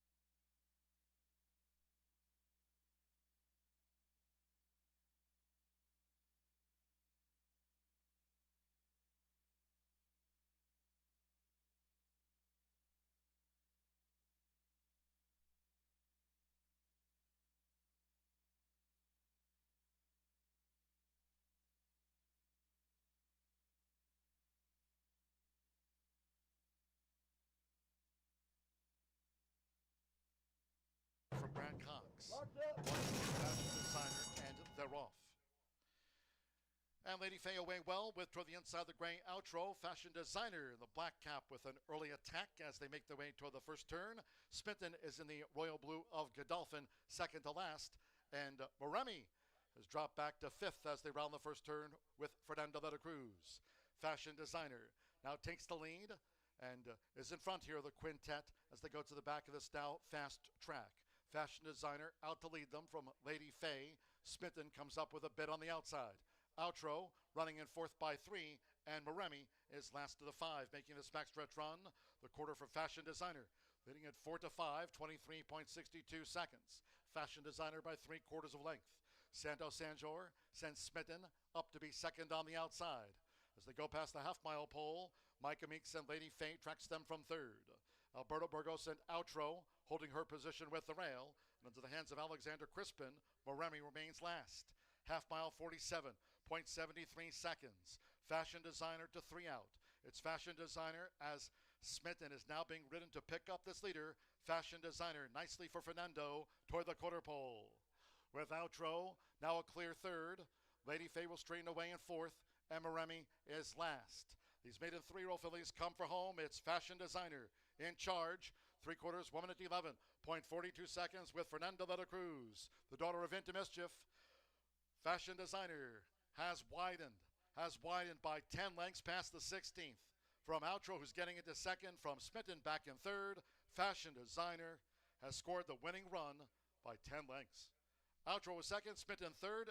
[SPEAKER 1] From Brad Cox, fashion designer, and they're off. And Lady Faye away well with toward the inside the gray outro. Fashion designer in the black cap with an early attack as they make their way toward the first turn. Spinton is in the royal blue of Godolphin, second to last. And Moremi has dropped back to 5th as they round the first turn with Fernando de la Cruz. Fashion designer now takes the lead and is in front here of the quintet as they go to the back of this now fast track. Fashion designer out to lead them from Lady Faye. Spinton comes up with a bid on the outside. Outro running in 4th by 3, and Moremi is last to the 5, making this backstretch run. The quarter for Fashion Designer, leading at 4 to 5, 23.62 seconds. Fashion Designer by 3/4 of length. Santo Sanjor sends Smitten up to be second on the outside. As they go past the half-mile pole, Micah Meeks and Lady Faye tracks them from 3rd. Alberto Burgos and Outro holding her position with the rail. And into the hands of Alexander Crispin, Moremi remains last. Half mile 47.73 seconds. Fashion Designer to 3 out. It's Fashion Designer as Smitten is now being ridden to pick up this leader. Fashion Designer nicely for Fernando toward the quarter pole. With Outro now a clear third. Lady Faye will straighten away in fourth. Emma Remy is last. These maiden 3-year-old fillies come for home. It's Fashion Designer in charge. 3/4 1 minute 11.42 seconds with Fernando de la Cruz, the daughter of Into Mischief. Fashion Designer has widened by 10 lengths past the 16th. From Outro, who's getting into second, from Smitten back in third, Fashion Designer has scored the winning run by 10 lengths. Outro was second, Smitten third.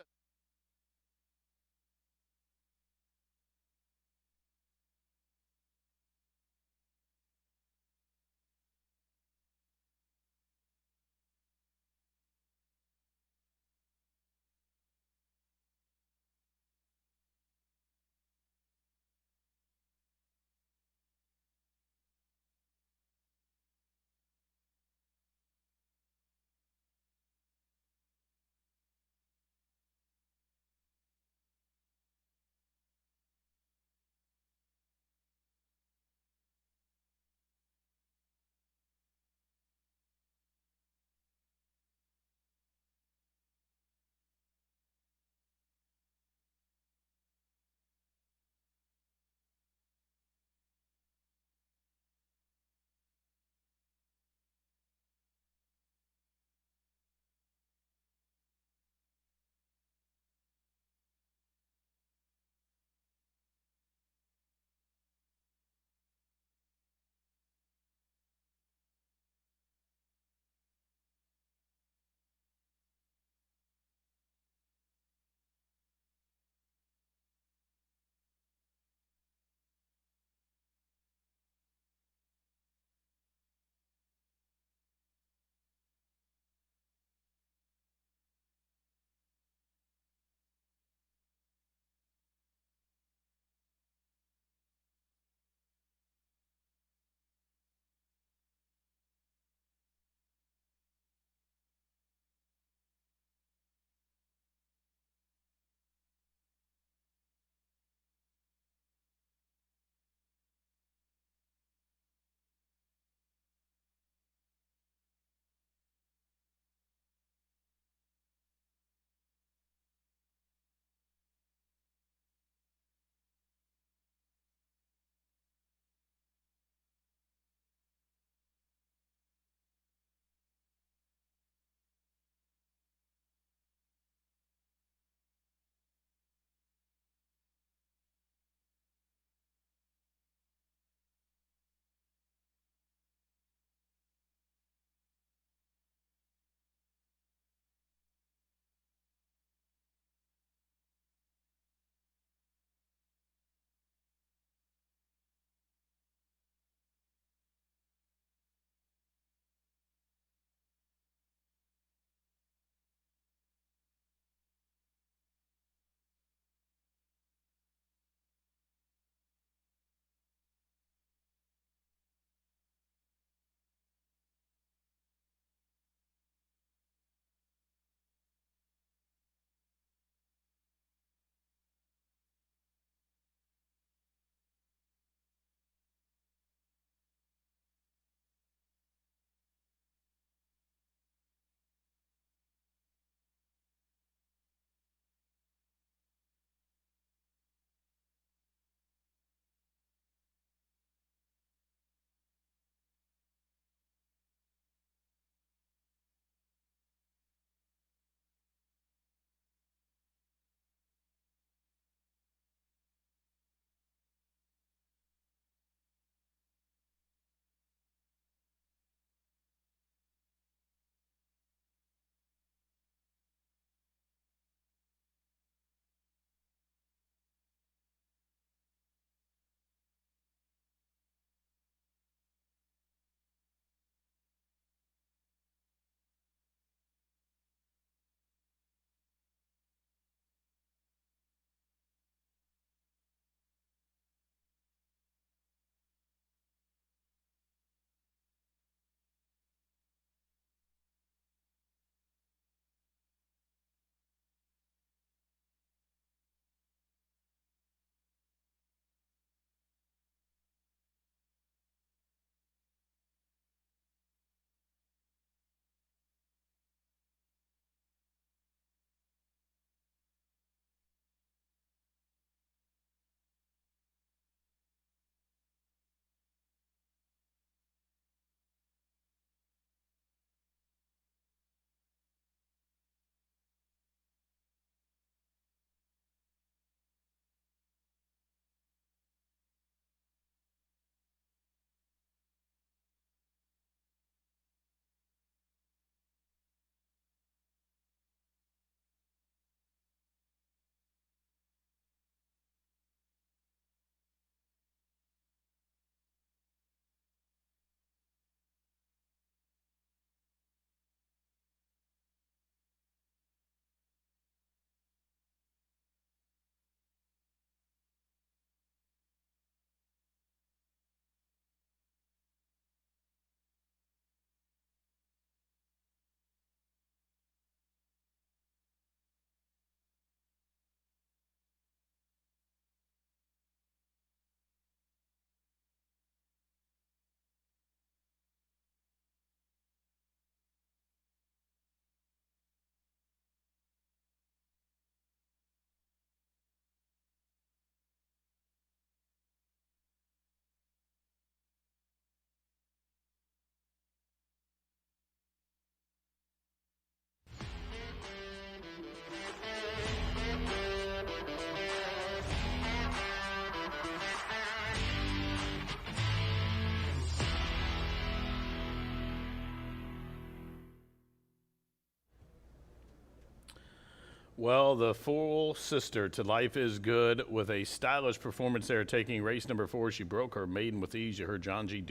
[SPEAKER 2] Well, the full sister to Life is Good with a stylish performance there, taking race number 4. She broke her maiden with ease. You heard John G.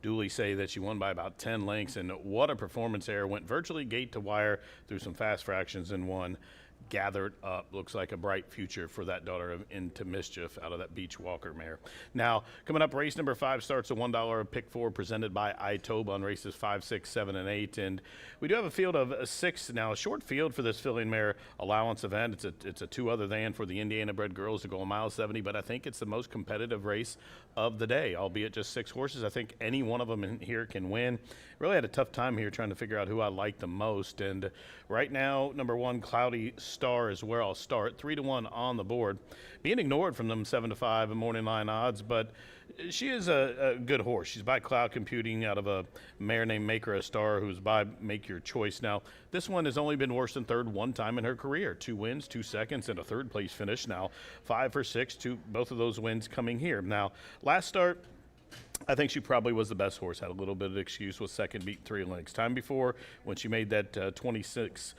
[SPEAKER 2] Dooley say that she won by about 10 lengths, and what a performance there. Went virtually gate to wire through some fast fractions and won. Gathered up. Looks like a bright future for that daughter of Into Mischief out of that Beach Walker mare. Now, coming up, race number 5 starts a $1 pick 4 presented by iToba on races 5, 6, 7, and 8. And we do have a field of 6 now, a short field for this filling mare allowance event. It's a 2 other than for the Indiana bred girls to go a mile 70, but I think it's the most competitive race of the day, albeit just 6 horses. I think any one of them in here can win. Really had a tough time here trying to figure out who I like the most. And right now, number 1, Cloudy Star is where I'll start. 3-1 on the board. Being ignored from them 7-5 morning line odds, but she is a good horse. She's by Cloud Computing out of a mare named Make Her a Star, who's by Make Your Choice. Now, this one has only been worse than third one time in her career. 2 wins, 2 seconds, and a third place finish. Now, 5 for 6, both of those wins coming here. Now, last start, I think she probably was the best horse. Had a little bit of excuse with second, beat 3 lengths. Time before, when she made that 26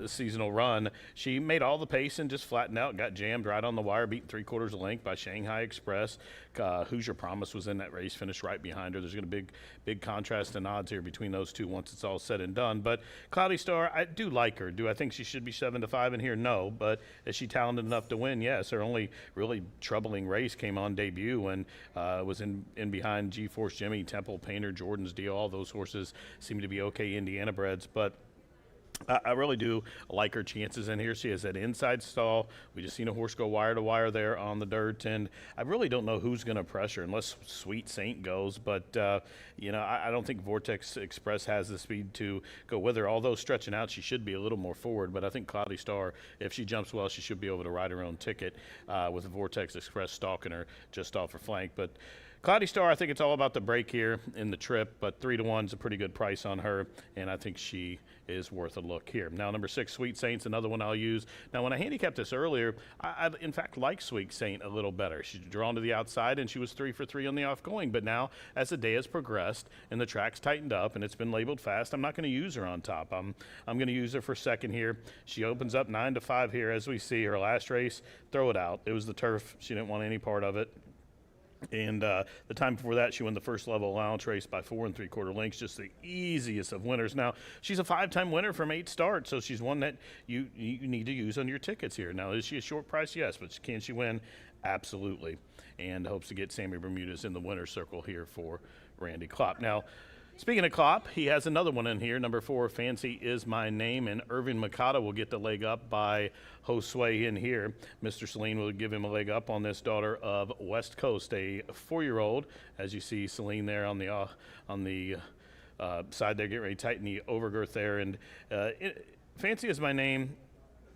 [SPEAKER 2] seasonal run, she made all the pace and just flattened out, got jammed right on the wire, beat 3/4 length by Shanghai Express. Hoosier Promise was in that race, finished right behind her. There's going to be big contrast in odds here between those two once it's all said and done. But Cloudy Star, I do like her. Do I think she should be 7-5 in here? No. But is she talented enough to win? Yes. Her only really troubling race came on debut and was in behind G-Force Jimmy, Temple, Painter, Jordan's Deal. All those horses seem to be okay Indiana breds. But I really do like her chances in here. She has that inside stall. We just seen a horse go wire to wire there on the dirt, and I really don't know who's going to pressure unless Sweet Saint goes. But I don't think Vortex Express has the speed to go with her. Although stretching out, she should be a little more forward. But I think Cloudy Star, if she jumps well, she should be able to ride her own ticket with Vortex Express stalking her just off her flank. But Cloudy Star, I think it's all about the break here in the trip, but 3-1 is a pretty good price on her, and I think she is worth a look here. Now, number 6, Sweet Saint's another one I'll use. Now, when I handicapped this earlier, I in fact like Sweet Saint a little better. She's drawn to the outside, and she was 3 for 3 on the off-going, but now, as the day has progressed and the track's tightened up and it's been labeled fast, I'm not going to use her on top. I'm going to use her for second here. She opens up 9-5 here, as we see. Her last race, throw it out. It was the turf. She didn't want any part of it. And the time before that, she won the first level allowance race by 4 3/4 lengths, just the easiest of winners. Now, she's a 5-time winner from 8 starts, so she's one that you need to use on your tickets here. Now, is she a short price? Yes, but can she win? Absolutely. And hopes to get Sammy Bermudez in the winner's circle here for Randy Klopp. Now, speaking of Klopp, he has another one in here. Number 4, Fancy Is My Name, and Irving Mikata will get the leg up by Josue in here. Mr. Celine will give him a leg up on this daughter of West Coast, a 4-year-old. As you see, Celine there on the side there, getting ready to tighten the overgirth there. And Fancy Is My Name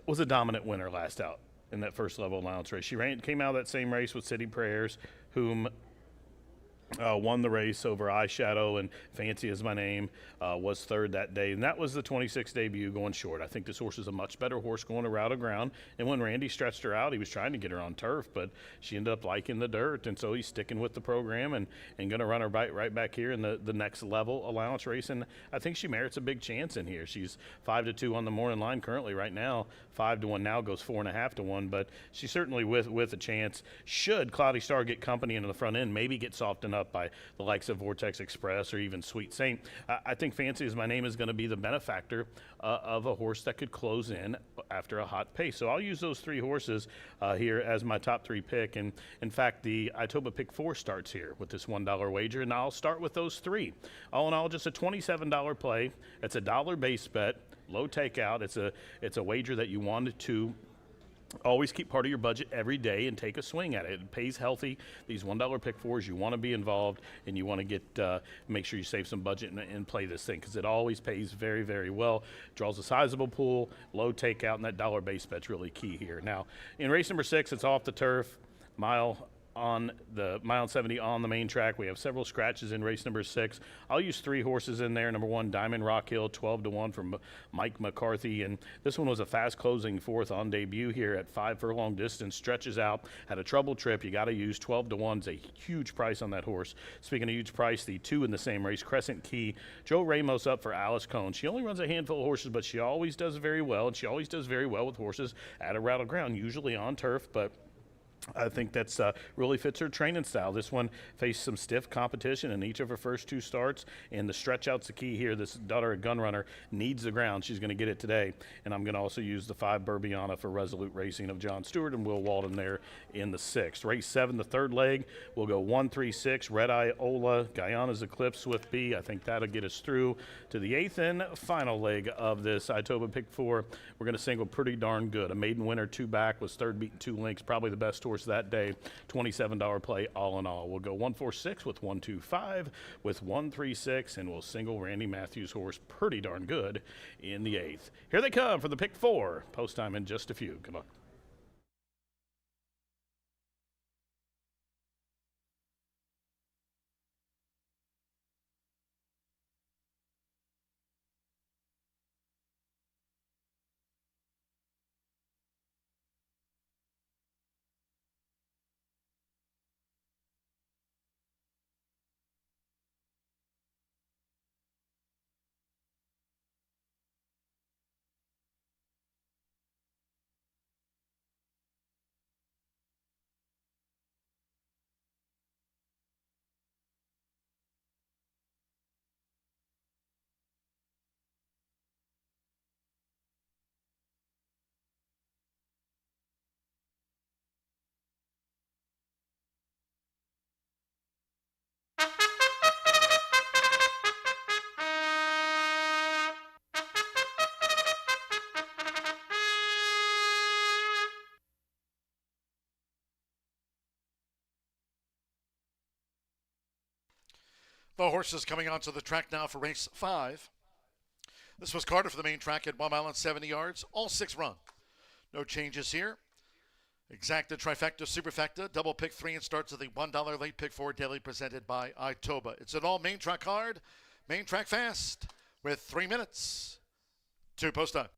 [SPEAKER 2] was a dominant winner last out in that first level allowance race. She came out of that same race with City Prayers, whom won the race over Eyeshadow, and Fancy Is My Name was third that day. And that was the 26th debut going short. I think this horse is a much better horse going a route of ground. And when Randy stretched her out, he was trying to get her on turf, but she ended up liking the dirt. And so he's sticking with the program and going to run her right back here in the next level allowance race. And I think she merits a big chance in here. She's 5-2 on the morning line currently right now. 5-1 now, goes 4.5-1, but she's certainly with a chance. Should Cloudy Star get company into the front end, maybe get softened up by the likes of Vortex Express or even Sweet Saint, I think Fancy Is My Name is going to be the benefactor of a horse that could close in after a hot pace. So I'll use those 3 horses here as my top 3 pick. And in fact, the Itoba Pick 4 starts here with this $1 wager, and I'll start with those 3. All in all, just a $27 play. It's a $1 base bet, low takeout. It's a wager that you wanted to always keep part of your budget every day and take a swing at it. It pays healthy. These $1 pick 4s, you want to be involved, and you want to get make sure you save some budget and play this thing, because it always pays very, very well. Draws a sizable pool, low takeout, and that $1 base bet's really key here. Now, in race number 6, it's off the turf, mile on the mile 70 on the main track. We have several scratches in race number 6. I'll use 3 horses in there. Number 1, Diamond Rock Hill, 12-1 from Mike McCarthy. And this one was a fast closing 4th on debut here at 5 furlong distance. Stretches out, had a trouble trip. You got to use 12-1. It's a huge price on that horse. Speaking of huge price, the 2 in the same race, Crescent Key. Joe Ramos up for Alice Cohn. She only runs a handful of horses, but she always does very well. And she always does very well with horses at a rattle ground, usually on turf, but I think that's really fits her training style. This one faced some stiff competition in each of her first 2 starts, and the stretch out's the key here. This daughter of Gun Runner needs the ground. She's going to get it today, and I'm going to also use the 5 Burbiana for Resolute Racing of John Stewart and Will Walden there in the 6th. Race 7, the 3rd leg, we'll go 1, 3, 6, Red Eye Ola, Guyana's Eclipse, Swift B. I think that'll get us through to the 8th and final leg of this Itoba Pick 4. We're going to single Pretty Darn Good. A maiden winner, 2 back, was 3rd beaten 2 links, probably the best horse that day. $27 play all in all. We'll go 1, 4, 6 with 1, 2, 5 with 1, 3, 6, and we'll single Randy Matthews' horse Pretty Darn Good in the 8th. Here they come for the pick 4. Post time in just a few. Good luck.
[SPEAKER 1] The horses coming onto the track now for race 5. This was Carter for the main track at 1 mile and 70 yards. All 6 run. No changes here. Exacta, trifecta, superfecta, double pick 3 and starts at the $1 late pick 4 daily presented by Itoba. It's an all main track card, main track fast with 3 minutes to post time.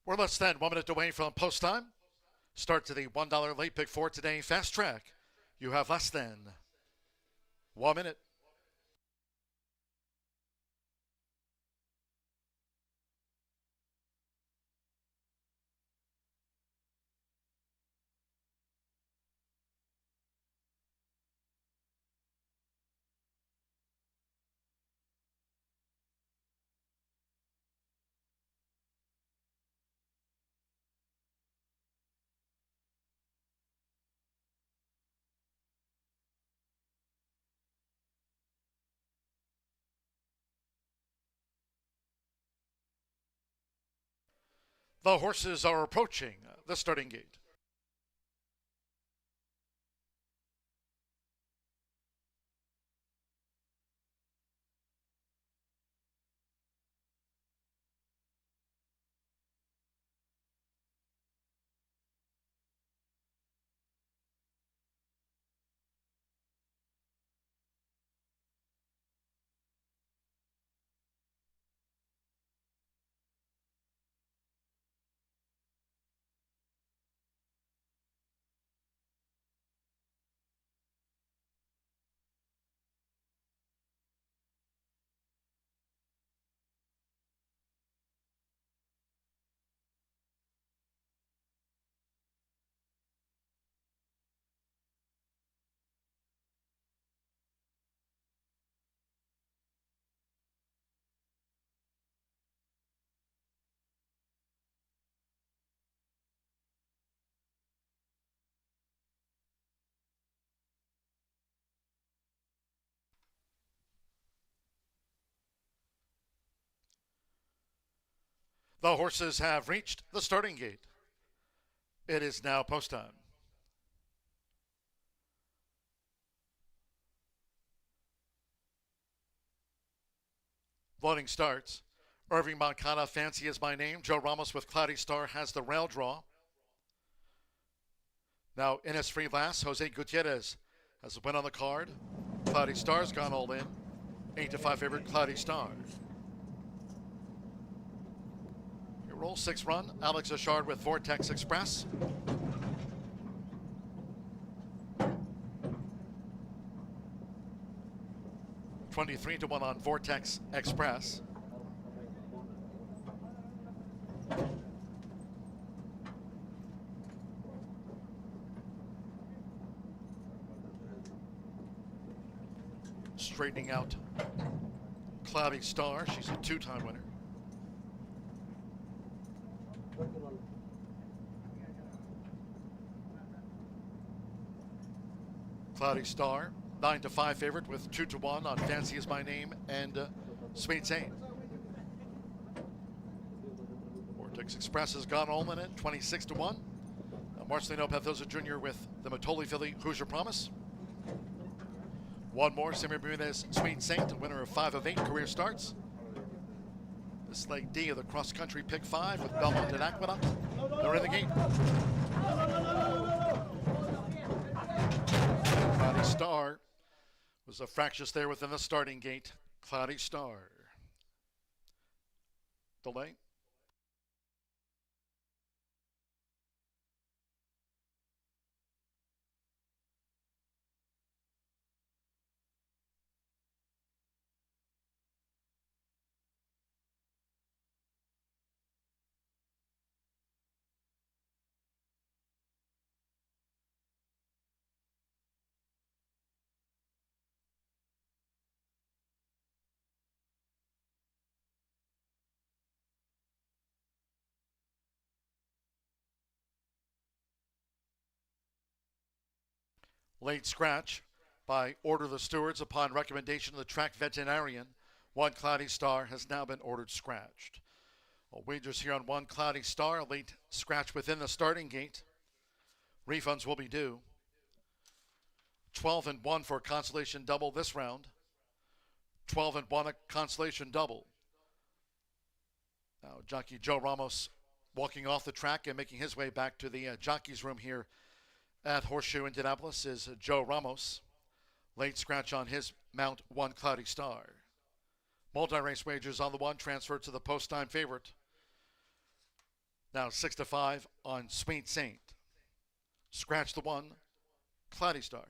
[SPEAKER 1] We're less than 1 minute away from post time. Start to the $1 late pick for today. Fast track. You have less than 1 minute. The horses are approaching the starting gate. The horses have reached the starting gate. It is now post time. Loading starts. Irving Moncada, Fancy is my name. Joe Ramos with Cloudy Star has the rail draw. Now in his free last, Jose Gutierrez has a win on the card. Cloudy Star's gone all in. 8-5 favorite Cloudy Star. Here roll 6 run. Alex Achard with Vortex Express. $23-1 on Vortex Express. Straightening out Cloudy Star. She's a 2-time winner. Cloudy Star, 9-5 favorite with 2-1 on Fancy is my name and Sweet Saint. Vortex Express has gone all in it, 26-1. Marcelino Pathosa Jr. with the Matoli filly Hoosier Promise. One more, Samir Bermudez, Sweet Saint, a winner of 5 of 8 career starts. This leg D of the cross-country pick 5 with Belmont and Aqueduct. They're in the gate. Cloudy Star was a fractious there within the starting gate. Cloudy Star. Delay. Late scratch by order of the stewards upon recommendation of the track veterinarian. One Cloudy Star has now been ordered scratched. Well, wagers here on One Cloudy Star, late scratch within the starting gate. Refunds will be due. 12-1 for a consolation double this round. 12-1 a consolation double. Now jockey Joe Ramos walking off the track and making his way back to the jockey's room here at Horseshoe Indianapolis is Joe Ramos. Late scratch on his mount, One Cloudy Star. Multi-race wagers on the one transferred to the post-time favorite. Now 6-5 on Sweet Saint. Scratch the 1, Cloudy Star.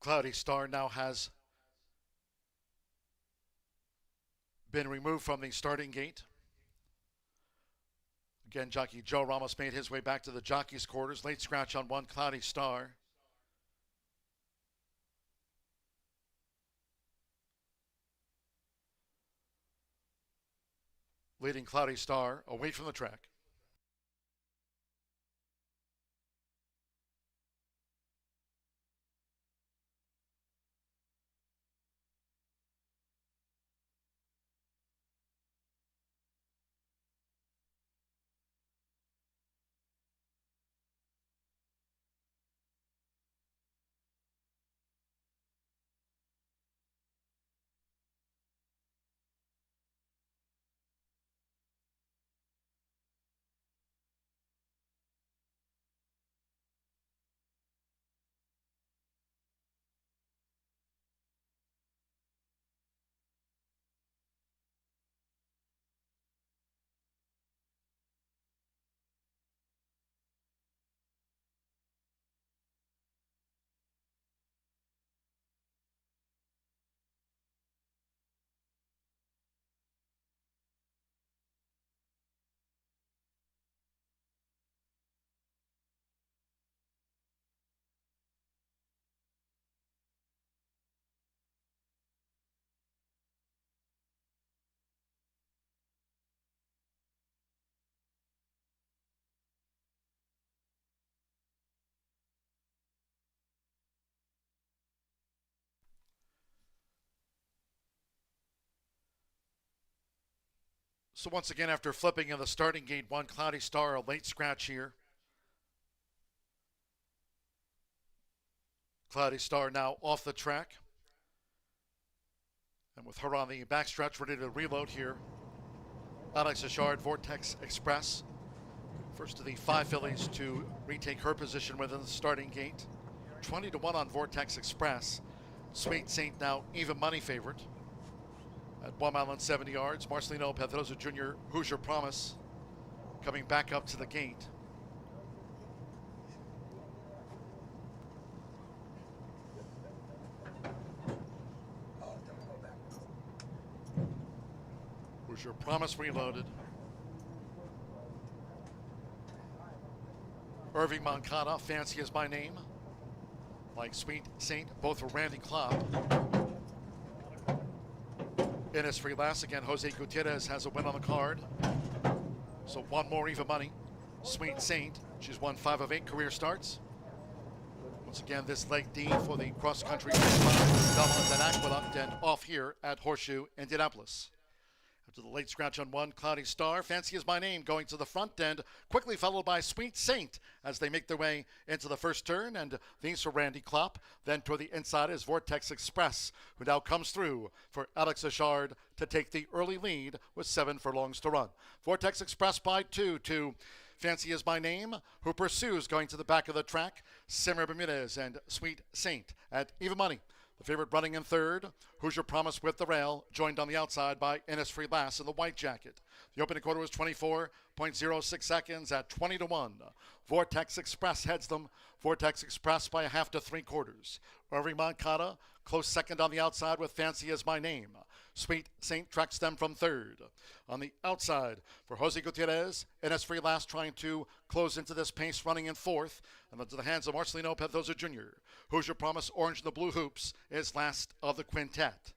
[SPEAKER 1] Cloudy Star now has been removed from the starting gate. Again, jockey Joe Ramos made his way back to the jockey's quarters. Late scratch on 1, Cloudy Star. Leading Cloudy Star away from the track. So once again, after flipping in the starting gate, 1, Cloudy Star, a late scratch here. Cloudy Star now off the track. And with her on the backstretch, ready to reload here. Alex Achard, Vortex Express. First of the 5 fillies to retake her position within the starting gate. 20-1 on Vortex Express. Sweet Saint now even money favorite. At 1 mile and 70 yards, Marcelino Pedrosa Jr., Hoosier Promise, coming back up to the gate. Hoosier Promise reloaded. Irving Moncada, Fancy Is My Name. Like Sweet Saint, both for Randy Klopp. Innisfree last. Again, Jose Gutierrez has a win on the card. So 1 more even money. Sweet Saint, she's won 5 of 8 career starts. Once again, this leg D for the cross-country Dublin and Aqueduct, and off here at Horseshoe Indianapolis. To the late scratch on one, Cloudy Star. Fancy is My Name going to the front end, quickly followed by Sweet Saint as they make their way into the first turn. And these for Randy Klopp. Then toward the inside is Vortex Express, who now comes through for Alex Achard to take the early lead with 7 furlongs to run. Vortex Express by 2 to Fancy is My Name, who pursues going to the back of the track. Simmer Bermudez and Sweet Saint at even money. The favorite running in third, Hoosier Promise with the rail, joined on the outside by Innisfree Lass in the white jacket. The opening quarter was 24.06 seconds at 20-1. Vortex Express heads them. Vortex Express by a half to 3/4. Irving Moncada close second on the outside with Fancy is My Name. Sweet Saint tracks them from third. On the outside for Jose Gutierrez, Innisfree Lass trying to close into this pace, running in fourth. And into the hands of Marcelino Pedroza Jr. Hoosier Promise, orange and the blue hoops, is last of the quintet.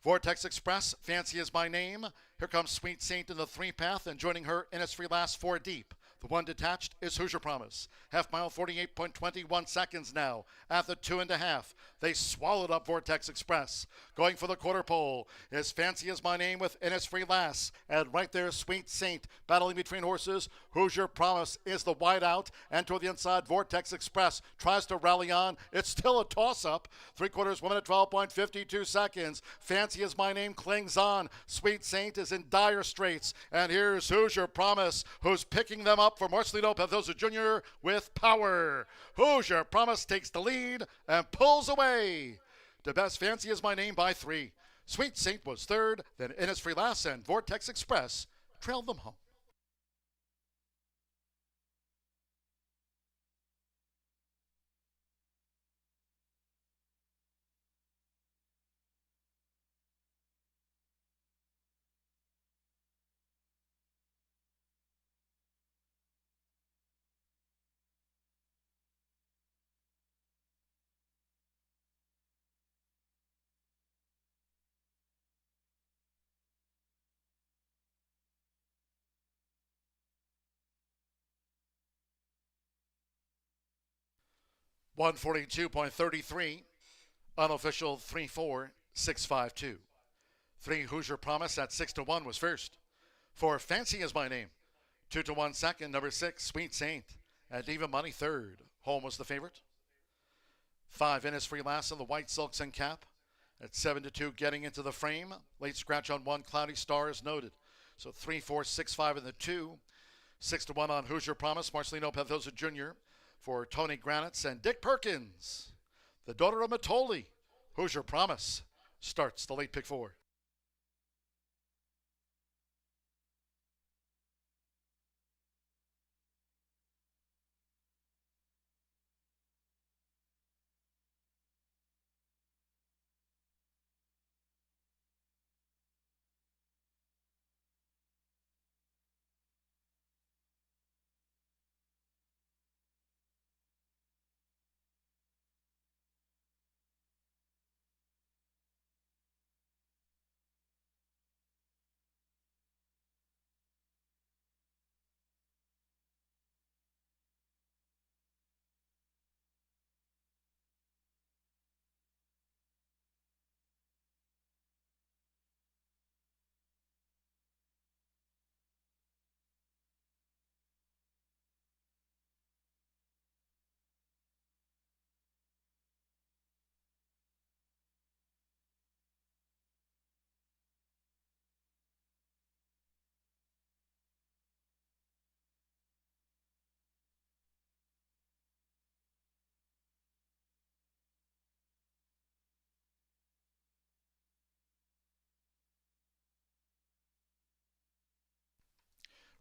[SPEAKER 1] Vortex Express, Fancy is My Name. Here comes Sweet Saint in the 3-path, and joining her, Innisfree Lass 4 deep. The one detached is Hoosier Promise. Half mile, 48.21 seconds now at the 2.5. They swallowed up Vortex Express. Going for the quarter pole is Fancy is My Name with Innisfree Lass. And right there, Sweet Saint battling between horses. Hoosier Promise is the wide out. And toward the inside, Vortex Express tries to rally on. It's still a toss-up. 3/4, 1 minute, 12.52 seconds. Fancy is My Name clings on. Sweet Saint is in dire straits. And here's Hoosier Promise, who's picking them up for Marcelino Pedroza Jr. with power. Hoosier Promise takes the lead and pulls away. The best Fancy is My Name by 3. Sweet Saint was third, then Innisfree Lass and Vortex Express trailed them home. (142.33), unofficial 3-4-6-5-2. 3 Hoosier Promise at 6-1 was first. 4 Fancy is My Name, 2-1 second. Number 6 Sweet Saint at even money third. Home was the favorite. 5 Innisfree Lass in the white silks and cap at 7-2, getting into the frame. Late scratch on 1, Cloudy Star is noted. So 3-4-6-5 in the 2. 6-1 on Hoosier Promise, Marcelino Pedroza Jr. for Tony Granitz and Dick Perkins. The daughter of Matoli, Hoosier Promise, starts the late pick 4.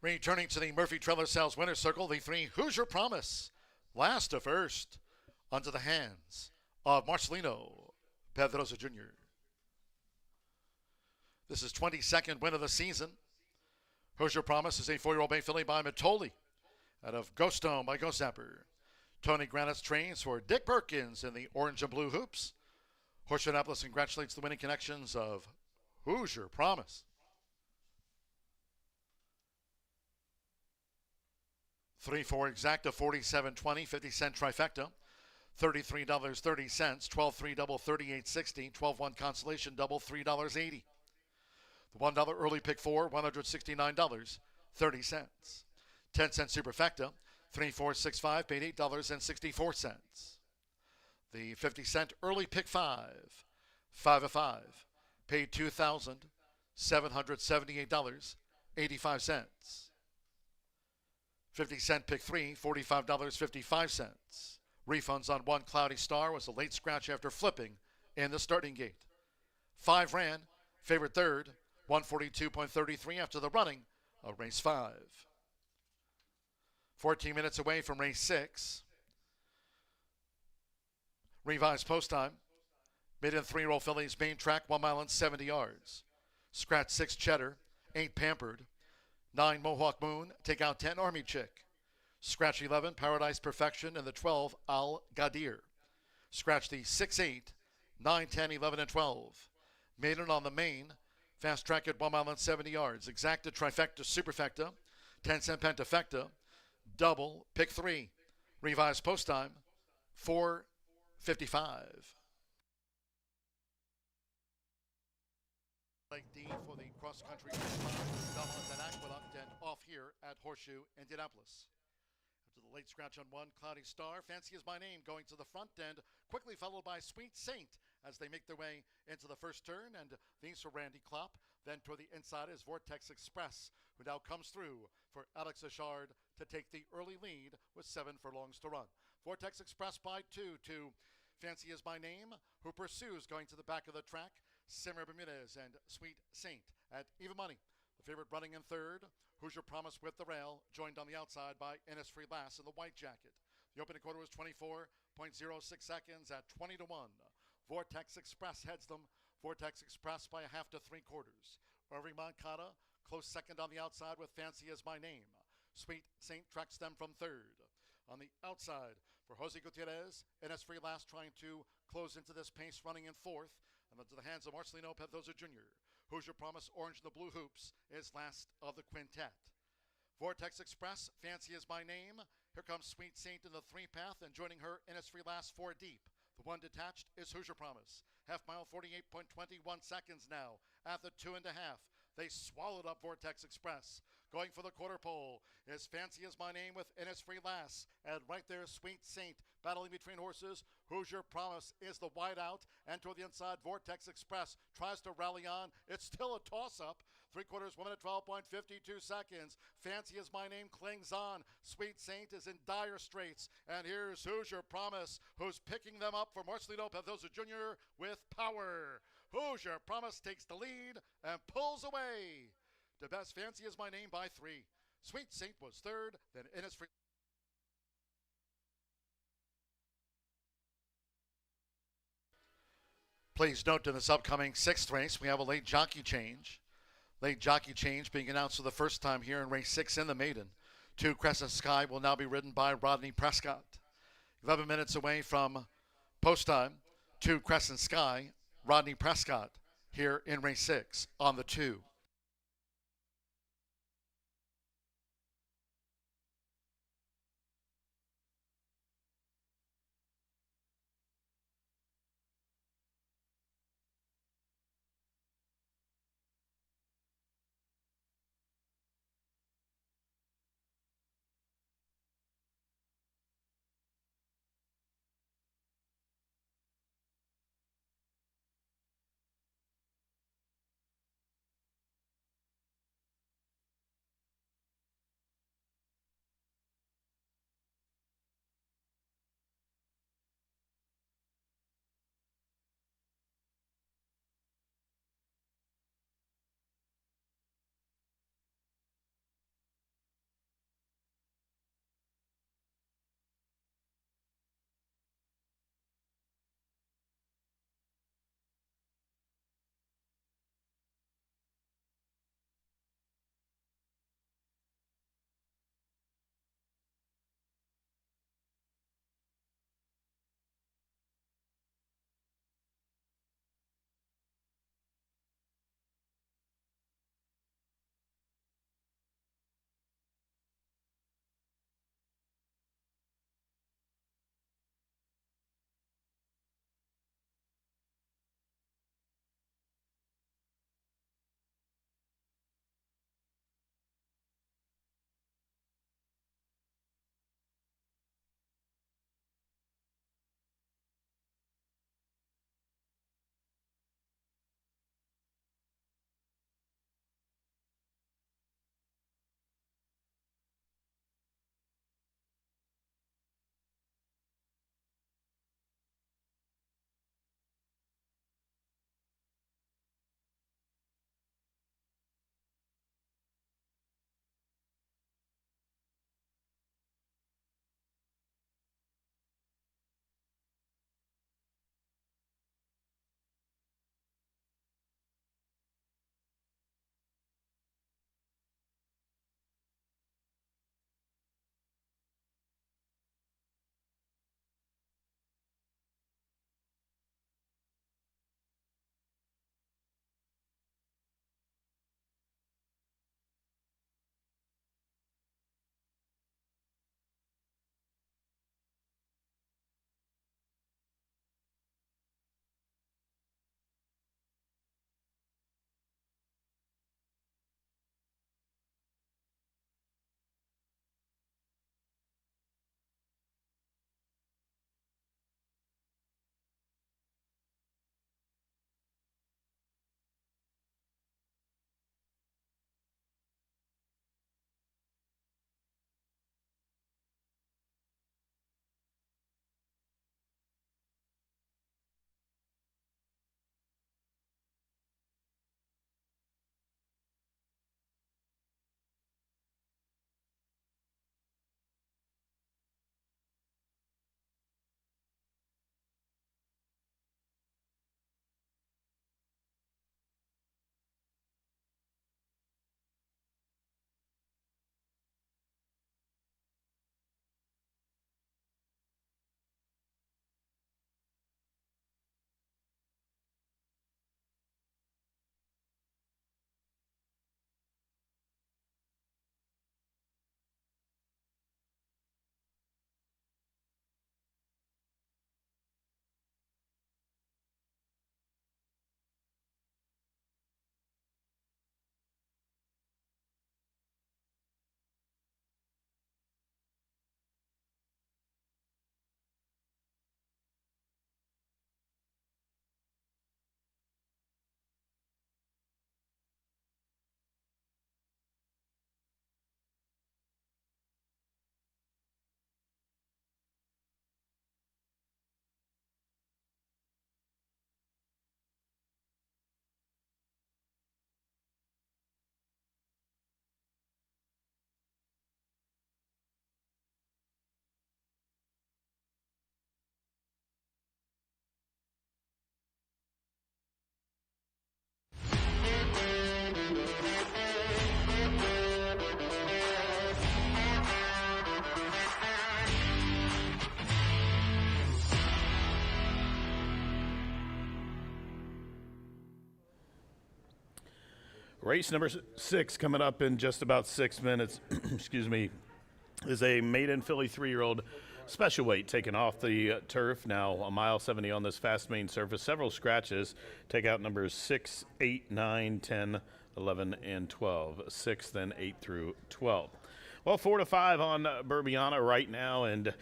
[SPEAKER 1] Returning to the Murphy Trailer Sales Winner's Circle, the 3 Hoosier Promise, last to first, onto the hands of Marcelino Pedroza Jr. This is 22nd win of the season. Hoosier Promise is a 4-year-old bay filly by Matoli out of Ghost Dome by Ghost Zapper. Tony Granitz trains for Dick Perkins in the orange and blue hoops. Horseshoe Indianapolis congratulates the winning connections of Hoosier Promise. 3-4 exacta, 47.20, 50-cent trifecta, $33.30, 12-3 double, 38.60, 12-1 consolation double, $3.80. The $1 early pick four, $169.30. 10-cent superfecta, 3465, paid $8.64. The 50-cent early pick five, 5 of 5, paid $2,778.85. 50-cent pick three, $45.55. Refunds on one Cloudy Star was a late scratch after flipping in the starting gate. 5 ran, favored third, 142.33 after the running of race 5. 14 minutes away from race 6. Revised post time. Mid and 3-year-old fillies, main track, 1 mile and 70 yards. Scratch 6 Cheddar, 8 Pampered, 9 Mohawk Moon, take out 10 Army Chick. Scratch 11 Paradise Perfection and the 12 Al Gadir. Scratch the 6, 8, 9, 10, 11, and 12. Maiden on the main, fast track at 1 mile and 70 yards. Exacta, trifecta, superfecta, 10-cent pentafecta, double, pick 3. Revised post time, 4:55. Lake D for the cross-country Belmont and Aqueduct and off here at Horseshoe Indianapolis. After the late scratch on 1, Cloudy Star, Fancy Is My Name going to the front end, quickly followed by Sweet Saint as they make their way into the first turn, and these for Randy Klopp. Then toward the inside is Vortex Express, who now comes through for Alex Achard to take the early lead with 7 furlongs to run. Vortex Express by 2 to Fancy Is My Name, who pursues going to the back of the track. Simmer Bermudez and Sweet Saint at even money. The favorite running in third, Hoosier Promise with the rail, joined on the outside by Innisfree Lass in the white jacket. The opening quarter was 24.06 seconds at 20 to 1. Vortex Express heads them. Vortex Express by a half to 3/4. Irving Moncada close second on the outside with Fancy Is My Name. Sweet Saint tracks them from third. On the outside for Jose Gutierrez, Innisfree Lass trying to close into this pace, running in fourth. And into the hands of Marcelino Pedroza Jr. Hoosier Promise, orange and the blue hoops, is last of the quintet. Vortex Express, Fancy Is My Name. Here comes Sweet Saint in the 3-path, and joining her, Innisfree Lass 4 deep. The one detached is Hoosier Promise. Half mile, 48.21 seconds now at the 2.5. They swallowed up Vortex Express. Going for the quarter pole is Fancy Is My Name with Innisfree Lass. And right there, Sweet Saint battling between horses. Hoosier Promise is the wide out. And toward the inside, Vortex Express tries to rally on. It's still a toss-up. 3/4, 1 minute, 12.52 seconds. Fancy Is My Name clings on. Sweet Saint is in dire straits. And here's Hoosier Promise, who's picking them up for Marcelino Pedroza Jr. with power. Hoosier Promise takes the lead and pulls away. The best Fancy Is My Name by 3. Sweet Saint was third, then Innisfree. Please note in this upcoming 6th race, we have a late jockey change. Late jockey change being announced for the first time here in race 6 in the maiden. 2 Crescent Sky will now be ridden by Rodney Prescott. 11 minutes away from post time, 2 Crescent Sky, Rodney Prescott here in race 6 on the 2.
[SPEAKER 2] Race number 6 coming up in just about 6 minutes. Excuse me. Is a maiden filly 3-year-old special weight taken off the turf. Now a mile 70 on this fast main surface. Several scratches. Take out numbers 6, 8, 9, 10, 11, and 12. 6, then 8 through 12. Well, 4 to 5 on Burbiana right now, and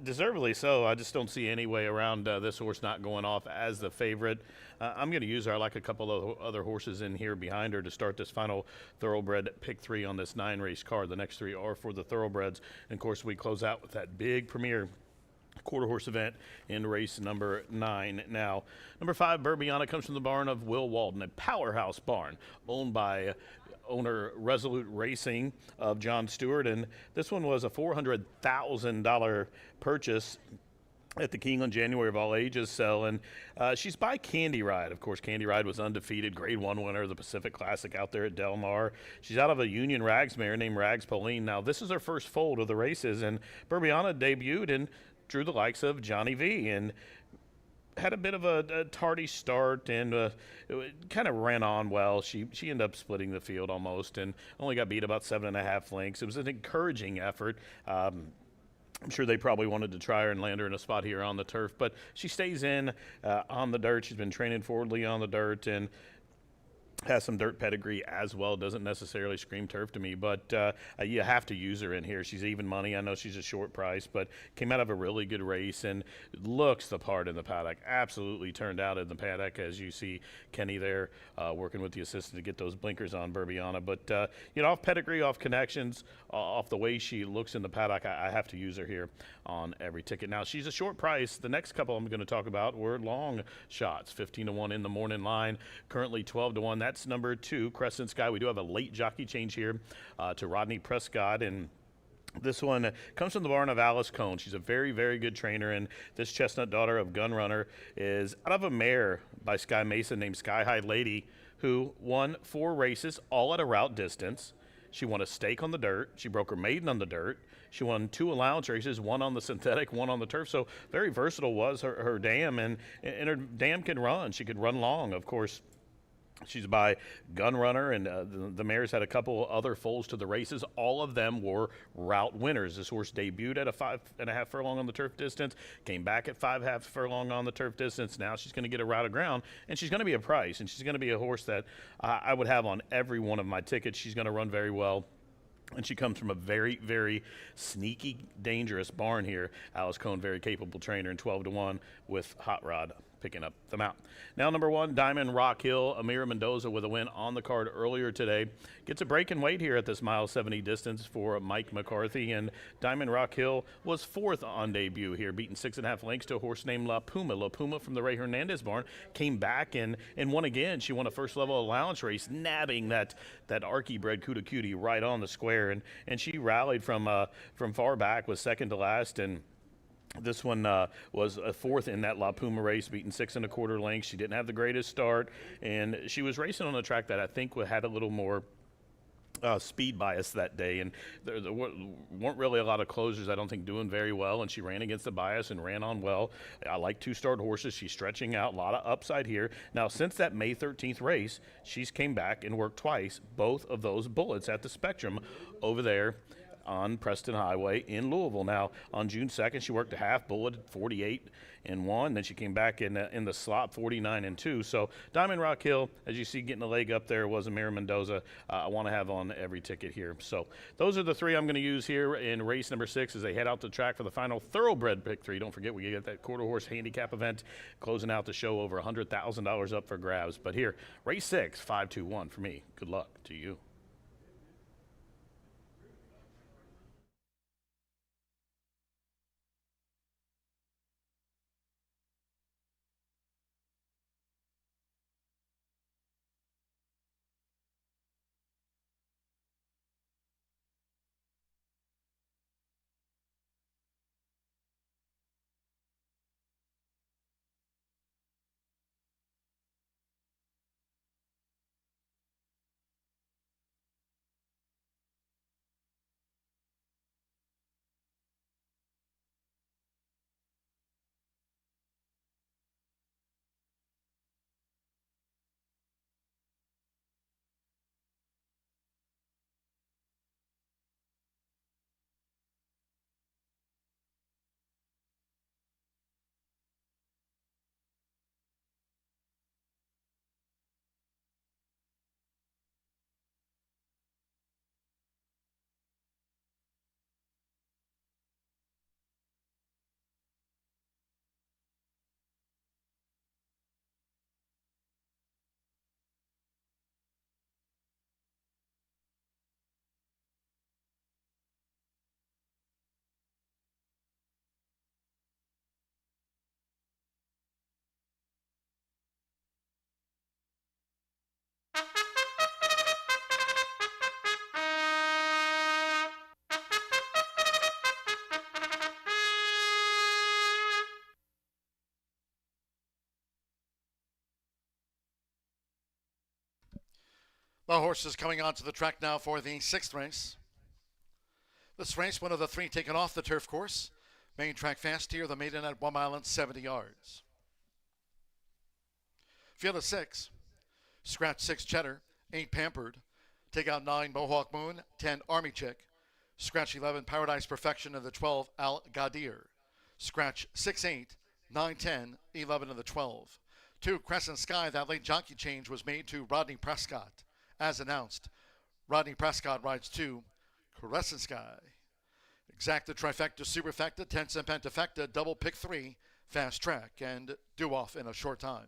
[SPEAKER 2] deservedly so. I just don't see any way around this horse not going off as the favorite. I'm going to use her. I like a couple of other horses in here behind her to start this final thoroughbred pick 3 on this 9-race card. The next 3 are for the thoroughbreds. And, of course, we close out with that big premier quarter horse event in race number 9. Now, number 5, Burbiana, comes from the barn of Will Walden, a powerhouse barn owned by owner Resolute Racing of John Stewart, and this one was a $400,000 purchase at the King on January of all ages sale, and she's by Candy Ride. Of course, Candy Ride was undefeated, Grade 1 winner of the Pacific Classic out there at Del Mar. She's out of a Union Rags mare named Rags Pauline. Now, this is her first fold of the races, and Burbiana debuted and drew the likes of Johnny V, and had a bit of a tardy start, and it kind of ran on well. She ended up splitting the field almost and only got beat about 7.5 lengths. It was an encouraging effort. I'm sure they probably wanted to try her and land her in a spot here on the turf, but she stays in on the dirt. She's been training forwardly on the dirt and has some dirt pedigree as well. Doesn't necessarily scream turf to me, but you have to use her in here. She's even money. I know she's a short price, but came out of a really good race and looks the part in the paddock. Absolutely turned out in the paddock, as you see Kenny there working with the assistant to get those blinkers on Burbiana. But, off pedigree, off connections, off the way she looks in the paddock, I have to use her here on every ticket. Now, she's a short price. The next couple I'm going to talk about were long shots. 15 to 1 in the morning line, currently 12 to 1. That's number 2, Crescent Sky. We do have a late jockey change here to Rodney Prescott, and this one comes from the barn of Alice Cohn. She's a very, very good trainer, and this chestnut daughter of Gunrunner is out of a mare by Sky Mason named Sky High Lady, who won 4 races, all at a route distance. She won a stake on the dirt. She broke her maiden on the dirt. She won 2 allowance races, 1 on the synthetic, 1 on the turf. So very versatile was her dam, and her dam can run. She could run long, of course. She's by Gunrunner, and the mares had a couple other foals to the races. All of them were route winners. This horse debuted at a 5.5 furlong on the turf distance, came back at 5.5 furlong on the turf distance. Now she's going to get a route of ground, and she's going to be a price, and she's going to be a horse that I would have on every one of my tickets. She's going to run very well. And she comes from a very, very sneaky, dangerous barn here. Alice Cohn, very capable trainer, and 12 to 1 with Hot Rod picking up the mount. Now, number 1, Diamond Rock Hill. Amira Mendoza with a win on the card earlier today. Gets a break in weight here at this mile 70 distance for Mike McCarthy. And Diamond Rock Hill was 4th on debut here, beating 6.5 lengths to a horse named La Puma. La Puma from the Ray Hernandez barn came back and won again. She won a first level allowance race, nabbing that Archie bred Cuda Cutie right on the square. And she rallied from far back, was second to last, and this one was a 4th in that La Puma race, beating 6 1/4 lengths. She didn't have the greatest start, and she was racing on a track that I think had a little more speed bias that day, and there weren't really a lot of closers, I don't think, doing very well, and she ran against the bias and ran on well. I like 2-starred horses. She's stretching out, a lot of upside here. Now, since that May 13th race, she's came back and worked twice, both of those bullets at the Spectrum over there on Preston Highway in Louisville. Now, on June 2nd, she worked a half bullet, 48 and 1. Then she came back in the slot, 49 and 2. So Diamond Rock Hill, as you see, getting a leg up there was Amira Mendoza. I want to have on every ticket here. So those are the 3 I'm going to use here in race number 6 as they head out the track for the final thoroughbred pick 3. Don't forget, we get that quarter horse handicap event closing out the show, over $100,000 up for grabs. But here, race 6, 5, 2, 1 for me. Good luck to you.
[SPEAKER 1] The horses coming onto the track now for the 6th race. This race, one of the 3 taken off the turf course. Main track fast here, the maiden at 1 mile and 70 yards. Field of 6. Scratch 6 Cheddar, 8 Pampered. Take out 9 Mohawk Moon, 10 Army Chick. Scratch 11 Paradise Perfection and the 12 Al Gadir. Scratch 6-8, 9-10, 11 and the 12. 2 Crescent Sky, that late jockey change was made to Rodney Prescott. As announced, Rodney Prescott rides 2 Crescent Sky. Exacta, Trifecta, Superfecta, 10-cent Pentafecta, Double Pick 3, Fast Track, and due off in a short time.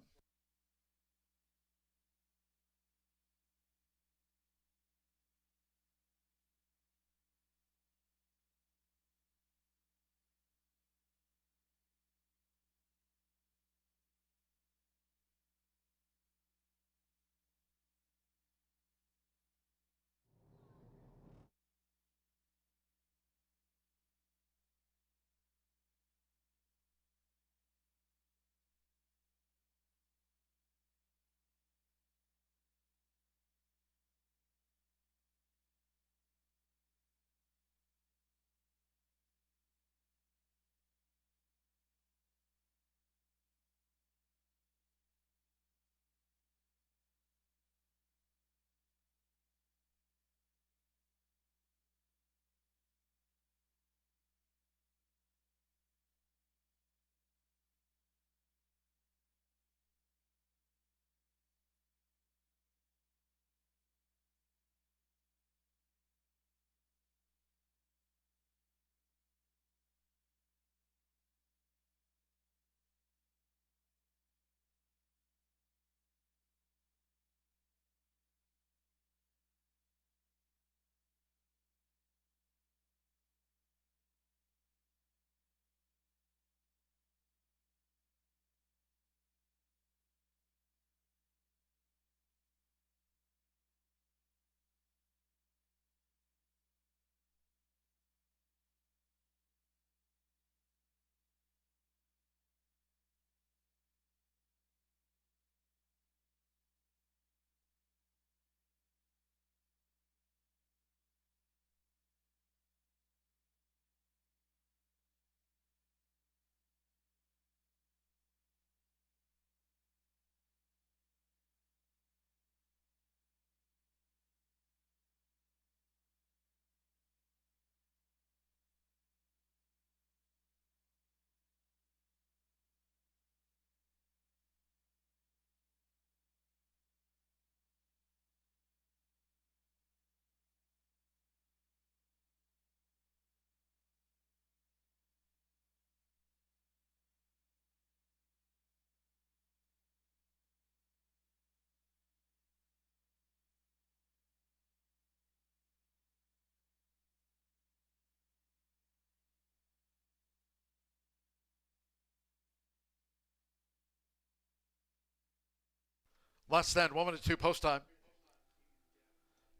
[SPEAKER 1] Less than 1 minute 2 post time.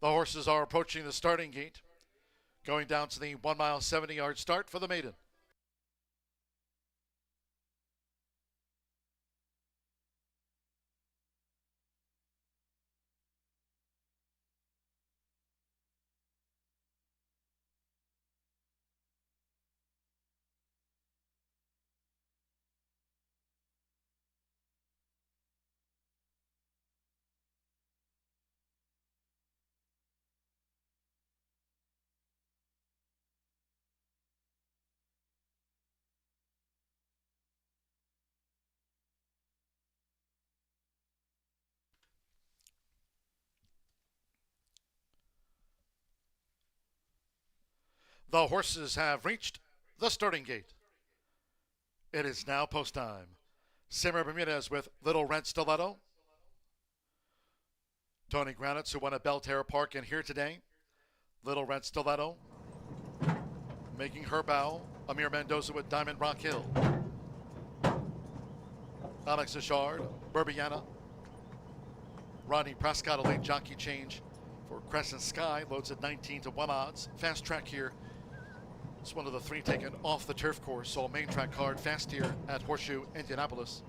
[SPEAKER 1] The horses are approaching the starting gate, going down to the 1 mile 70 yard start for the maiden. The horses have reached the starting gate. It is now post time. Simmer Bermudez with Little Red Stiletto. Tony Granitz, who won at Belterra Park and here today. Little Red Stiletto. Making her bow. Amir Mendoza with Diamond Rock Hill. Alex Ashard, Burbiana. Rodney Prescott, a late jockey change for Crescent Sky. Loads at 19 to 1 odds. Fast Track here. It's one of the 3 taken off the turf course. So main track card fast here at Horseshoe Indianapolis.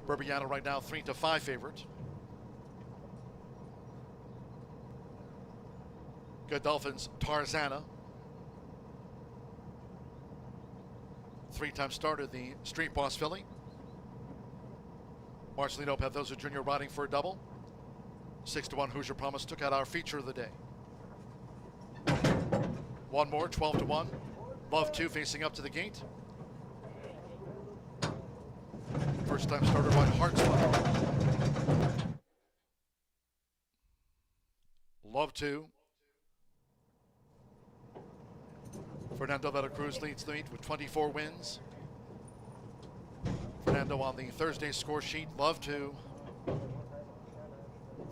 [SPEAKER 1] Burbiana right now 3 to 5 favorite. Godolphin's Tarzana. Three-time starter, the Street Boss filly. Marcelino Pathosa Jr. riding for a double. 6-1 Hoosier Promise took out our feature of the day. One more, 12-1. Love 2 facing up to the gate. First time starter by Hartsman. Love 2. Fernando Veracruz leads the meet with 24 wins. Fernando on the Thursday score sheet. Love 2.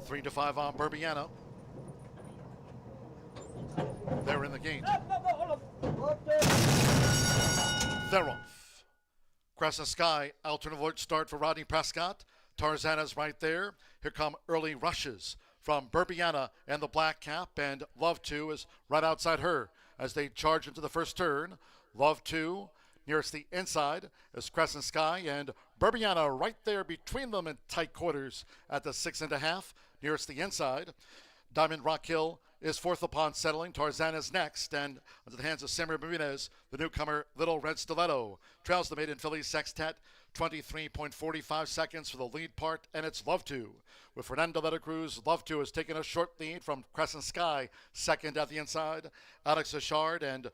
[SPEAKER 1] 3-5 on Burbiano. They're in the gate. They're off. Crescent Sky, alternate alert start for Rodney Prescott. Tarzana's right there. Here come early rushes from Burbiana and the black cap, and Love 2 is right outside her as they charge into the first turn. Love 2 nearest the inside is Crescent Sky, and Burbiana right there between them in tight quarters at the 6.5 nearest the inside. Diamond Rock Hill is fourth upon settling. Tarzan is next, and into the hands of Samuel Martinez, the newcomer Little Red Stiletto trails the maiden filly Sextet, 23.45 seconds for the lead part, and it's Love 2. With Fernando Veracruz, Love 2 has taken a short lead from Crescent Sky, second at the inside. Alex Achard and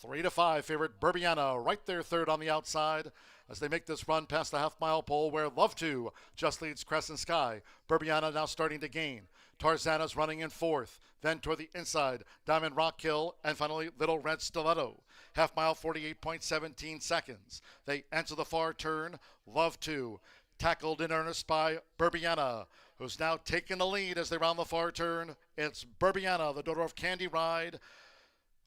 [SPEAKER 1] 3-5 favorite Burbiana right there third on the outside as they make this run past the half-mile pole where Love 2 just leads Crescent Sky. Burbiana now starting to gain. Tarzana's running in fourth. Then toward the inside, Diamond Rock Hill, and finally Little Red Stiletto. Half mile, 48.17 seconds. They enter the far turn. Love 2, tackled in earnest by Burbiana, who's now taken the lead as they round the far turn. It's Burbiana, the daughter of Candy Ride,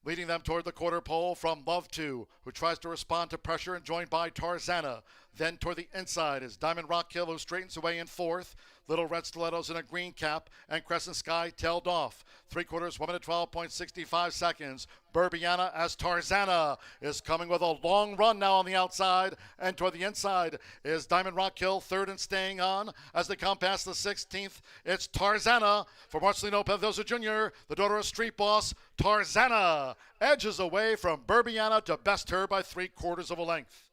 [SPEAKER 1] leading them toward the quarter pole from Love 2, who tries to respond to pressure and joined by Tarzana. Then toward the inside is Diamond Rock Hill, who straightens away in fourth. Little Red Stilettos in a green cap, and Crescent Sky tailed off. 3/4, 1 minute 12.65 seconds. Burbiana as Tarzana is coming with a long run now on the outside, and toward the inside is Diamond Rock Hill, third and staying on. As they come past the 16th, it's Tarzana for Marcelino Pathosa Jr., the daughter of Street Boss. Tarzana edges away from Burbiana to best her by 3/4 of a length.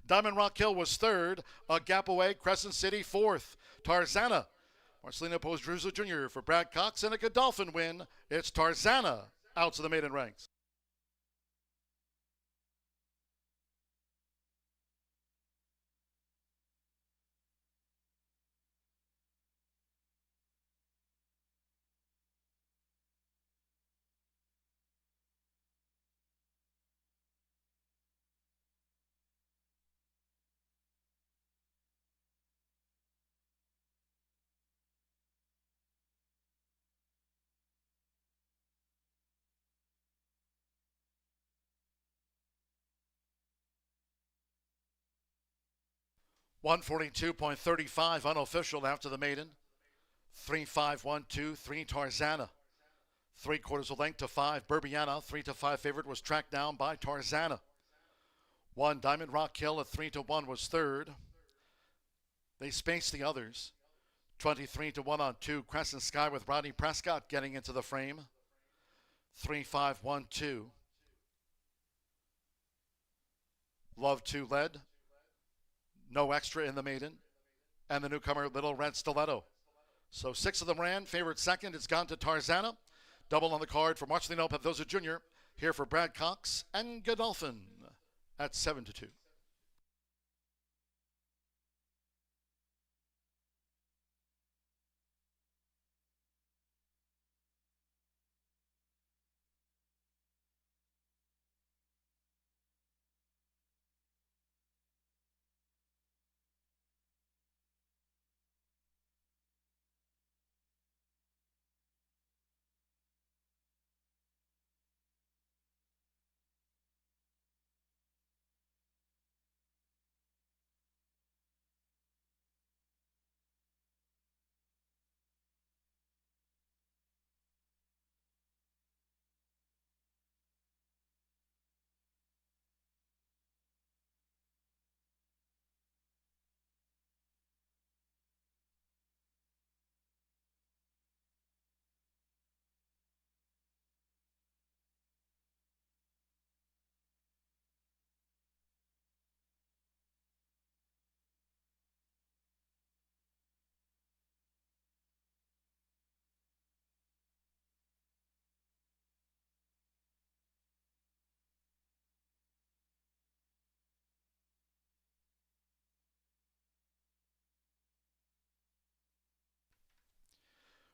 [SPEAKER 1] Diamond Rock Hill was third, a gap away. Crescent City fourth. Tarzana, Marcelino Pathosa Jr. for Brad Cox, and a Godolphin win. It's Tarzana out to the maiden ranks. .142.35 unofficial after the maiden. 3-5-1-2-3 Tarzana. 3/4 of length to 5 Burbiana. 3-5 favorite was tracked down by Tarzana. 1 Diamond Rock Hill at 3-1 was third. They spaced the others. 23-1 on 2 Crescent Sky with Rodney Prescott getting into the frame. 3-5-1-2. Love 2 led. No extra in the maiden. And the newcomer, Little Red Stiletto. So 6 of them ran. Favorite second, it's gone to Tarzana. Double on the card for Marcelino Pathosa Jr. Here for Brad Cox and Godolphin at 7-2.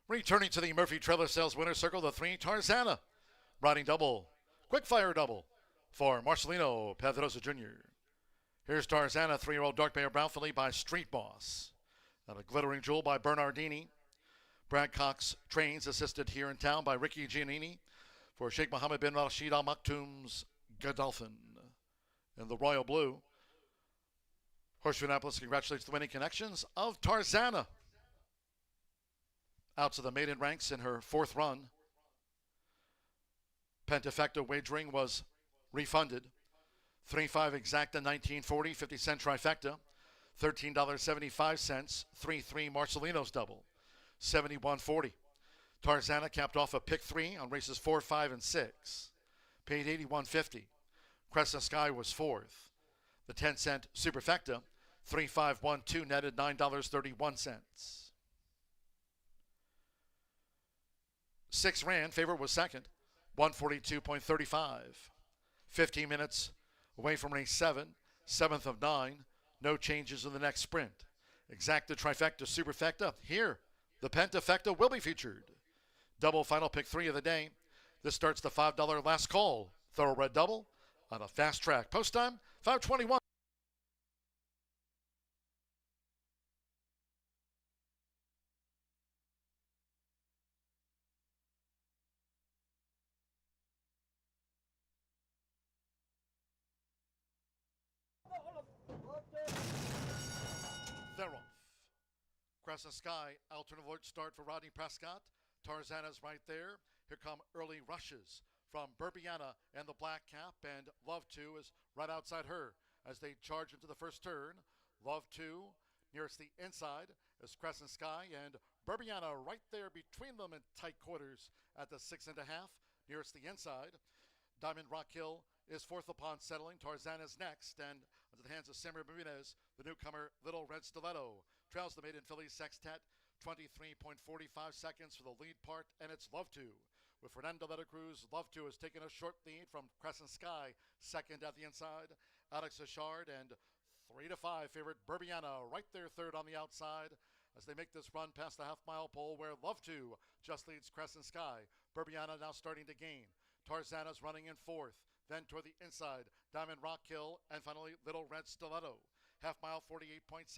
[SPEAKER 1] Returning to the Murphy Trailer Sales Winner's Circle, the 3 Tarzana. Riding double, quick fire double for Marcelino Pedrosa Jr. Here's Tarzana, 3-year-old dark bay brown filly by Street Boss. And a glittering jewel by Bernardini. Brad Cox trains, assisted here in town by Ricky Giannini for Sheikh Mohammed bin Rashid Al Maktoum's Godolphin. In the royal blue, Horseshoe Indianapolis congratulates the winning connections of Tarzana. Out to the maiden ranks in her 4th run. Pentafecta wagering was refunded. 3.5 exacta 1940, 50-cent trifecta. $13.75, 3-3 Marcelino's double. 71.40. Tarzana capped off a pick 3 on races 4, 5, and 6. Paid $81.50. Crescent Sky was 4th. The 10-cent Superfecta, 3.512, netted $9.31. 6 ran. Favorite was second. 142.35. 15 minutes away from race 7. 7th of 9. No changes in the next sprint. Exacta Trifecta Superfecta. Here, the Pentafecta will be featured. Double final pick 3 of the day. This starts the $5 last call. Thoroughbred double on a fast track. Post time, 5:21. They're off. Crescent Sky, alternate alert start for Rodney Prescott. Tarzana's right there. Here come early rushes from Burbiana and the black cap, and Love 2 is right outside her as they charge into the first turn. Love 2 nearest the inside is Crescent Sky, and Burbiana right there between them in tight quarters at the 6.5 nearest the inside. Diamond Rock Hill is 4th upon settling. Tarzana's next, and into the hands of Samuel Bermudez, the newcomer Little Red Stiletto trails the maiden filly Sextet. 23.45 seconds for the lead part, and it's Love 2. With Fernando Veta Cruz, Love 2 has taken a short lead from Crescent Sky, second at the inside. Alex Achard and 3-5 favorite Burbiana right there third on the outside as they make this run past the half-mile pole where Love 2 just leads Crescent Sky. Burbiana now starting to gain. Tarzana's running in 4th. Then toward the inside, Diamond Rock Hill, and finally Little Red Stiletto. Half mile, 48.17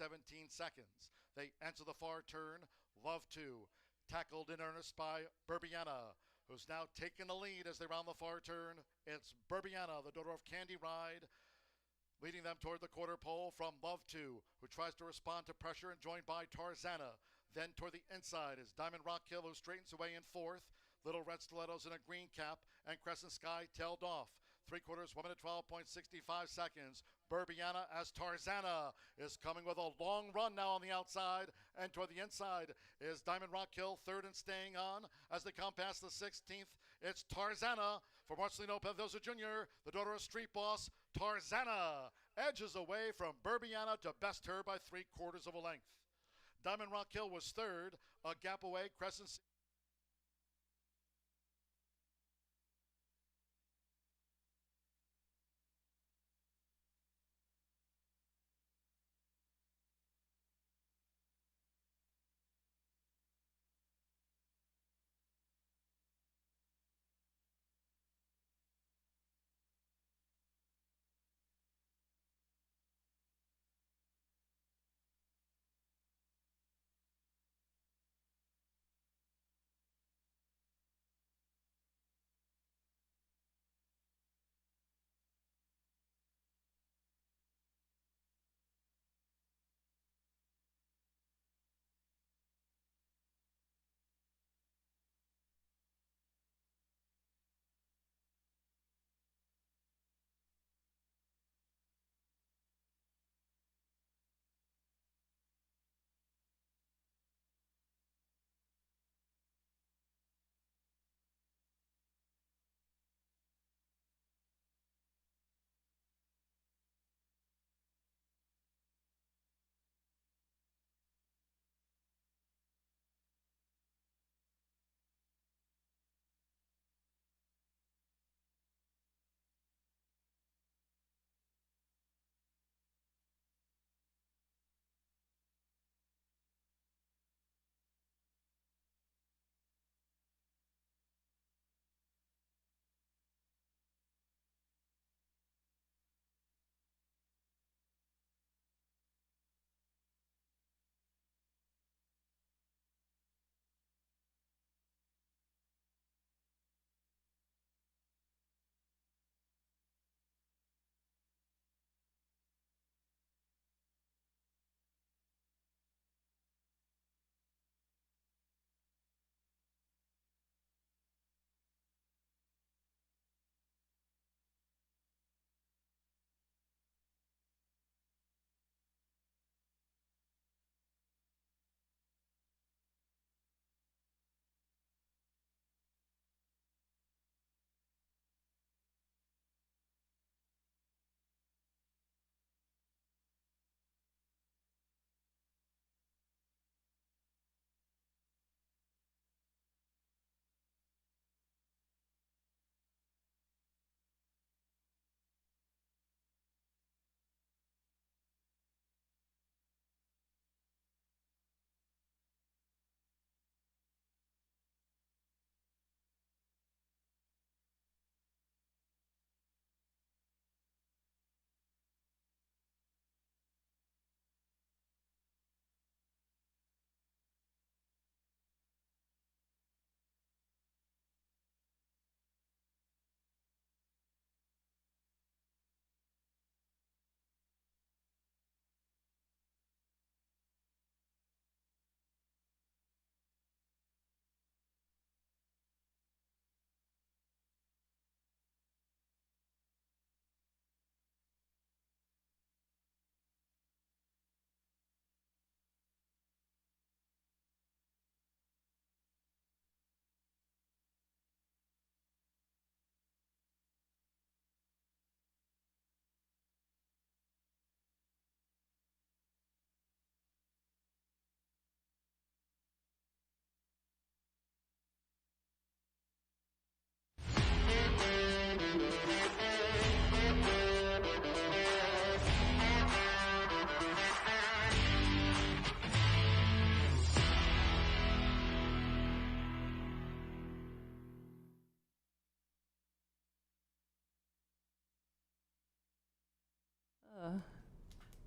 [SPEAKER 1] seconds. They enter the far turn. Love 2, tackled in earnest by Burbiana, who's now taken the lead as they round the far turn. It's Burbiana, the daughter of Candy Ride, leading them toward the quarter pole from Love 2, who tries to respond to pressure and joined by Tarzana. Then toward the inside is Diamond Rock Hill, who straightens away in 4th. Little Red Stilettos in a green cap, and Crescent Sky tailed off. 3/4, 1 minute 12.65 seconds. Burbiana as Tarzana is coming with a long run now on the outside, and toward the inside is Diamond Rock Hill, third and staying on as they come past the 16th. It's Tarzana for Marcelino Pedrosa Jr., the daughter of Street Boss. Tarzana edges away from Burbiana to best her by 3/4 of a length. Diamond Rock Hill was third, a gap away. Crescent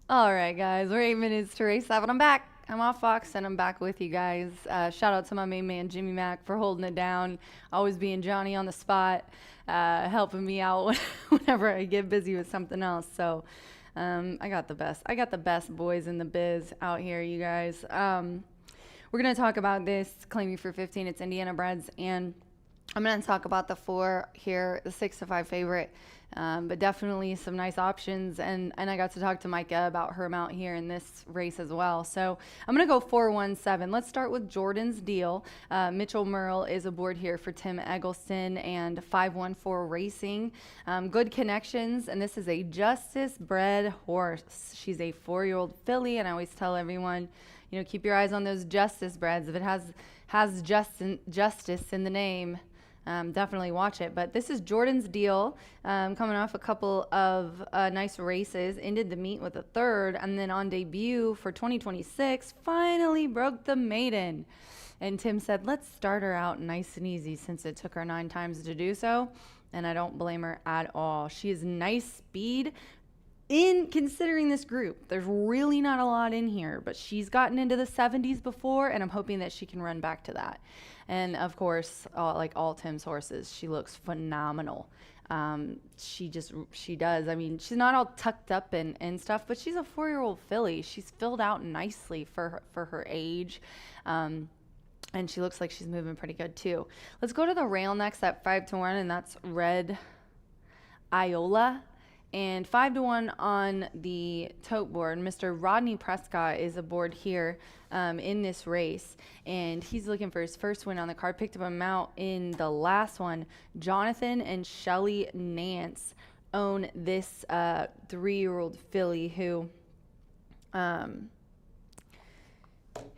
[SPEAKER 5] All right, guys, we're 8 minutes to race 7. I'm back. I'm off Fox, and I'm back with you guys. Shout out to my main man, Jimmy Mack, for holding it down, always being Johnny on the spot, helping me out whenever I get busy with something else. So I got the best. I got the best boys in the biz out here, you guys. We're going to talk about this claiming for 15. It's Indiana Breds, and I'm going to talk about the 4 here, the 6-5 favorite. But definitely some nice options, and I got to talk to Micah about her mount here in this race as well. So I'm going to go 4-1-7. Let's start with Jordan's Deal. Mitchell Merle is aboard here for Tim Eggleston and 514 Racing. Good connections, and this is a Justice bred horse. She's a 4-year-old filly, and I always tell everyone, you know, keep your eyes on those Justice breds. If it has justice in the name, definitely watch it. But this is Jordan's Deal, coming off a couple of nice races, ended the meet with a 3rd, and then on debut for 2026 finally broke the maiden. And Tim said, let's start her out nice and easy since it took her 9 times to do so, and I don't blame her at all. She has nice speed. In considering this group, there's really not a lot in here, but she's gotten into the 70s before, and I'm hoping that she can run back to that. And of course, like all Tim's horses, she looks phenomenal. She does. I mean, she's not all tucked up and stuff, but she's a 4-year-old filly. She's filled out nicely for her age. And she looks like she's moving pretty good too. Let's go to the rail next at 5-1, and that's Red Iola. And 5-1 on the tote board. Mr. Rodney Prescott is aboard here in this race, and he's looking for his first win on the card. Picked up a mount in the last one. Jonathan and Shelly Nance own this 3-year-old filly who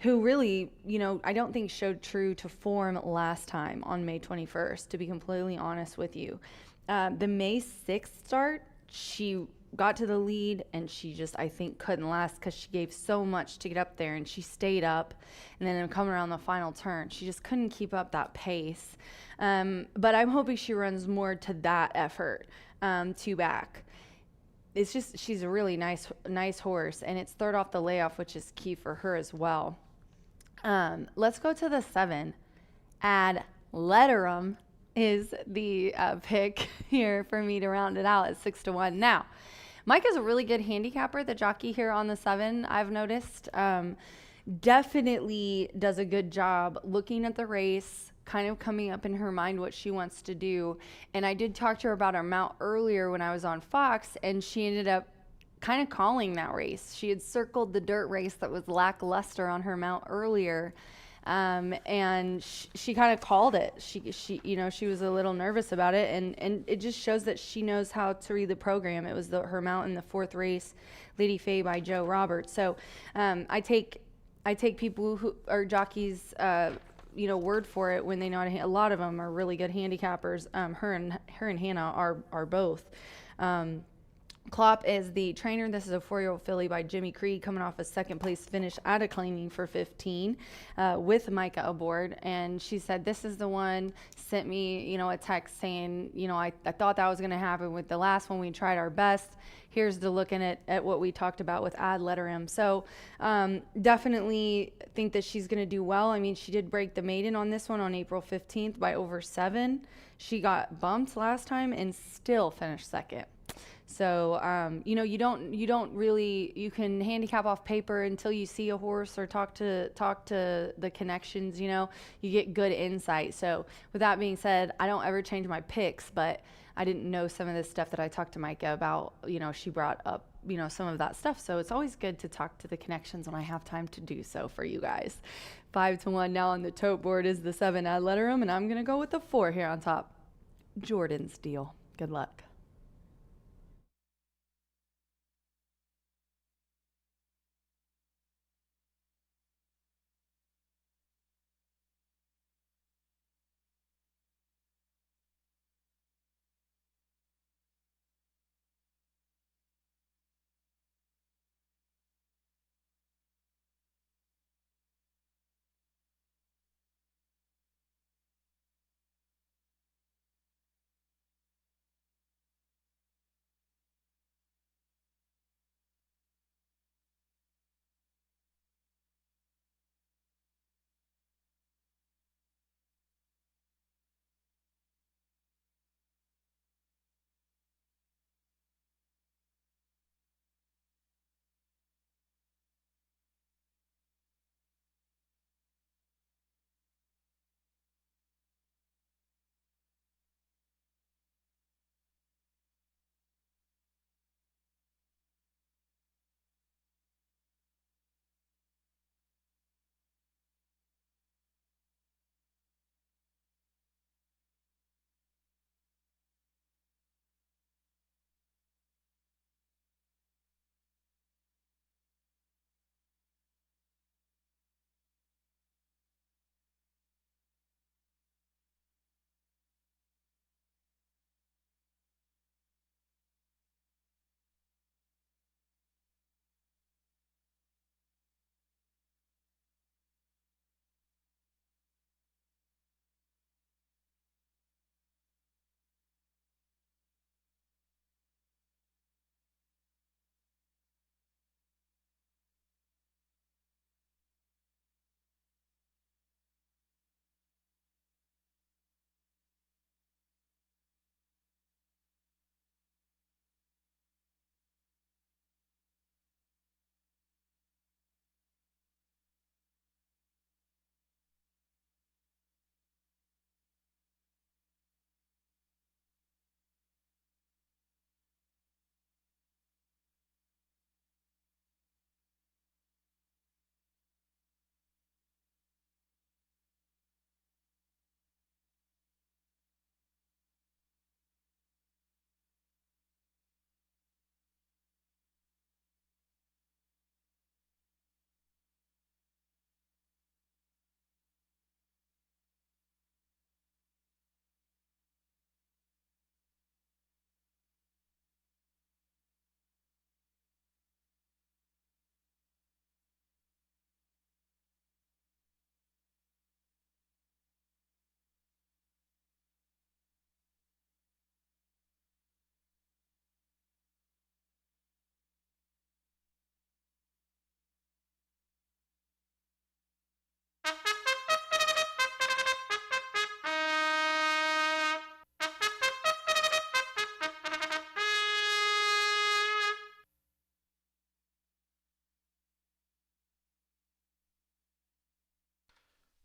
[SPEAKER 5] really, you know, I don't think showed true to form last time on May 21st, to be completely honest with you. The May 6th start, she got to the lead, and she just, I think, couldn't last because she gave so much to get up there, and she stayed up, and then coming around the final turn, she just couldn't keep up that pace. But I'm hoping she runs more to that effort, to back. It's just, she's a really nice horse, and it's 3rd off the layoff, which is key for her as well. Let's go to the 7. Ad Letterum is the pick here for me to round it out at 6-1. Now, Mike is a really good handicapper, the jockey here on the 7, I've noticed. Definitely does a good job looking at the race, kind of coming up in her mind what she wants to do. And I did talk to her about her mount earlier when I was on Fox, and she ended up kind of calling that race. She had circled the dirt race that was lackluster on her mount earlier. And she kind of called it. She, you know, she was a little nervous about it, and it just shows that she knows how to read the program. It was her mount in the 4th race, Lady Faye by Joe Roberts. So, I take people who are jockeys, you know, word for it when they know a lot of them are really good handicappers. Her and Hannah are both. Klopp is the trainer. This is a 4-year-old filly by Jimmy Creed, coming off a 2nd place finish at a claiming for 15 with Micah aboard. And she said, this is the one, sent me, you know, a text saying, you know, I thought that was going to happen with the last one. We tried our best. Here's the looking at what we talked about with Ad Letterum. So definitely think that she's going to do well. I mean, she did break the maiden on this one on April 15th by over 7. She got bumped last time and still finished 2nd. So, you know, you don't really, you can handicap off paper until you see a horse or talk to the connections, you know, you get good insight. So with that being said, I don't ever change my picks, but I didn't know some of this stuff that I talked to Micah about. You know, she brought up, you know, some of that stuff. So it's always good to talk to the connections when I have time to do so for you guys. 5-1 now on the tote board is the 7 Ad Letterum, and I'm going to go with the 4 here on top. Jordan's Deal. Good luck.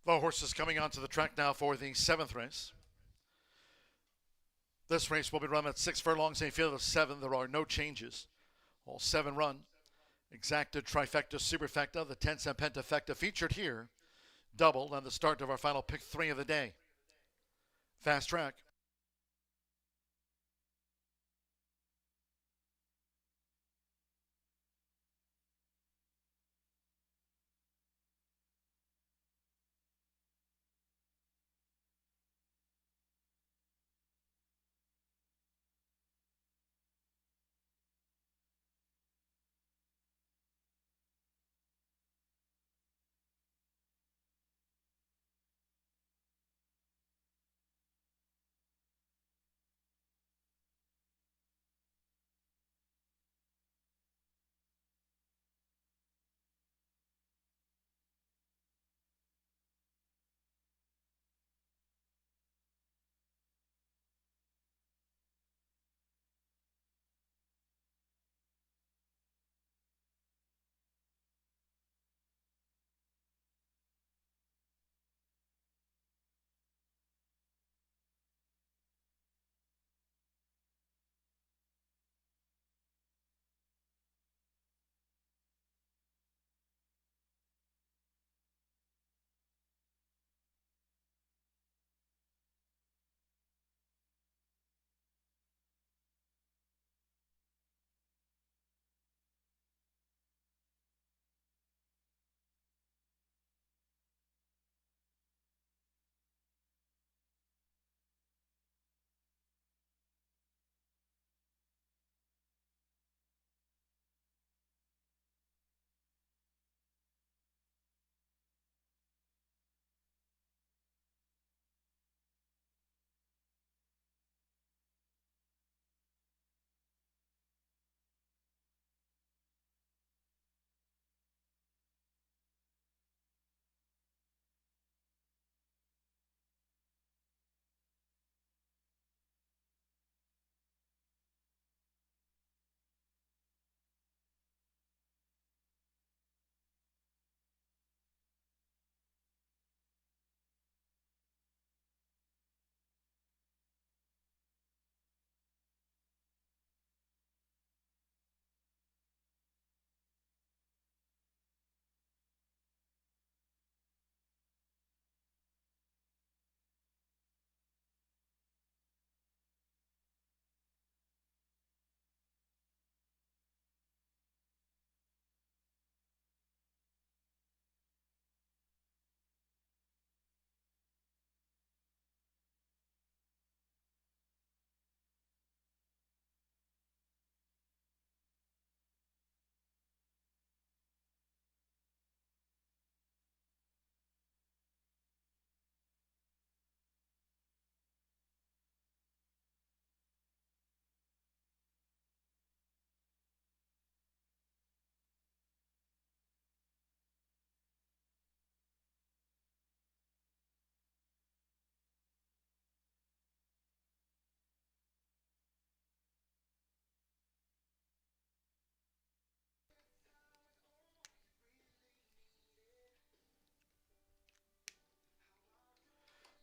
[SPEAKER 1] The horses coming onto the track now for the 7th race. This race will be run at 6 furlongs, a field of 7. There are no changes. All 7 run. Exacta, trifecta, superfecta, the 10-cent pentafecta featured here. Double and the start of our final pick 3 of the day. Fast track.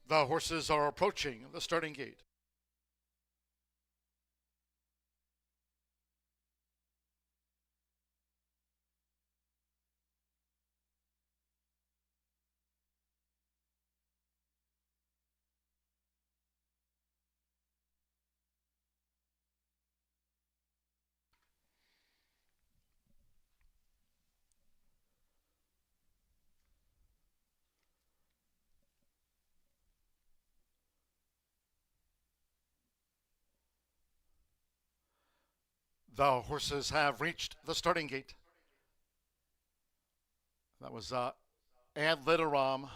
[SPEAKER 1] The horses are approaching the starting gate. The horses have reached the starting gate. That was Ad Literam,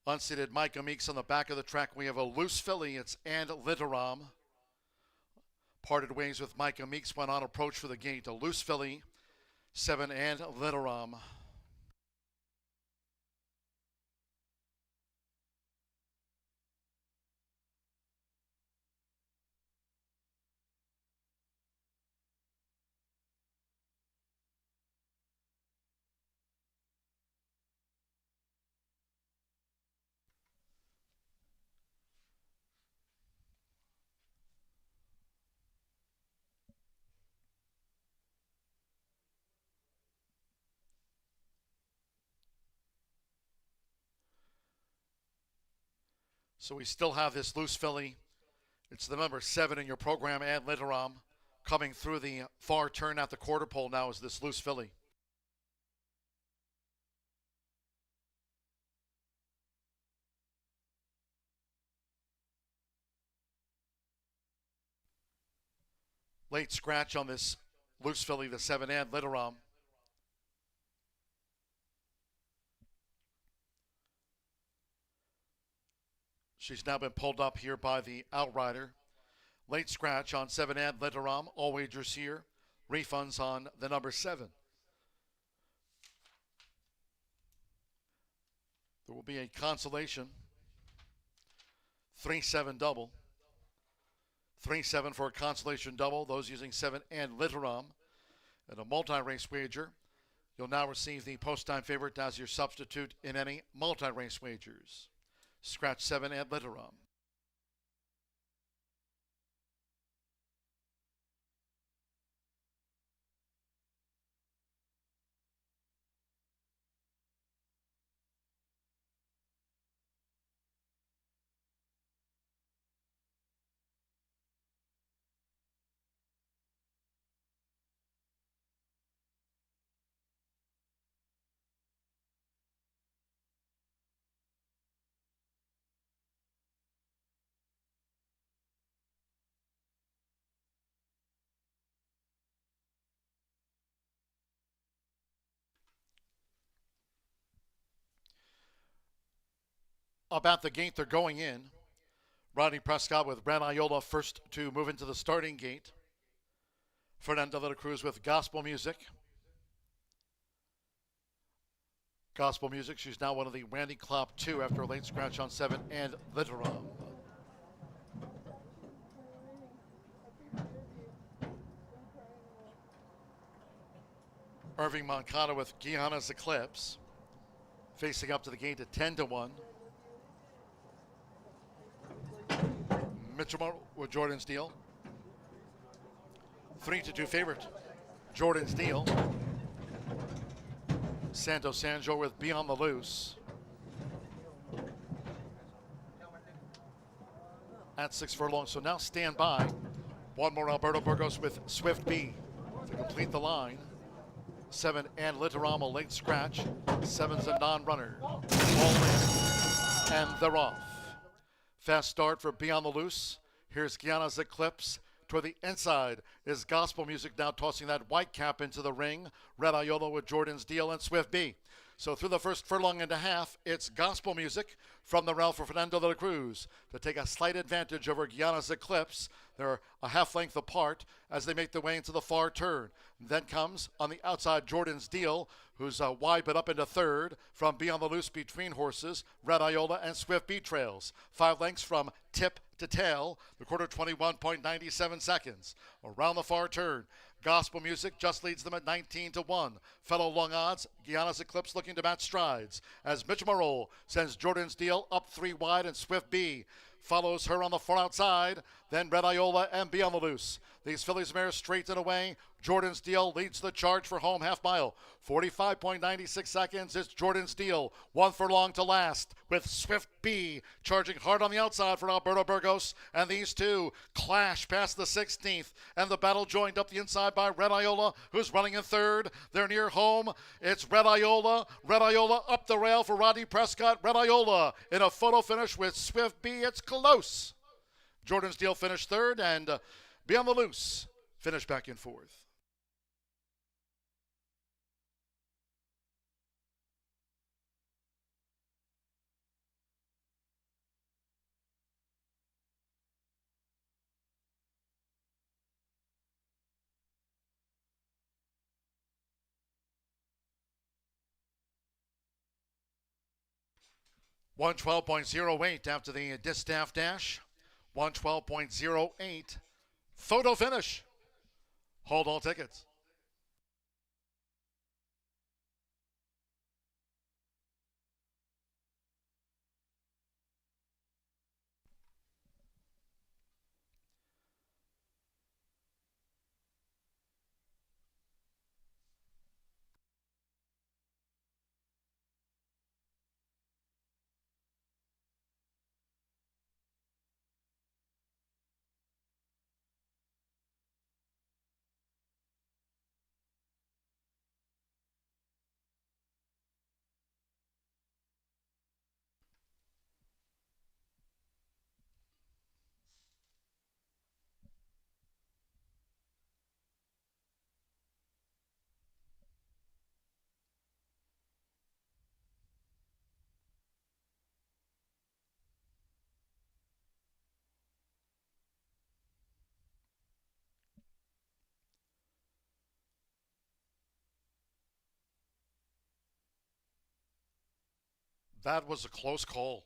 [SPEAKER 1] unseated Micah Meeks on the back of the track. We have a loose filly. It's Ad Literam. Parted ways with Micah Meeks, went on approach for the gate. A loose filly, 7 Ad Literam. So we still have this loose filly. It's the number 7 in your program, Ad Literam, coming through the far turn at the quarter pole now is this loose filly. Late scratch on this loose filly, the 7 Ad Literam. She's now been pulled up here by the outrider. Late scratch on 7 Ad Literam. All wagers here. Refunds on the number 7. There will be a consolation. 3-7 double. 3-7 for a consolation double. Those using 7 Ad Literam. And a multi-race wager. You'll now receive the post-time favorite as your substitute in any multi-race wagers. Scratch 7 Ad Literam. About the gate they're going in. Rodney Prescott with Brad Iola first to move into the starting gate. Fernando de la Cruz with Gospel Music. Gospel Music, she's now one of the Randy Klopp 2 after a late scratch on 7 and Literam. Irving Moncada with Guyana's Eclipse. Facing up to the gate at 10-1. Mitchell with Jordan's Deal. 3-2 favorite. Jordan's Deal. Santo Sanjo with Beyond the Loose. At 6 furlongs. So now stand by. One more Alberto Burgos with Swift B to complete the line. 7 and Literam, a late scratch. 7's a non-runner. All in. And they're off. Fast start for Beyond the Loose. Here's Guyana's Eclipse. Toward the inside is Gospel Music now tossing that white cap into the ring. Red Iola with Jordan's Deal and Swift B. So through the first furlong and a half, it's Gospel Music from the rail for Fernando de la Cruz to take a slight advantage over Guyana's Eclipse. They're a half length apart as they make their way into the far turn. Then comes on the outside Jordan's Deal, who's wide but up into third from Beyond the Loose between horses. Red Iola and Swift B trails. 5 lengths from tip to tail. The quarter 21.97 seconds. Around the far turn. Gospel Music just leads them at 19-1. Fellow long odds, Guyana's Eclipse looking to match strides as Mitch Morrow sends Jordan's Deal up 3 wide and Swift B follows her on the far outside. Then Red Iola and Beyond the Loose. These fillies mares straight and away. Jordan's Deal leads the charge for home half mile. 45.96 seconds. It's Jordan's Deal. 1 furlong to last with Swift B charging hard on the outside for Alberto Burgos. And these two clash past the 16th. And the battle joined up the inside by Red Iola, who's running in third. They're near home. It's Red Iola. Red Iola up the rail for Rodney Prescott. Red Iola in a photo finish with Swift B. It's close. Jordan's Deal finished third, and Beyond the Loose finished back in fourth. $112.08 after the distaff dash. 112.08. Photo finish. Hold all tickets. That was a close call.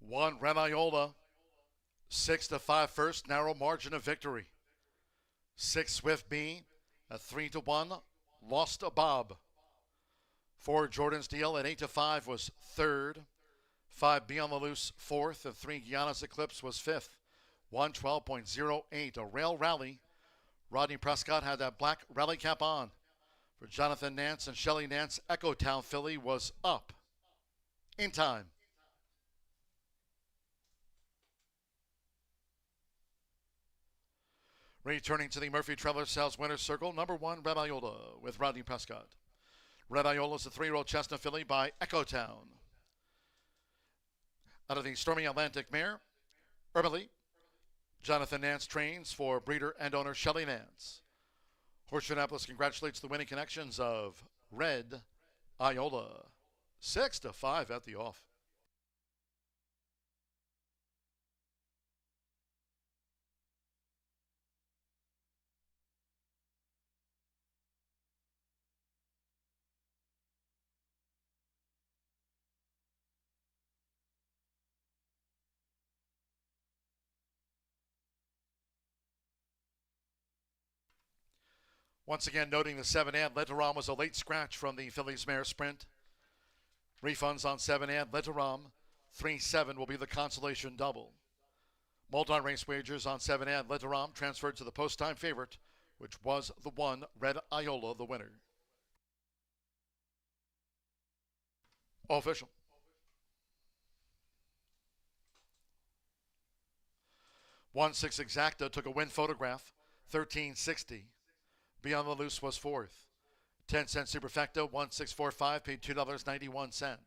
[SPEAKER 1] Won Red Iola 6-5 first, narrow margin of victory. 6 Swift B at 3-1, lost a Bob. 4 Jordan's Deal at 8-5 was third. 5 Be on the Loose fourth, and 3 Guyana's Eclipse was fifth. 112.08, a rail rally. Rodney Prescott had that black rally cap on. For Jonathan Nance and Shelley Nance, Echo Town filly was up in time. Returning to the Murphy Traveler Sales Winner's Circle, number 1, Red Iola with Rodney Prescott. Red Iola is a 3-year-old chestnut filly by Echo Town. Out of the Stormy Atlantic mare, Herbally, Jonathan Nance trains for breeder and owner Shelley Nance. Horseshoe Indianapolis congratulates the winning connections of Red Iola. 6-5 at the off. Once again, noting the 7 ad, Letaram was a late scratch from the Phillies Mare Sprint. Refunds on 7 ad, Letaram. 3-7 will be the consolation double. Multi-race wagers on 7 ad, Letaram transferred to the post-time favorite, which was the 1, Red Iola, the winner. Official. One 6 Exacta took a win photograph, 1360. Beyond the Loose was fourth. 10-cent Superfecta, 1645, paid $2.91.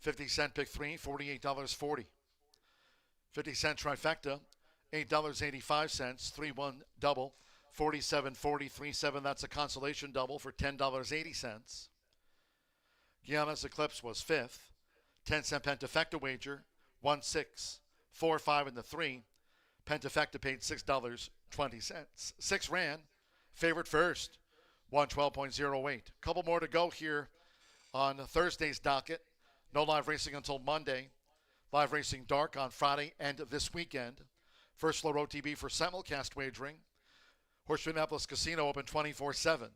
[SPEAKER 1] 50-cent Pick 3, $48.40. 50-cent Trifecta, $8.85, 3-1 double, $47.40, 3-7, that's a consolation double for $10.80. Guyana's Eclipse was fifth. 10-cent Pentafecta wager, 1-6, 4-5 in the 3. Pentafecta paid $6.20. 6 ran. Favorite first, 112.08. Couple more to go here on Thursday's docket. No live racing until Monday. Live racing dark on Friday and this weekend. First floor OTB for simulcast wagering. Horseshoe Indianapolis Casino open 24/7.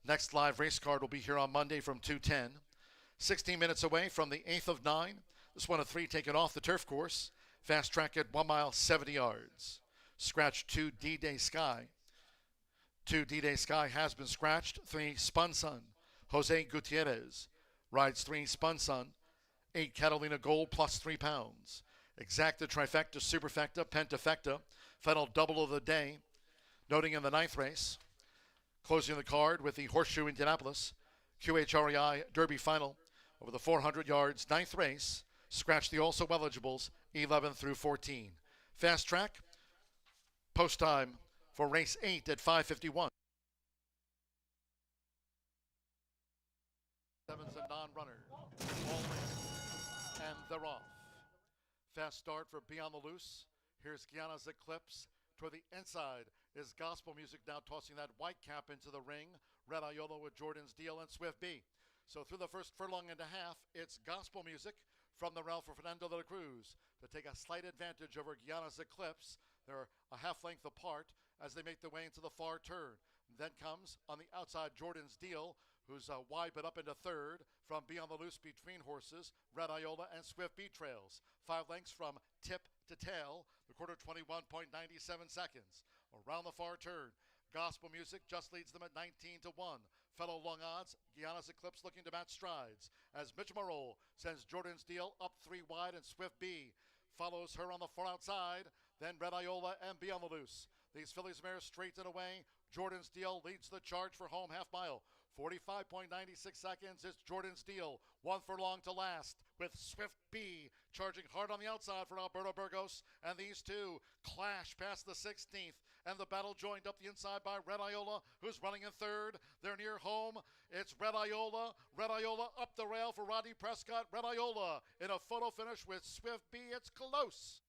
[SPEAKER 1] Next live race card will be here on Monday from 2:10. 16 minutes away from the 8th of 9. This one of 3 taken off the turf course. Fast track at 1 mile, 70 yards. Scratch 2 D-Day Sky. 2 D-Day Sky has been scratched. 3 Spun Sun. Jose Gutierrez rides 3 Spun Sun. 8 Catalina Gold plus 3 pounds. Exacta, Trifecta, Superfecta, Pentafecta. Final double of the day. Noting in the 9th race. Closing the card with the Horseshoe Indianapolis QHREI Derby Final over the 400 yards. 9th race. Scratch the also eligibles 11 through 14. Fast track. Post time for race 8 at 5:51. Sevens and non-runners. All in. And they're off. Fast start for Beyond the Loose. Here's Guyana's Eclipse. Toward the inside is Gospel Music now tossing that white cap into the ring. Red Iola with Jordan's Deal and Swift B. So through the first furlong and a half, it's Gospel Music from the rail for Fernando de la Cruz to take a slight advantage over Guyana's Eclipse. They're a half length apart as they make their way into the far turn. Then comes on the outside Jordan's Deal, who's wide but up into third from Beyond the Loose between horses. Red Iola and Swift B trails. 5 lengths from tip to tail. The quarter 21.97 seconds. Around the far turn, Gospel Music just leads them at 19-1. Fellow long odds, Guyana's Eclipse looking to match strides as Mitch Morrow sends Jordan's Deal up 3 wide and Swift B follows her on the far outside. Then Red Iola and Beyond the Loose. These fillies mares straight and away. Jordan's Deal leads the charge for home half mile. 45.96 seconds. It's Jordan's Deal. 1 furlong to last with Swift B charging hard on the outside for Alberto Burgos. And these two clash past the 16th. And the battle joined up the inside by Red Iola, who's running in third. They're near home. It's Red Iola. Red Iola up the rail for Rodney Prescott. Red Iola in a photo finish with Swift B. It's close.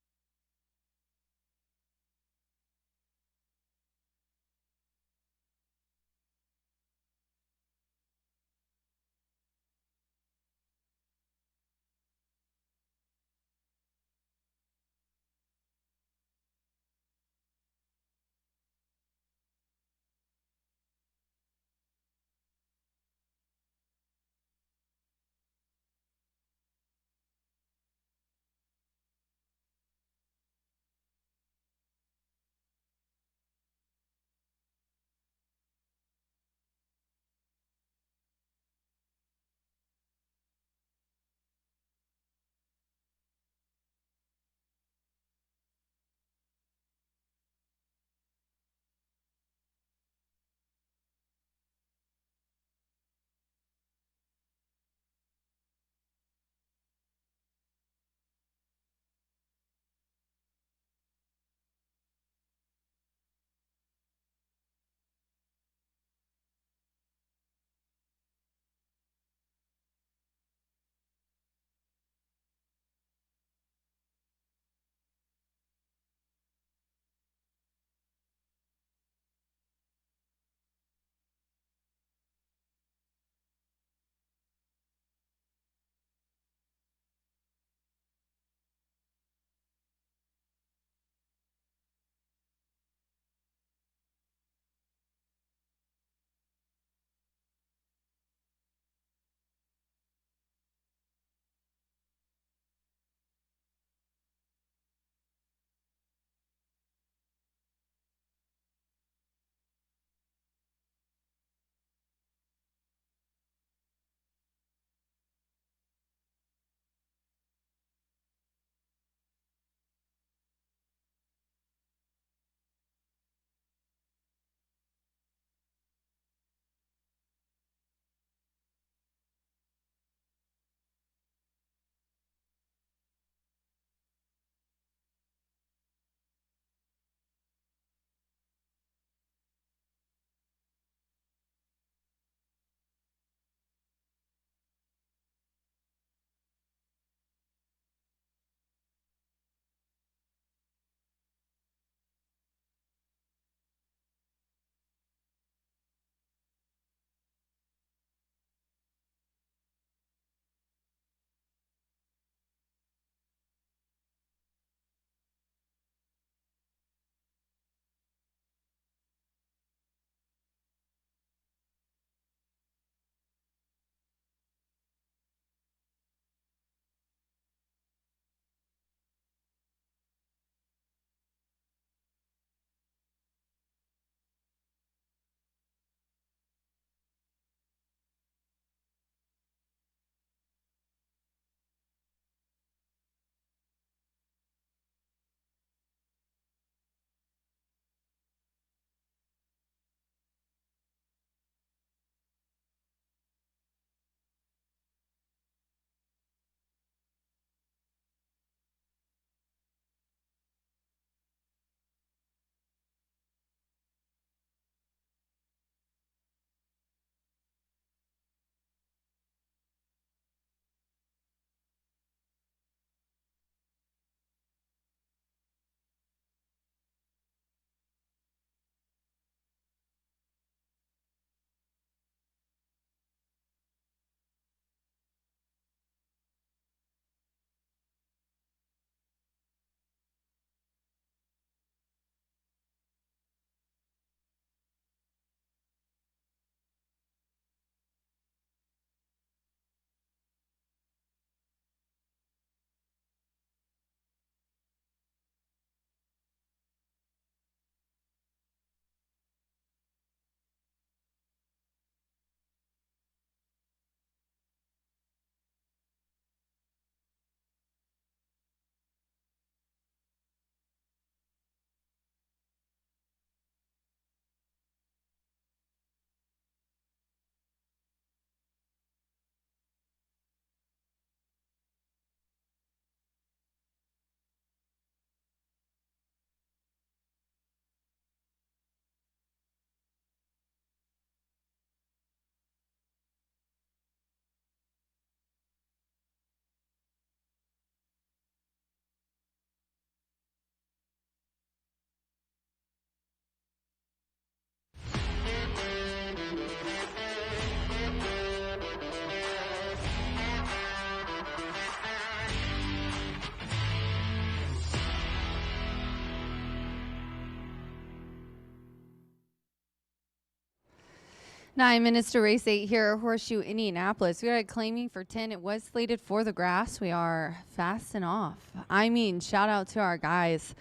[SPEAKER 5] 9 minutes to race 8 here at Horseshoe Indianapolis. We got it claiming for 10. It was slated for the grass. We are fast and off. I mean, shout out to our guys.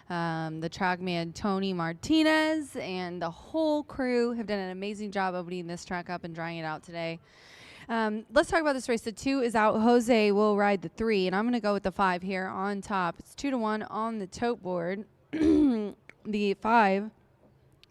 [SPEAKER 5] The track man Tony Martinez and the whole crew have done an amazing job opening this track up and drying it out today. Let's talk about this race. The 2 is out. Jose will ride the 3, and I'm going to go with the 5 here on top. It's 2-1 on the tote board. The 5.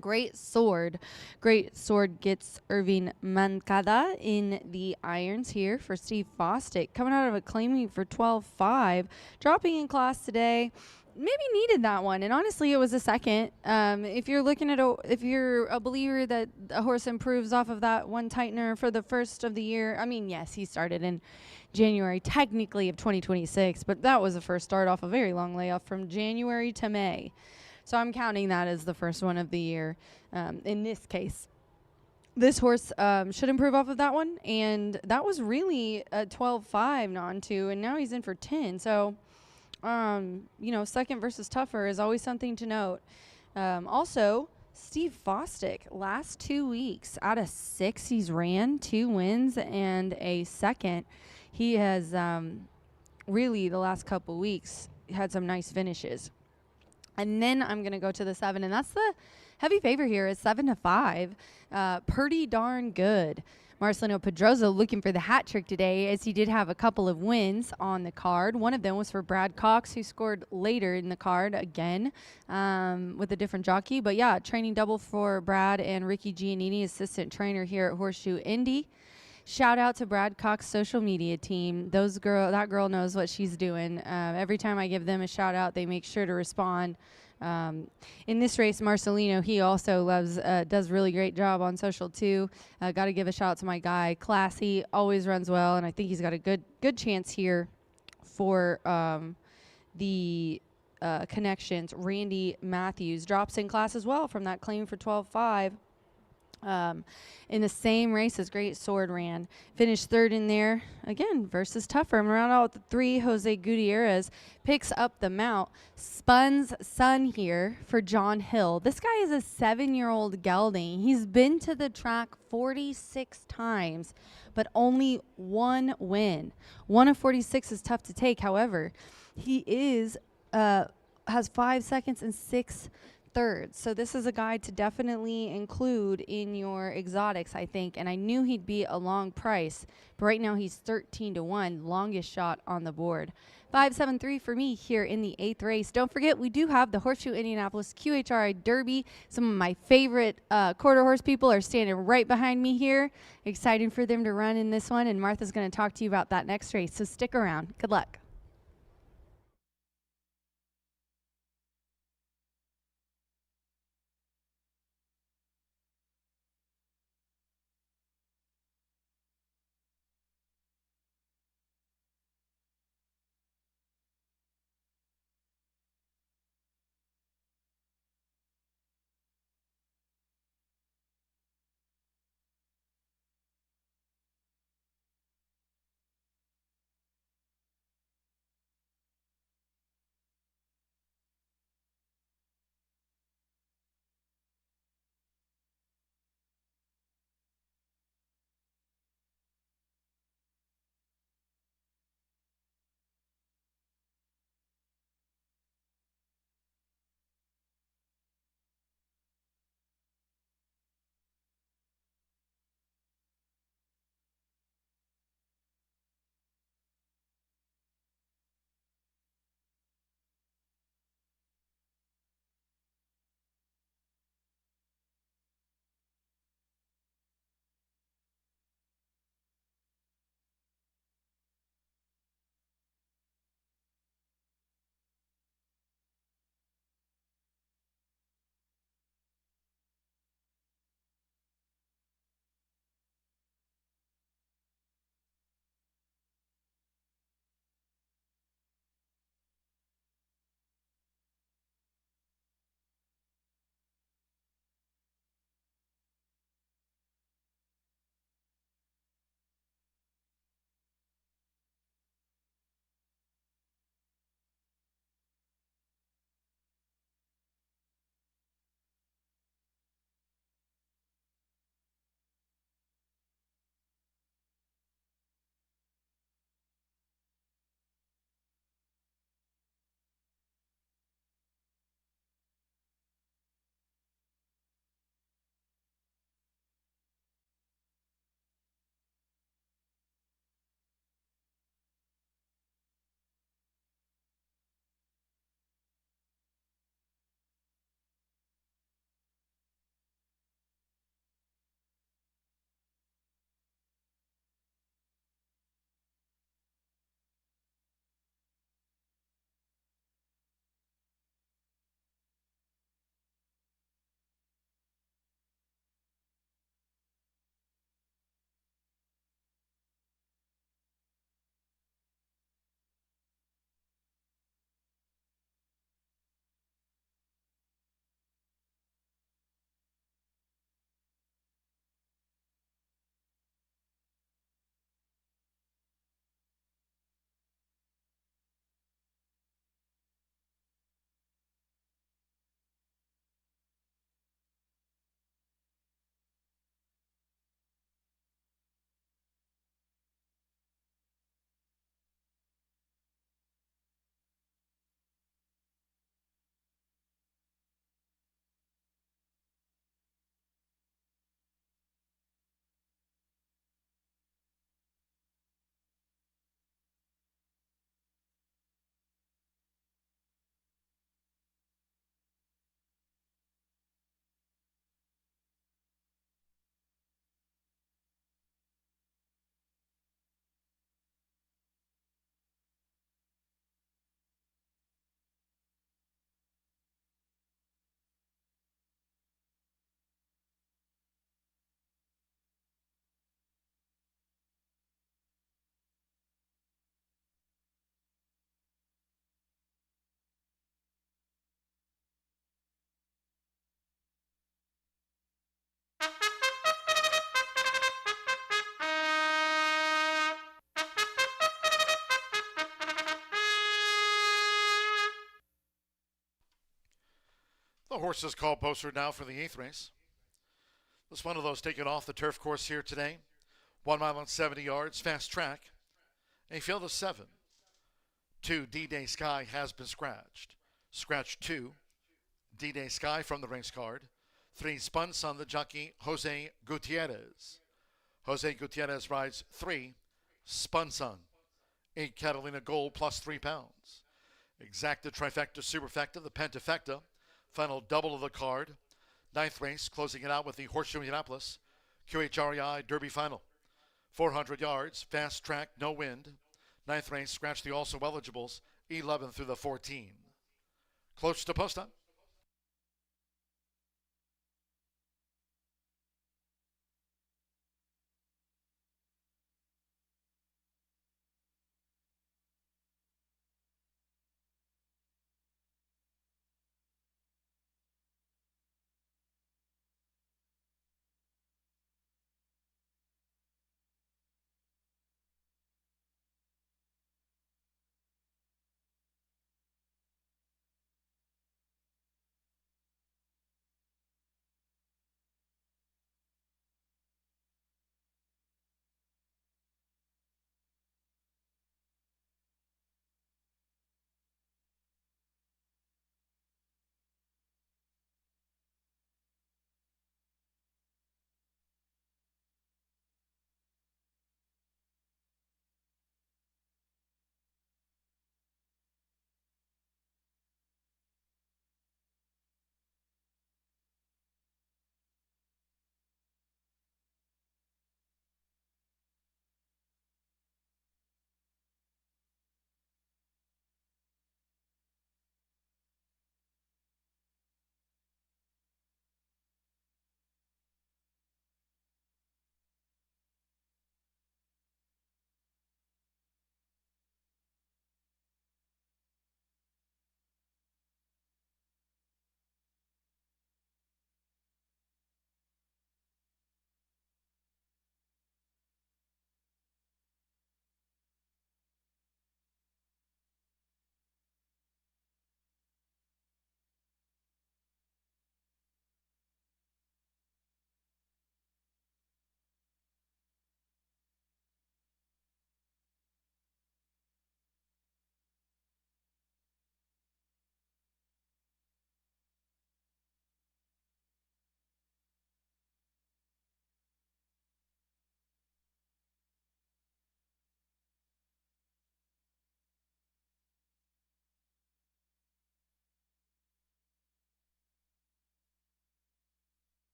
[SPEAKER 5] Great Sword. Great Sword gets Irving Mancada in the irons here for Steve Fostick. Coming out of a claiming for 12.5. Dropping in class today. Maybe needed that one, and honestly, it was a second. If you're looking at if you're a believer that a horse improves off of that one tightener for the first of the year, I mean, yes, he started in January technically of 2026, but that was the first start off a very long layoff from January to May. So I'm counting that as the first one of the year. In this case, this horse should improve off of that one, and that was really a 12.5 non-2, and now he's in for 10. So. Second versus tougher is always something to note. Also, Steve Fostick, last 2 weeks out of 6 he's ran, 2 wins and a second. He has really the last couple weeks had some nice finishes. And then I'm going to go to the 7, and that's the heavy favor here is 7-5. Pretty darn good. Marcelino Pedroza looking for the hat trick today, as he did have a couple of wins on the card. One of them was for Brad Cox, who scored later in the card again with a different jockey. But yeah, training double for Brad and Ricky Giannini, assistant trainer here at Horseshoe Indy. Shout out to Brad Cox's social media team. That girl knows what she's doing. Every time I give them a shout out, they make sure to respond. In this race, Marcelino, he also does really great job on social too. Got to give a shout out to my guy, Classy, always runs well, and I think he's got a good chance here for the connections. Randy Matthews drops in class as well from that claim for 12.5. In the same race as Great Sword ran. Finished third in there, again, versus tougher. I'm around out with the 3. Jose Gutierrez picks up the mount. Spun's son here for John Hill. This guy is a 7-year-old gelding. He's been to the track 46 times, but only 1 win. 1 of 46 is tough to take. However, he has 5 seconds and 6 thirds. So this is a guy to definitely include in your exotics, I think. And I knew he'd be a long price, but right now he's 13-1, longest shot on the board. 5-7-3 for me here in the 8th race. Don't forget, we do have the Horseshoe Indianapolis QHRI Derby. Some of my favorite quarter horse people are standing right behind me here. Excited for them to run in this one, and Martha's going to talk to you about that next race. So stick around. Good luck.
[SPEAKER 1] horses called poster now for the 8th race. This one of those taken off the turf course here today. 1 mile and 70 yards, fast track. A field of 7. 2, D-Day Sky has been scratched. Scratch 2, D-Day Sky from the race card. 3, Spun Sun, the jockey, Jose Gutierrez. Jose Gutierrez rides 3, Spun Sun. 8, Catalina Gold plus 3 pounds. Exacta, Trifecta, Superfecta, the Pentafecta. Final double of the card. 9th race, closing it out with the Horseshoe Indianapolis QHREI Derby Final. 400 yards, fast track, no wind. 9th race, scratch the also eligibles, 11 through the 14. Close to post time.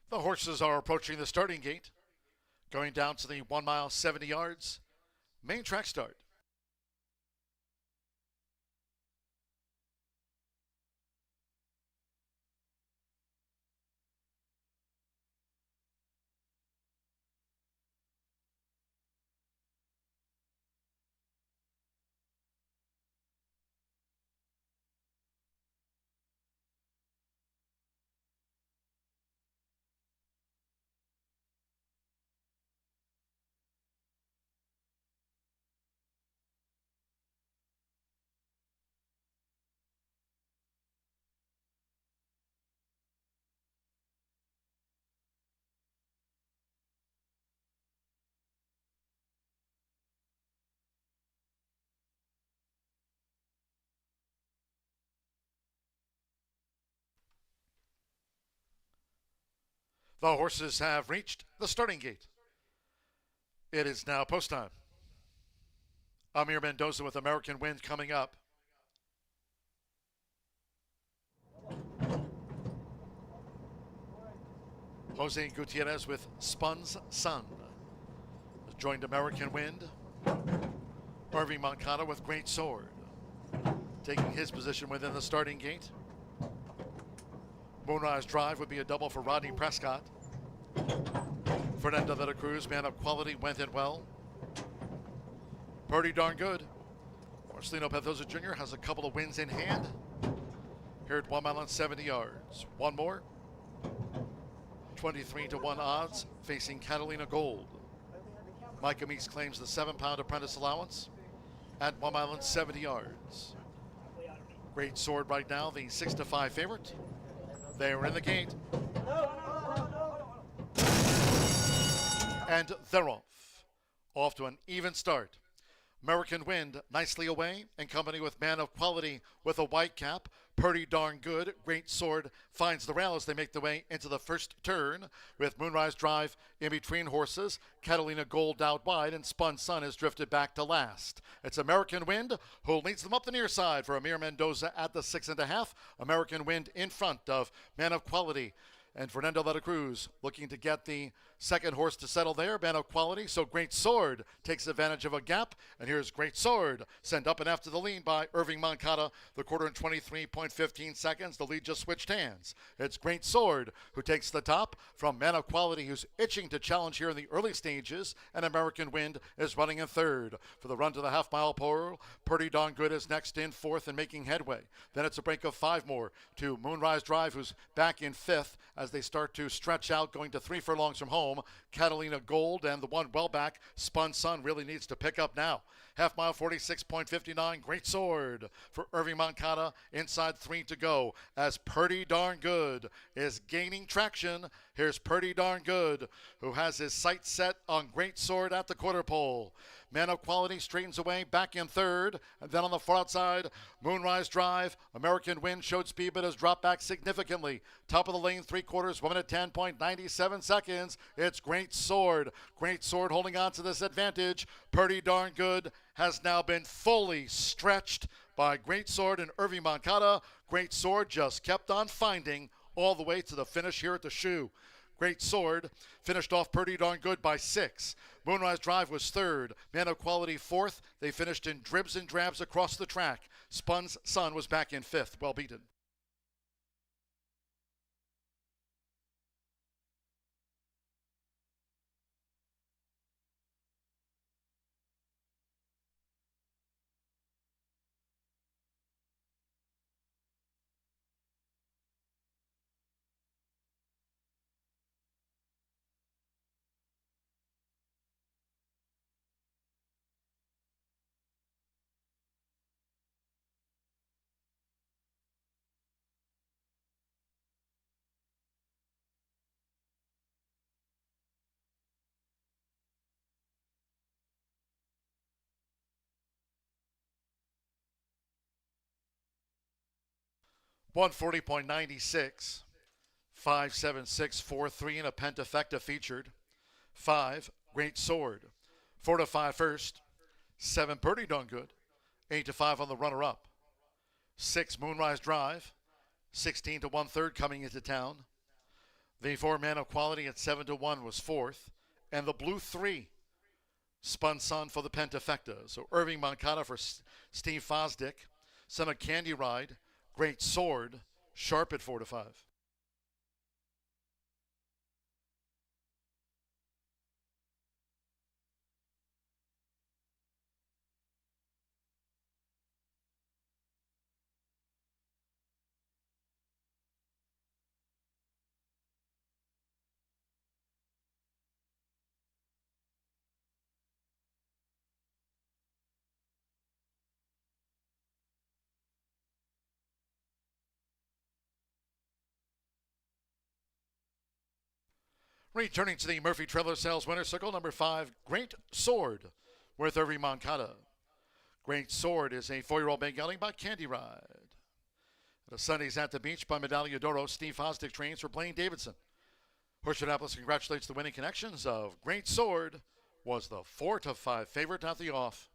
[SPEAKER 1] The horses are approaching the starting gate, going down to the 1 mile, 70 yards, main track start. The horses have reached the starting gate. It is now post time. Amir Mendoza with American Wind coming up. Jose Gutierrez with Spun's Son has joined American Wind. Irving Moncada with Great Sword, taking his position within the starting gate. Moonrise Drive would be a double for Rodney Prescott. Fernando de la Cruz, Man of Quality, went in well. Pretty darn good. Marcelino Pedroza Jr. has a couple of wins in hand. Here at 1 mile and 70 yards. One more. 23-1 odds facing Catalina Gold. Micah Meeks claims the 7-pound apprentice allowance at 1 mile and 70 yards. Great Sword right now, the 6-5 favorite. They are in the gate. And they're off. Off to an even start. American Wind nicely away in company with Man of Quality with a white cap. Pretty darn good. Great Sword finds the rail as they make their way into the first turn with Moonrise Drive in between horses. Catalina Gold out wide and Spun Sun has drifted back to last. It's American Wind who leads them up the near side for Amir Mendoza at the 6.5. American Wind in front of Man of Quality. And Fernando de la Cruz looking to get the second horse to settle there, Man of Quality. So Great Sword takes advantage of a gap. And here's Great Sword sent up and after the lead by Irving Moncada. The quarter in 23.15 seconds. The lead just switched hands. It's Great Sword who takes the top from Man of Quality, who's itching to challenge here in the early stages. And American Wind is running in third. For the run to the half-mile pole, Pretty Darn Good is next in fourth and making headway. Then it's a break of 5 more to Moonrise Drive, who's back in fifth as they start to stretch out, going to 3 furlongs from home. Catalina Gold and the one well back, Spun Sun, really needs to pick up now. Half mile, 46.59. Great Sword for Irving Moncada. Inside 3 to go as Pretty Darn Good is gaining traction. Here's Pretty Darn Good, who has his sights set on Great Sword at the quarter pole. Man of Quality straightens away, back in third. And then on the far outside, Moonrise Drive. American Wind showed speed but has dropped back significantly. Top of the lane, 3/4, 1 minute 10.97 seconds. It's Great Sword. Great Sword holding on to this advantage. Pretty Darn Good has now been fully stretched by Great Sword and Irving Moncada. Great Sword just kept on finding all the way to the finish here at the shoe. Great Sword finished off Pretty Darn Good by 6. Moonrise Drive was third. Man of Quality fourth. They finished in dribs and drabs across the track. Spun's Sun was back in fifth. Well beaten. $140.96, 5.7643 and a pentafecta featured. 5, Great Sword. 4 to 5 first. 7, Pretty Darn Good. 8 to 5 on the runner-up. 6, Moonrise Drive. 16 to 1/3 coming into town. The 4, Man of Quality at 7 to 1 was fourth. And the blue 3, Spun Sun for the pentafecta. So Irving Moncada for Steve Fosdick. Son of Candy Ride. Great Sword, sharp at 4 to 5. Returning to the Murphy Trailer Sales Winner Circle, number 5, Great Sword with Irving Moncada. Great Sword is a 4-year-old big gelding by Candy Ride. The Sundays at the Beach by Medaglia d'Oro. Steve Fosdick trains for Blaine Davidson. Horseshoe Indianapolis congratulates the winning connections of Great Sword, was the 4-5 favorite at the off.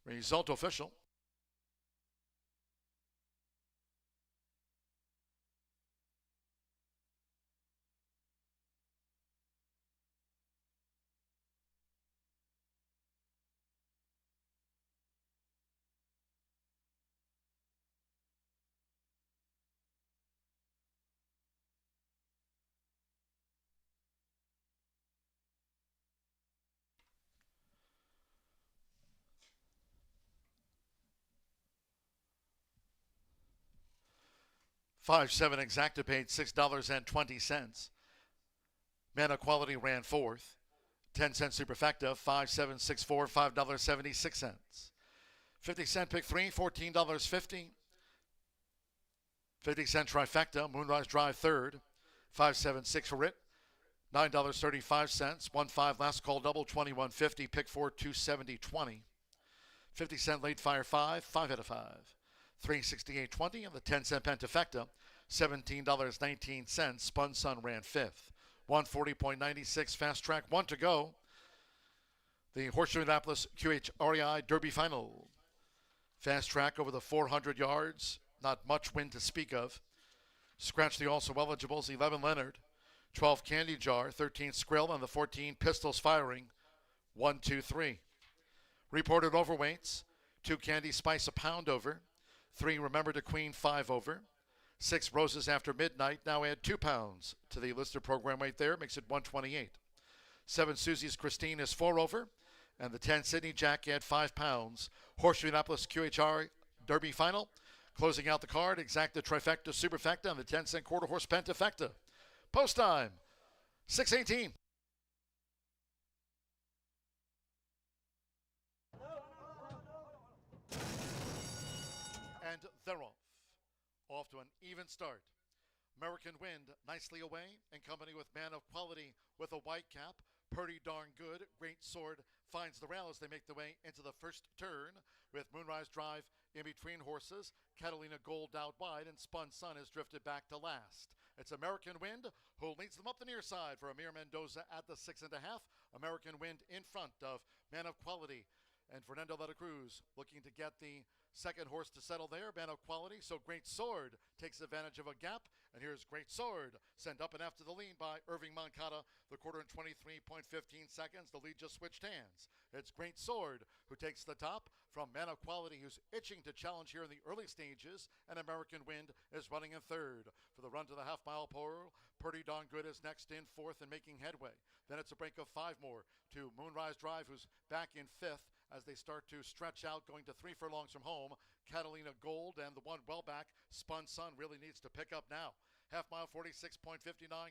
[SPEAKER 1] Result official. $5-7 exacta paid $6.20. Mana Quality ran fourth. 10-cent superfecta, 5-7-6-4, $5.76. 50-cent pick three, $14.50. 50-cent trifecta, Moonrise Drive third, 5-7-6 for it, $9.35. 1-5 last call double, $21.50. Pick four, $270.20. 50-cent late fire five, 5 out of 5. $368.20, and the 10-cent pentafecta, $17.19. Spun Sun ran fifth. 140.96 fast track, 1 to go. The Horseshoe Indianapolis QH REI Derby Final. Fast track over the 400 yards. Not much wind to speak of. Scratch the also eligibles, 11 Leonard, 12 Candy Jar, 13 Skrill, and the 14 Pistols Firing. 1, 2, 3. Reported overweights, 2 Candy Spice a pound over, 3 Remember to Queen 5 over, 6 Roses After Midnight, now add 2 pounds to the listed program weight there, makes it 128. 7 Susie's Christine is 4 over, and the 10 Sydney Jack add 5 pounds. Horseshoe Indianapolis QHR Derby Final, closing out the card, exacta trifecta superfecta, and the 10-cent quarter horse pentafecta. Post time, 6:18. And they're off. Off to an even start. American Wind nicely away, in company with Man of Quality with a white cap. Pretty darn good. Great Sword finds the rail as they make their way into the first turn, with Moonrise Drive in between horses. Catalina Gold out wide, and Spun Sun has drifted back to last. It's American Wind who leads them up the near side for Amir Mendoza at the 6.5. American Wind in front of Man of Quality and Fernando de la Cruz looking to get the second horse to settle there, Man of Quality. So Great Sword takes advantage of a gap, and here's Great Sword sent up and after the lean by Irving Moncada. The quarter in 23.15 seconds. The lead just switched hands. It's Great Sword who takes the top from Man of Quality, who's itching to challenge here in the early stages, and American Wind is running in third. For the run to the half-mile pole, Pretty Darn Good is next in fourth and making headway. Then it's a break of 5 more to Moonrise Drive, who's back in fifth as they start to stretch out, going to 3 furlongs from home. Catalina Gold and the one well back, Spun Sun, really needs to pick up now. Half mile, 46.59.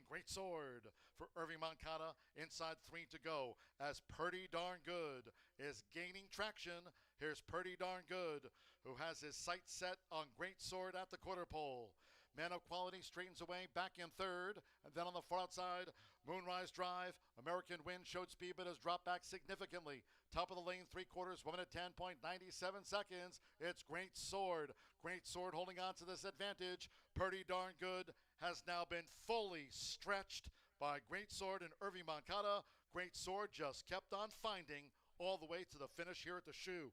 [SPEAKER 1] Great Sword for Irving Moncada. Inside 3 to go as Pretty Darn Good is gaining traction. Here's Pretty Darn Good, who has his sights set on Great Sword at the quarter pole. Man of Quality straightens away, back in third. And then on the far outside, Moonrise Drive. American Wind showed speed, but has dropped back significantly. Top of the lane, 3/4, 1 minute 10.97 seconds. It's Great Sword. Great Sword holding on to this advantage. Pretty Darn Good has now been fully stretched by Great Sword and Irving Moncada. Great Sword just kept on finding all the way to the finish here at the shoe.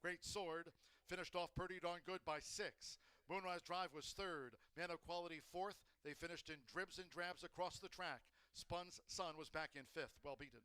[SPEAKER 1] Great Sword finished off Pretty Darn Good by 6. Moonrise Drive was third. Man of Quality fourth. They finished in dribs and drabs across the track. Spun Sun was back in fifth, well beaten.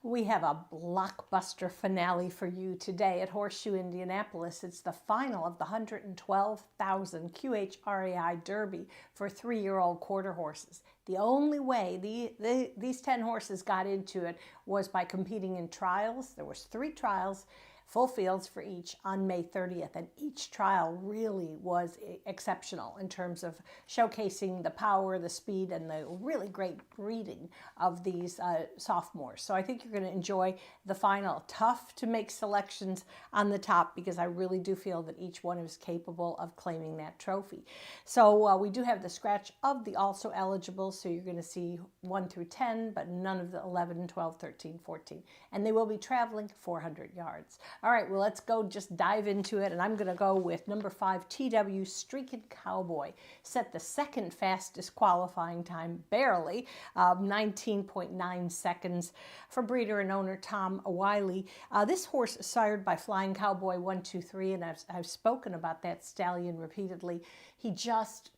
[SPEAKER 7] We have a blockbuster finale for you today at Horseshoe Indianapolis. It's the final of the 112,000 QHRAI Derby for 3-year-old quarter horses. The only way these 10 horses got into it was by competing in trials. There was 3 trials, full fields for each on May 30th, and each trial really was exceptional in terms of showcasing the power, the speed, and the really great breeding of these sophomores. So I think you're going to enjoy the final. Tough to make selections on the top because I really do feel that each one is capable of claiming that trophy. So we do have the scratch of the also eligible, so you're going to see 1 through 10, but none of the 11, 12, 13, 14. And they will be traveling 400 yards. All right, well, let's go just dive into it. And I'm going to go with number 5, TW Streakin' Cowboy. Set the second fastest qualifying time, barely, 19.9 seconds for breeder and owner Tom Wiley. This horse is sired by Flying Cowboy 123, and I've spoken about that stallion repeatedly. He just,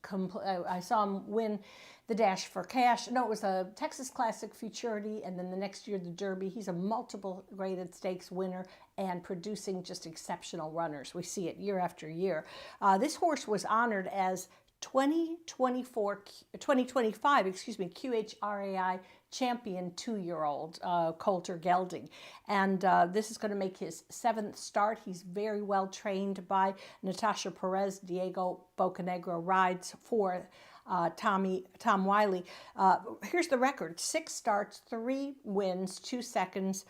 [SPEAKER 7] I saw him win the Dash for Cash. No, it was a Texas Classic Futurity, and then the next year the Derby. He's a multiple graded stakes winner and producing just exceptional runners. We see it year after year. This horse was honored as 2025 QHRAI champion 2-year-old Coulter Gelding. And this is going to make his 7th start. He's very well trained by Natasha Perez. Diego Bocanegra rides for Tom Wiley. Here's the record: 6 starts, 3 wins, 2 seconds,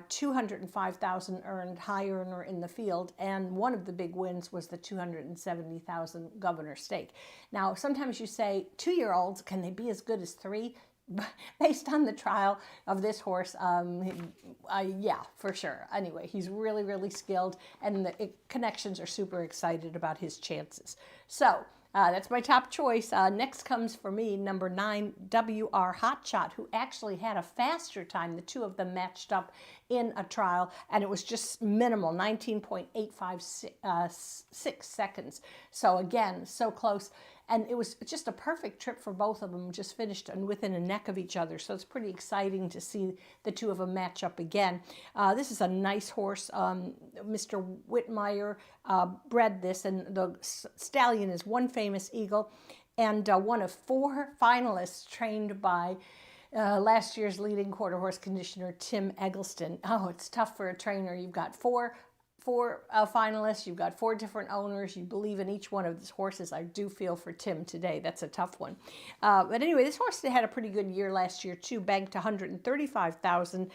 [SPEAKER 7] 205,000 earned, high earner in the field, and one of the big wins was the 270,000 Governor Stake. Now, sometimes you say, 2-year-olds, can they be as good as 3? Based on the trial of this horse, yeah, for sure. Anyway, he's really, really skilled, and the connections are super excited about his chances. So, that's my top choice. Next comes for me, number 9, WR Hotshot, who actually had a faster time. The 2 of them matched up in a trial, and it was just minimal, 19.856 seconds. So again, so close. And it was just a perfect trip for both of them, just finished and within a neck of each other. So it's pretty exciting to see the 2 of them match up again. This is a nice horse. Mr. Whitmire bred this, and the stallion is One Famous Eagle, and one of 4 finalists trained by last year's leading quarter horse conditioner, Tim Eggleston. Oh, it's tough for a trainer. You've got 4 finalists, you've got 4 different owners, you believe in each one of these horses. I do feel for Tim today. That's a tough one. But anyway, this horse had a pretty good year last year too, banked 135,000.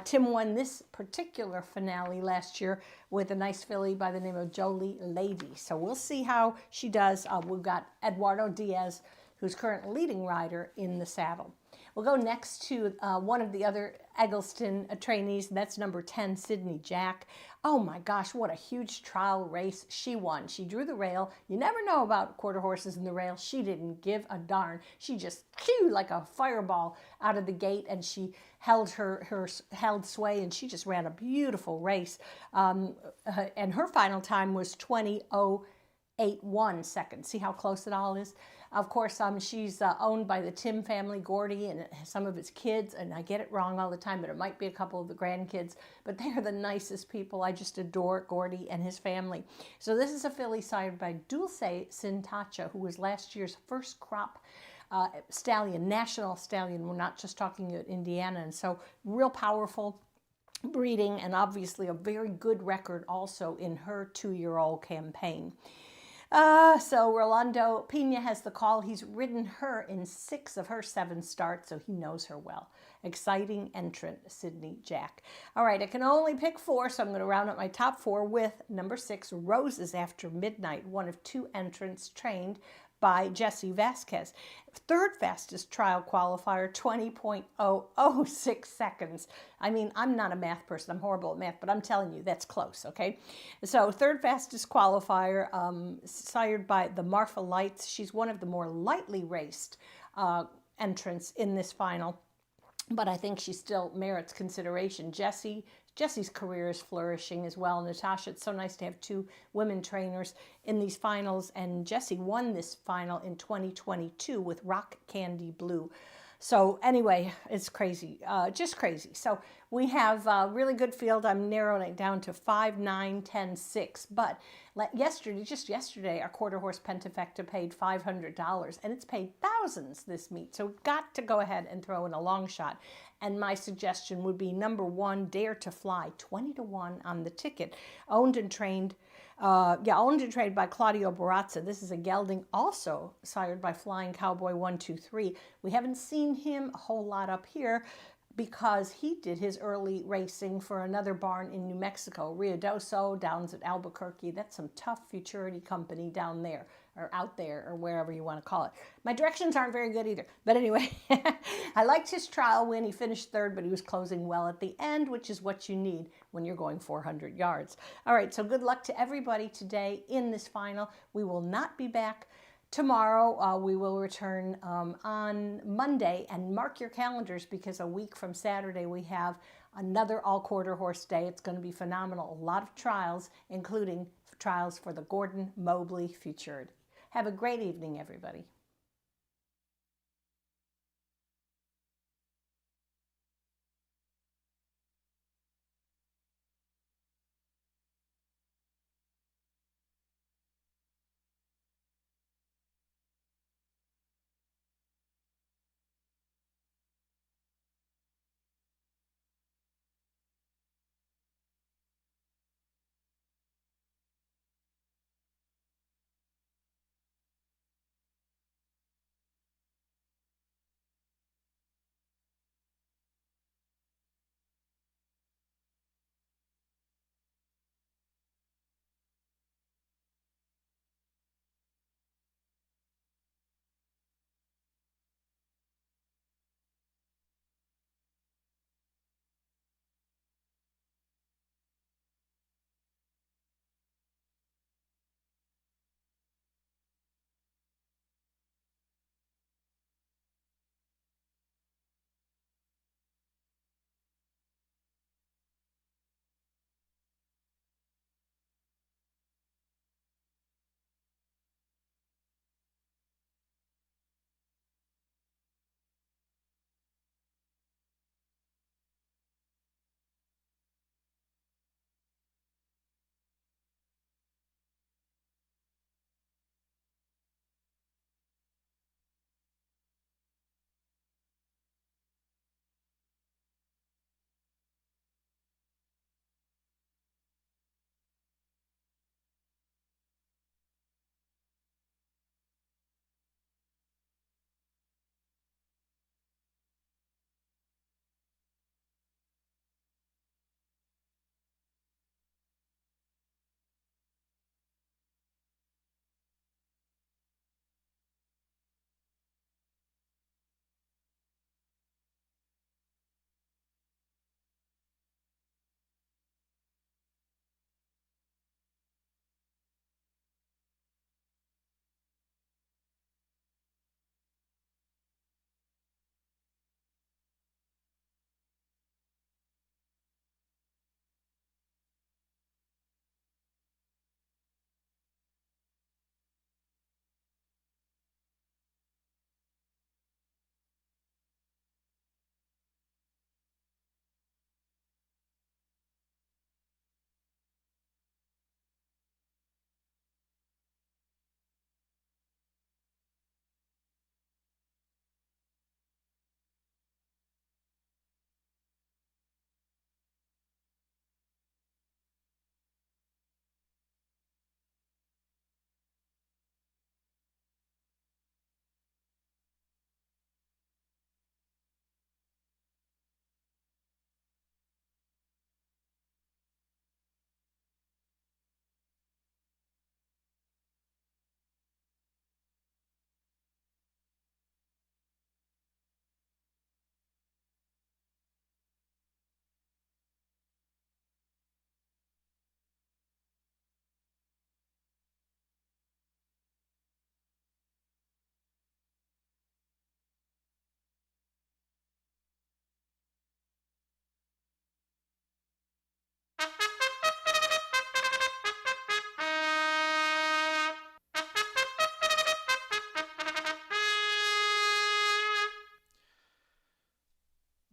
[SPEAKER 7] Tim won this particular finale last year with a nice filly by the name of Jolie Lady. So we'll see how she does. We've got Eduardo Diaz, who's current leading rider in the saddle. We'll go next to one of the other Eggleston trainees. That's number 10, Sydney Jack. Oh my gosh, what a huge trial race she won. She drew the rail. You never know about quarter horses in the rail. She didn't give a darn. She just like a fireball out of the gate, and she held held sway, and she just ran a beautiful race. And her final time was 20.081 seconds. See how close it all is? Of course, she's owned by the Tim family, Gordy, and some of his kids, and I get it wrong all the time, but it might be a couple of the grandkids, but they are the nicest people. I just adore Gordy and his family. So this is a filly sired by Dulce Sintacha, who was last year's first crop stallion, national stallion. We're not just talking about Indiana, and so real powerful breeding, and obviously a very good record also in her 2-year-old campaign. So Rolando Pena has the call. He's ridden her in 6 of her 7 starts, so he knows her well. Exciting entrant, Sydney Jack. All right, I can only pick 4, so I'm going to round up my top 4 with number 6, Roses After Midnight, one of 2 entrants trained by Jesse Vasquez. 3rd fastest trial qualifier, 20.006 seconds. I mean, I'm not a math person. I'm horrible at math, but I'm telling you, that's close, okay? So 3rd fastest qualifier, sired by the Marfa Lights. She's one of the more lightly raced entrants in this final, but I think she still merits consideration. Jesse's career is flourishing as well. Natasha, it's so nice to have 2 women trainers in these finals, and Jessie won this final in 2022 with Rock Candy Blue. So anyway, it's crazy, just crazy. So we have a really good field. I'm narrowing it down to 5, 9, 10, 6. But just yesterday, our quarter horse Pentafecta paid $500, and it's paid thousands this meet. So we've got to go ahead and throw in a long shot. And my suggestion would be number 1, Dare to Fly, 20-1 on the ticket, owned and trained by Claudio Barazza. This is a gelding also sired by Flying Cowboy 123. We haven't seen him a whole lot up here because he did his early racing for another barn in New Mexico, Ruidoso, Downs at Albuquerque. That's some tough futurity company down there, or out there, or wherever you want to call it. My directions aren't very good either. But anyway, I liked his trial win. He finished 3rd, but he was closing well at the end, which is what you need when you're going 400 yards. All right, so good luck to everybody today in this final. We will not be back tomorrow. We will return on Monday, and mark your calendars because a week from Saturday we have another all-quarter horse day. It's going to be phenomenal. A lot of trials, including trials for the Gordon Mobley Futurity. Have a great evening, everybody.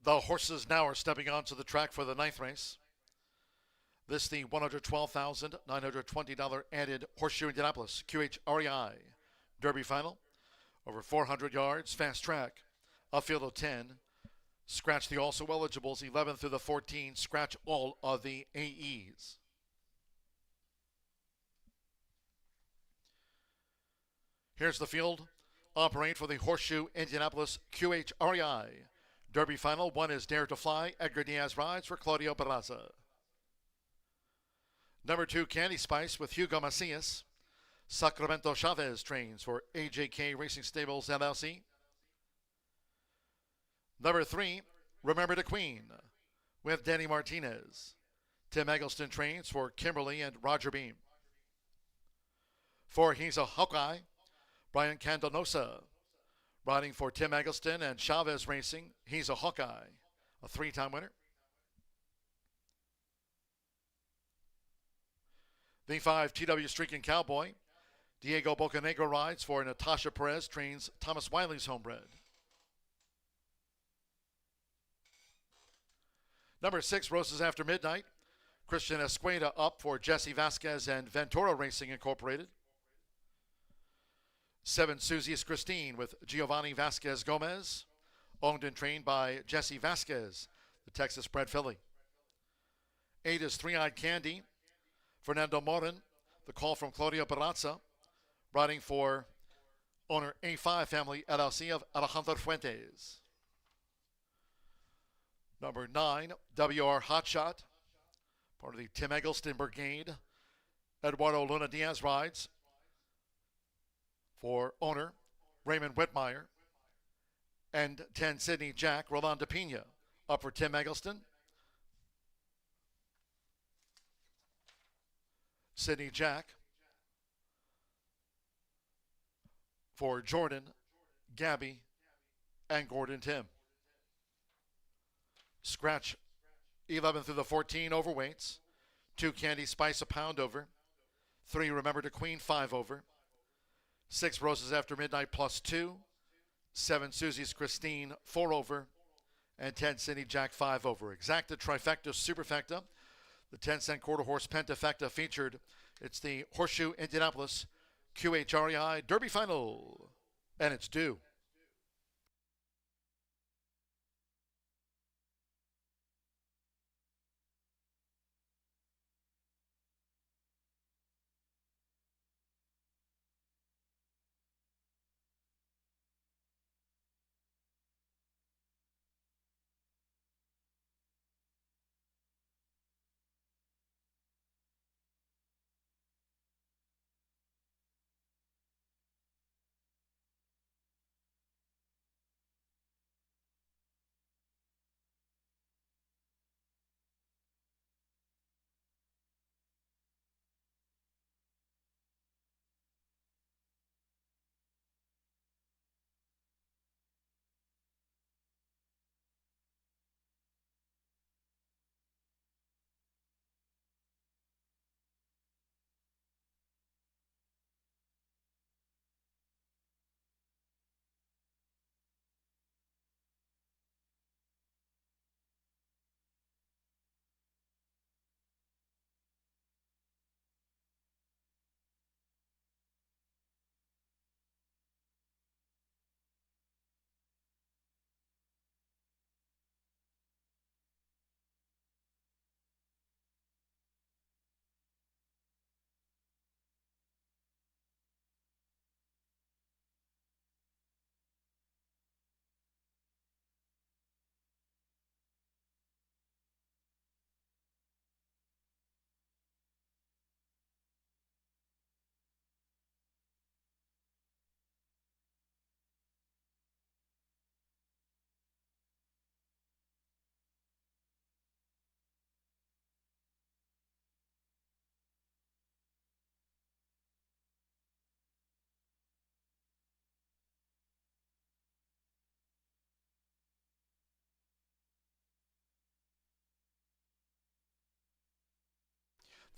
[SPEAKER 1] The horses now are stepping onto the track for the 9th race. This the $112,920 added Horseshoe Indianapolis QHREI Derby Final. Over 400 yards, fast track, a field of 10. Scratch the also eligibles, 11 through the 14. Scratch all of the AEs. Here's the field. Operate for the Horseshoe Indianapolis QHREI Derby Final. 1 is Dare to Fly. Edgar Diaz rides for Claudio Barraza. Number 2, Candy Spice with Hugo Macias. Sacramento Chavez trains for AJK Racing Stables LLC. Number 3, Remember the Queen with Danny Martinez. Tim Eggleston trains for Kimberly and Roger Beam. 4, He's a Hawkeye. Brian Candanosa riding for Tim Eggleston and Chavez Racing. He's a Hawkeye, a 3-time winner. The 5, TW Streaking Cowboy. Diego Bocanegra rides for Natasha Perez, trains Thomas Wiley's homebred. Number 6, Roses After Midnight. Christian Escueda up for Jesse Vasquez and Ventura Racing Incorporated. 7, Susie's Christine with Giovanni Vasquez Gomez. Owned and trained by Jesse Vasquez, the Texas-bred filly. 8 is Three-Eyed Candy. Fernando Morin, the call from Claudio Barraza, riding for owner A5 Family LLC of Alejandro Fuentes. Number 9, WR Hotshot, part of the Tim Eggleston Brigade. Eduardo Luna Diaz rides for owner Raymond Whitmire. And 10, Sydney Jack, Rolanda Pena, up for Tim Eggleston. Sydney Jack for Jordan, Gabby, and Gordon Tim. Scratch 11 through the 14 overweights. 2, Candy Spice, a pound over. 3, Remember the Queen, 5 over. 6, Roses After Midnight plus 2. 7, Susie's Christine, 4 over. And 10, Sydney Jack, 5 over. Exacta, Trifecta, Superfecta. The 10-cent quarter horse Pentafecta featured. It's the Horseshoe Indianapolis QHREI Derby Final. And it's due.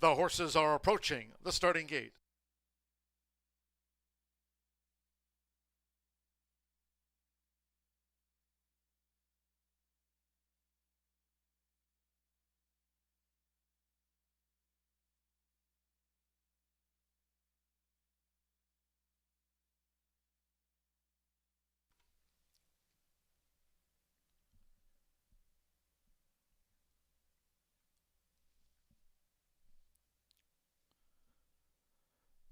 [SPEAKER 1] The horses are approaching the starting gate.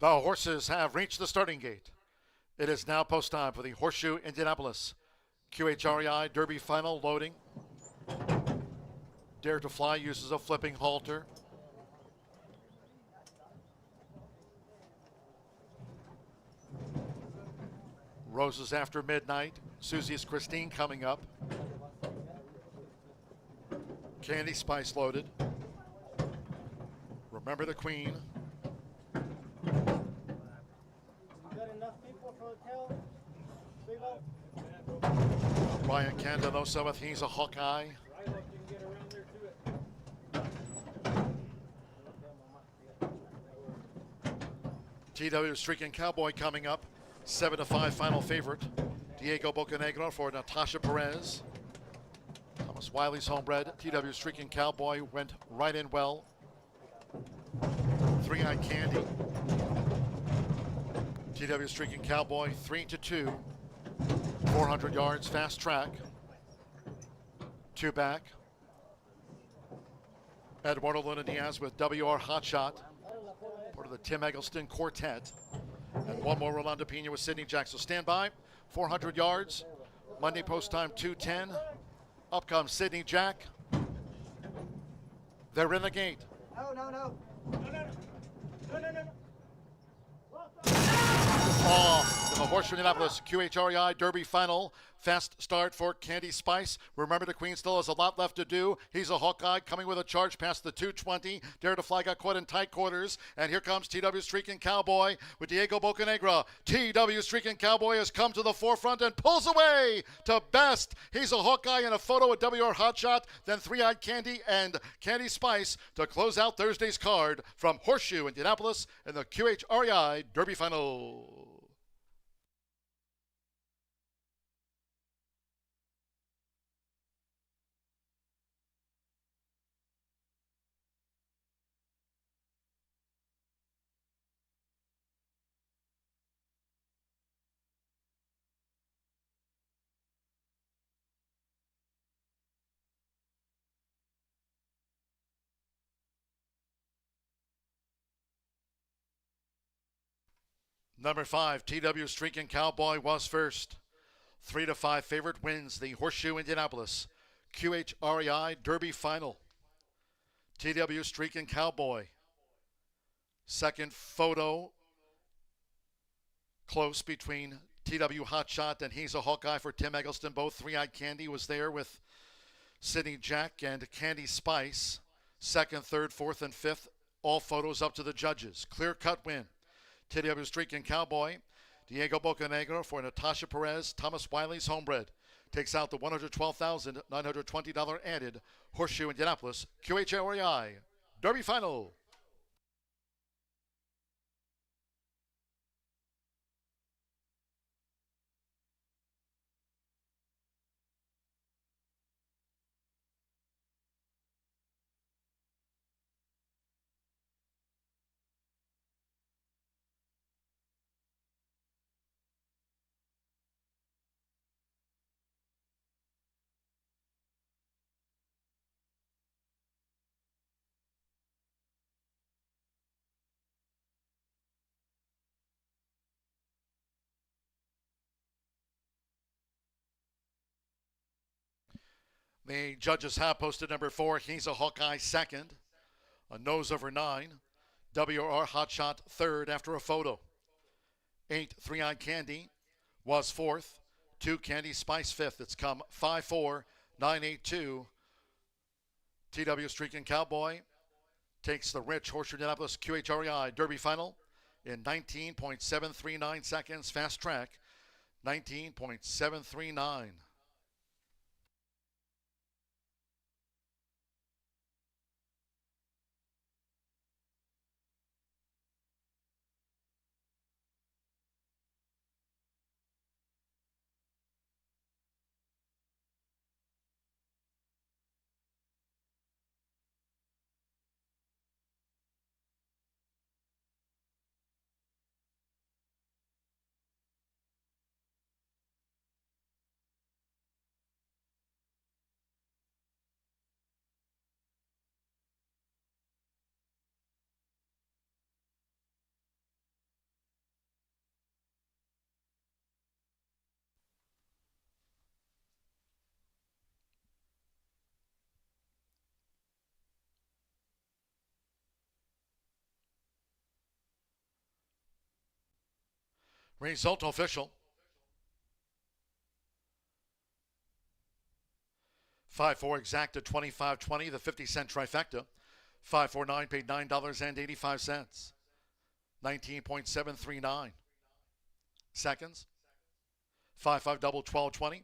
[SPEAKER 1] The horses have reached the starting gate. It is now post time for the Horseshoe Indianapolis QHREI Derby Final loading. Dare to Fly uses a flipping halter. Roses After Midnight. Susie's Christine coming up. Candy Spice loaded. Remember the Queen. Ryan Candanosa with He's a Hawkeye. TW Streaking Cowboy coming up. 7-5 final favorite. Diego Bocanegra for Natasha Perez. Thomas Wiley's homebred. TW Streaking Cowboy went right in well. Three-Eyed Candy. TW Streaking Cowboy 3-2. 400 yards, fast track. Two back. Eduardo Luna Diaz with WR Hotshot. Part of the Tim Eggleston Quartet. And one more Rolando Pena with Sidney Jack. So stand by. 400 yards. Monday post time 2:10. Up comes Sidney Jack. They're in the gate. In the Horseshoe Indianapolis QHREI Derby Final. Fast start for Candy Spice. Remember the Queen still has a lot left to do. He's a Hawkeye coming with a charge past the 220. Dare to Fly got caught in tight quarters. And here comes TW Streaking Cowboy with Diego Bocanegra. TW Streaking Cowboy has come to the forefront and pulls away to best. He's a Hawkeye in a photo with WR Hotshot. Then Three-Eyed Candy and Candy Spice to close out Thursday's card from Horseshoe Indianapolis in the QHREI Derby Final. Number 5, TW Streaking Cowboy was first. 3-5 favorite wins the Horseshoe Indianapolis QHREI Derby Final. TW Streaking Cowboy. Second photo close between TW Hotshot and He's a Hawkeye for Tim Eggleston. Both Three-Eyed Candy was there with Sidney Jack and Candy Spice. Second, third, fourth, and fifth. All photos up to the judges. Clear-cut win. TW Streaking Cowboy, Diego Bocanegra for Natasha Perez, Thomas Wiley's homebred. Takes out the $112,920 added Horseshoe Indianapolis QHREI Derby Final. The judges have posted number 4, He's a Hawkeye second. A nose over 9. WR Hotshot third after a photo. 8, Three-Eyed Candy was fourth. 2, Candy Spice fifth. It's come 5-4, 9-8-2. TW Streaking Cowboy takes the rich Horseshoe Indianapolis QHREI Derby Final in 19.739 seconds. Fast track, 19.739. Result official. 5-4 exacta 25.20, the 50-cent trifecta. 549 paid $9.85. 19.739 seconds. 5-5 double 12.20.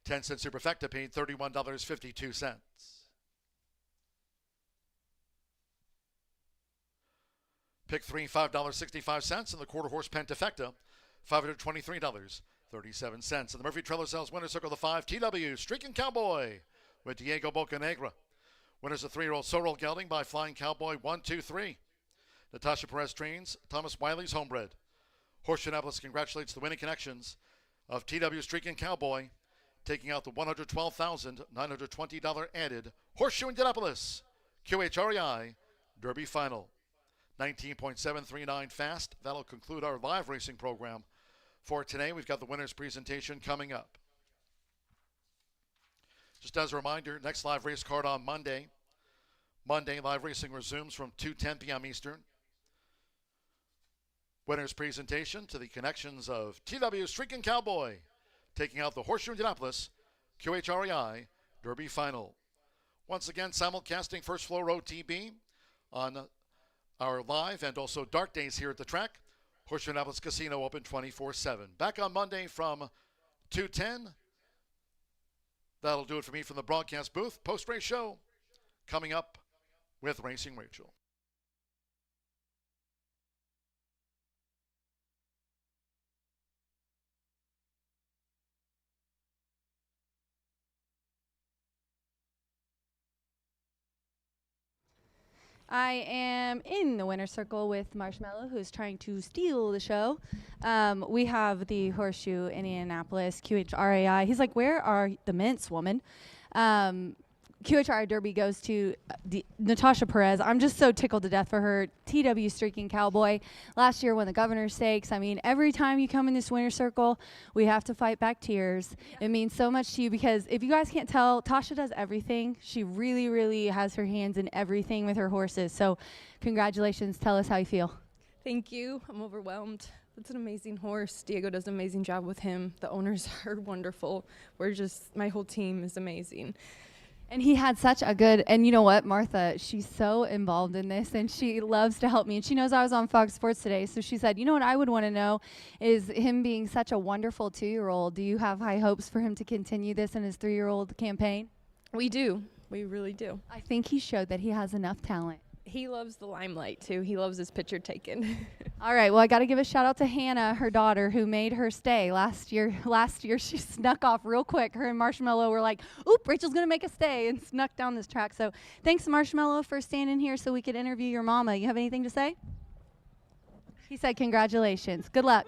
[SPEAKER 1] 10-cent superfecta paid $31.52. Pick 3, $5.65, and the quarter horse pentafecta, $523.37. And the Murphy Trailer Sales Winner's Circle, the 5 TW Streaking Cowboy with Diego Bocanegra. Winners of 3-year-old Sorrel Gelding by Flying Cowboy 1, 2, 3. Natasha Perez trains Thomas Wiley's Homebred. Horseshoe Indianapolis congratulates the winning connections of TW Streaking Cowboy, taking out the $112,920 added Horseshoe Indianapolis QHREI Derby Final. 19.739 fast. That'll conclude our live racing program for today. We've got the winner's presentation coming up. Just as a reminder, next live race card on Monday. Monday, live racing resumes from 2:10 p.m. Eastern. Winner's presentation to the connections of TW Streaking Cowboy, taking out the Horseshoe Indianapolis QHREI Derby Final. Once again, simulcasting First Floor Row TV on our live and also dark days here at the track. Horseshoe Indianapolis Casino open 24/7. Back on Monday from 2:10. That'll do it for me from the broadcast booth. Post-race show coming up with Racing Rachel.
[SPEAKER 8] I am in the winner's circle with Marshmallow, who's trying to steal the show. We have the Horseshoe Indianapolis QHRAI. He's like, where are the mints, woman? QHRAI Derby goes to Natasha Perez. I'm just so tickled to death for her. TW Streaking Cowboy. Last year won the Governor's Stakes. I mean, every time you come in this winner's circle, we have to fight back tears. It means so much to you because if you guys can't tell, Tasha does everything. She really, really has her hands in everything with her horses. So congratulations. Tell us how you feel.
[SPEAKER 9] Thank you. I'm overwhelmed. It's an amazing horse. Diego does an amazing job with him. The owners are wonderful. My whole team is amazing.
[SPEAKER 8] And he had such a good, and you know what, Martha, she's so involved in this, and she loves to help me. And she knows I was on Fox Sports today, so she said, you know what I would want to know is him being such a wonderful 2-year-old. Do you have high hopes for him to continue this in his 3-year-old campaign?
[SPEAKER 9] We do. We really do.
[SPEAKER 8] I think he showed that he has enough talent.
[SPEAKER 9] He loves the limelight, too. He loves his picture taken.
[SPEAKER 8] All right, well, I got to give a shout out to Hannah, her daughter, who made her stay last year. Last year, she snuck off real quick. Her and Marshmallow were like, oop, Rachel's going to make a stay, and snuck down this track. So thanks, Marshmallow, for standing here so we could interview your mama. You have anything to say? He said congratulations. Good luck.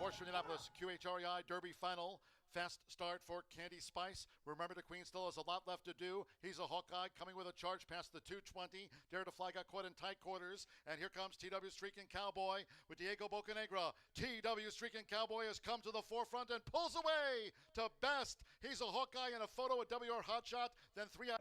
[SPEAKER 1] Horseshoe Indianapolis QHREI Derby Final. Fast start for Candy Spice. Remember, the Queen still has a lot left to do. He's a Hawkeye coming with a charge past the 220. Dare to Fly got caught in tight quarters. And here comes TW Streaking Cowboy with Diego Bocanegra. TW Streaking Cowboy has come to the forefront and pulls away to best. He's a Hawkeye in a photo with WR Hotshot. Then 3 out.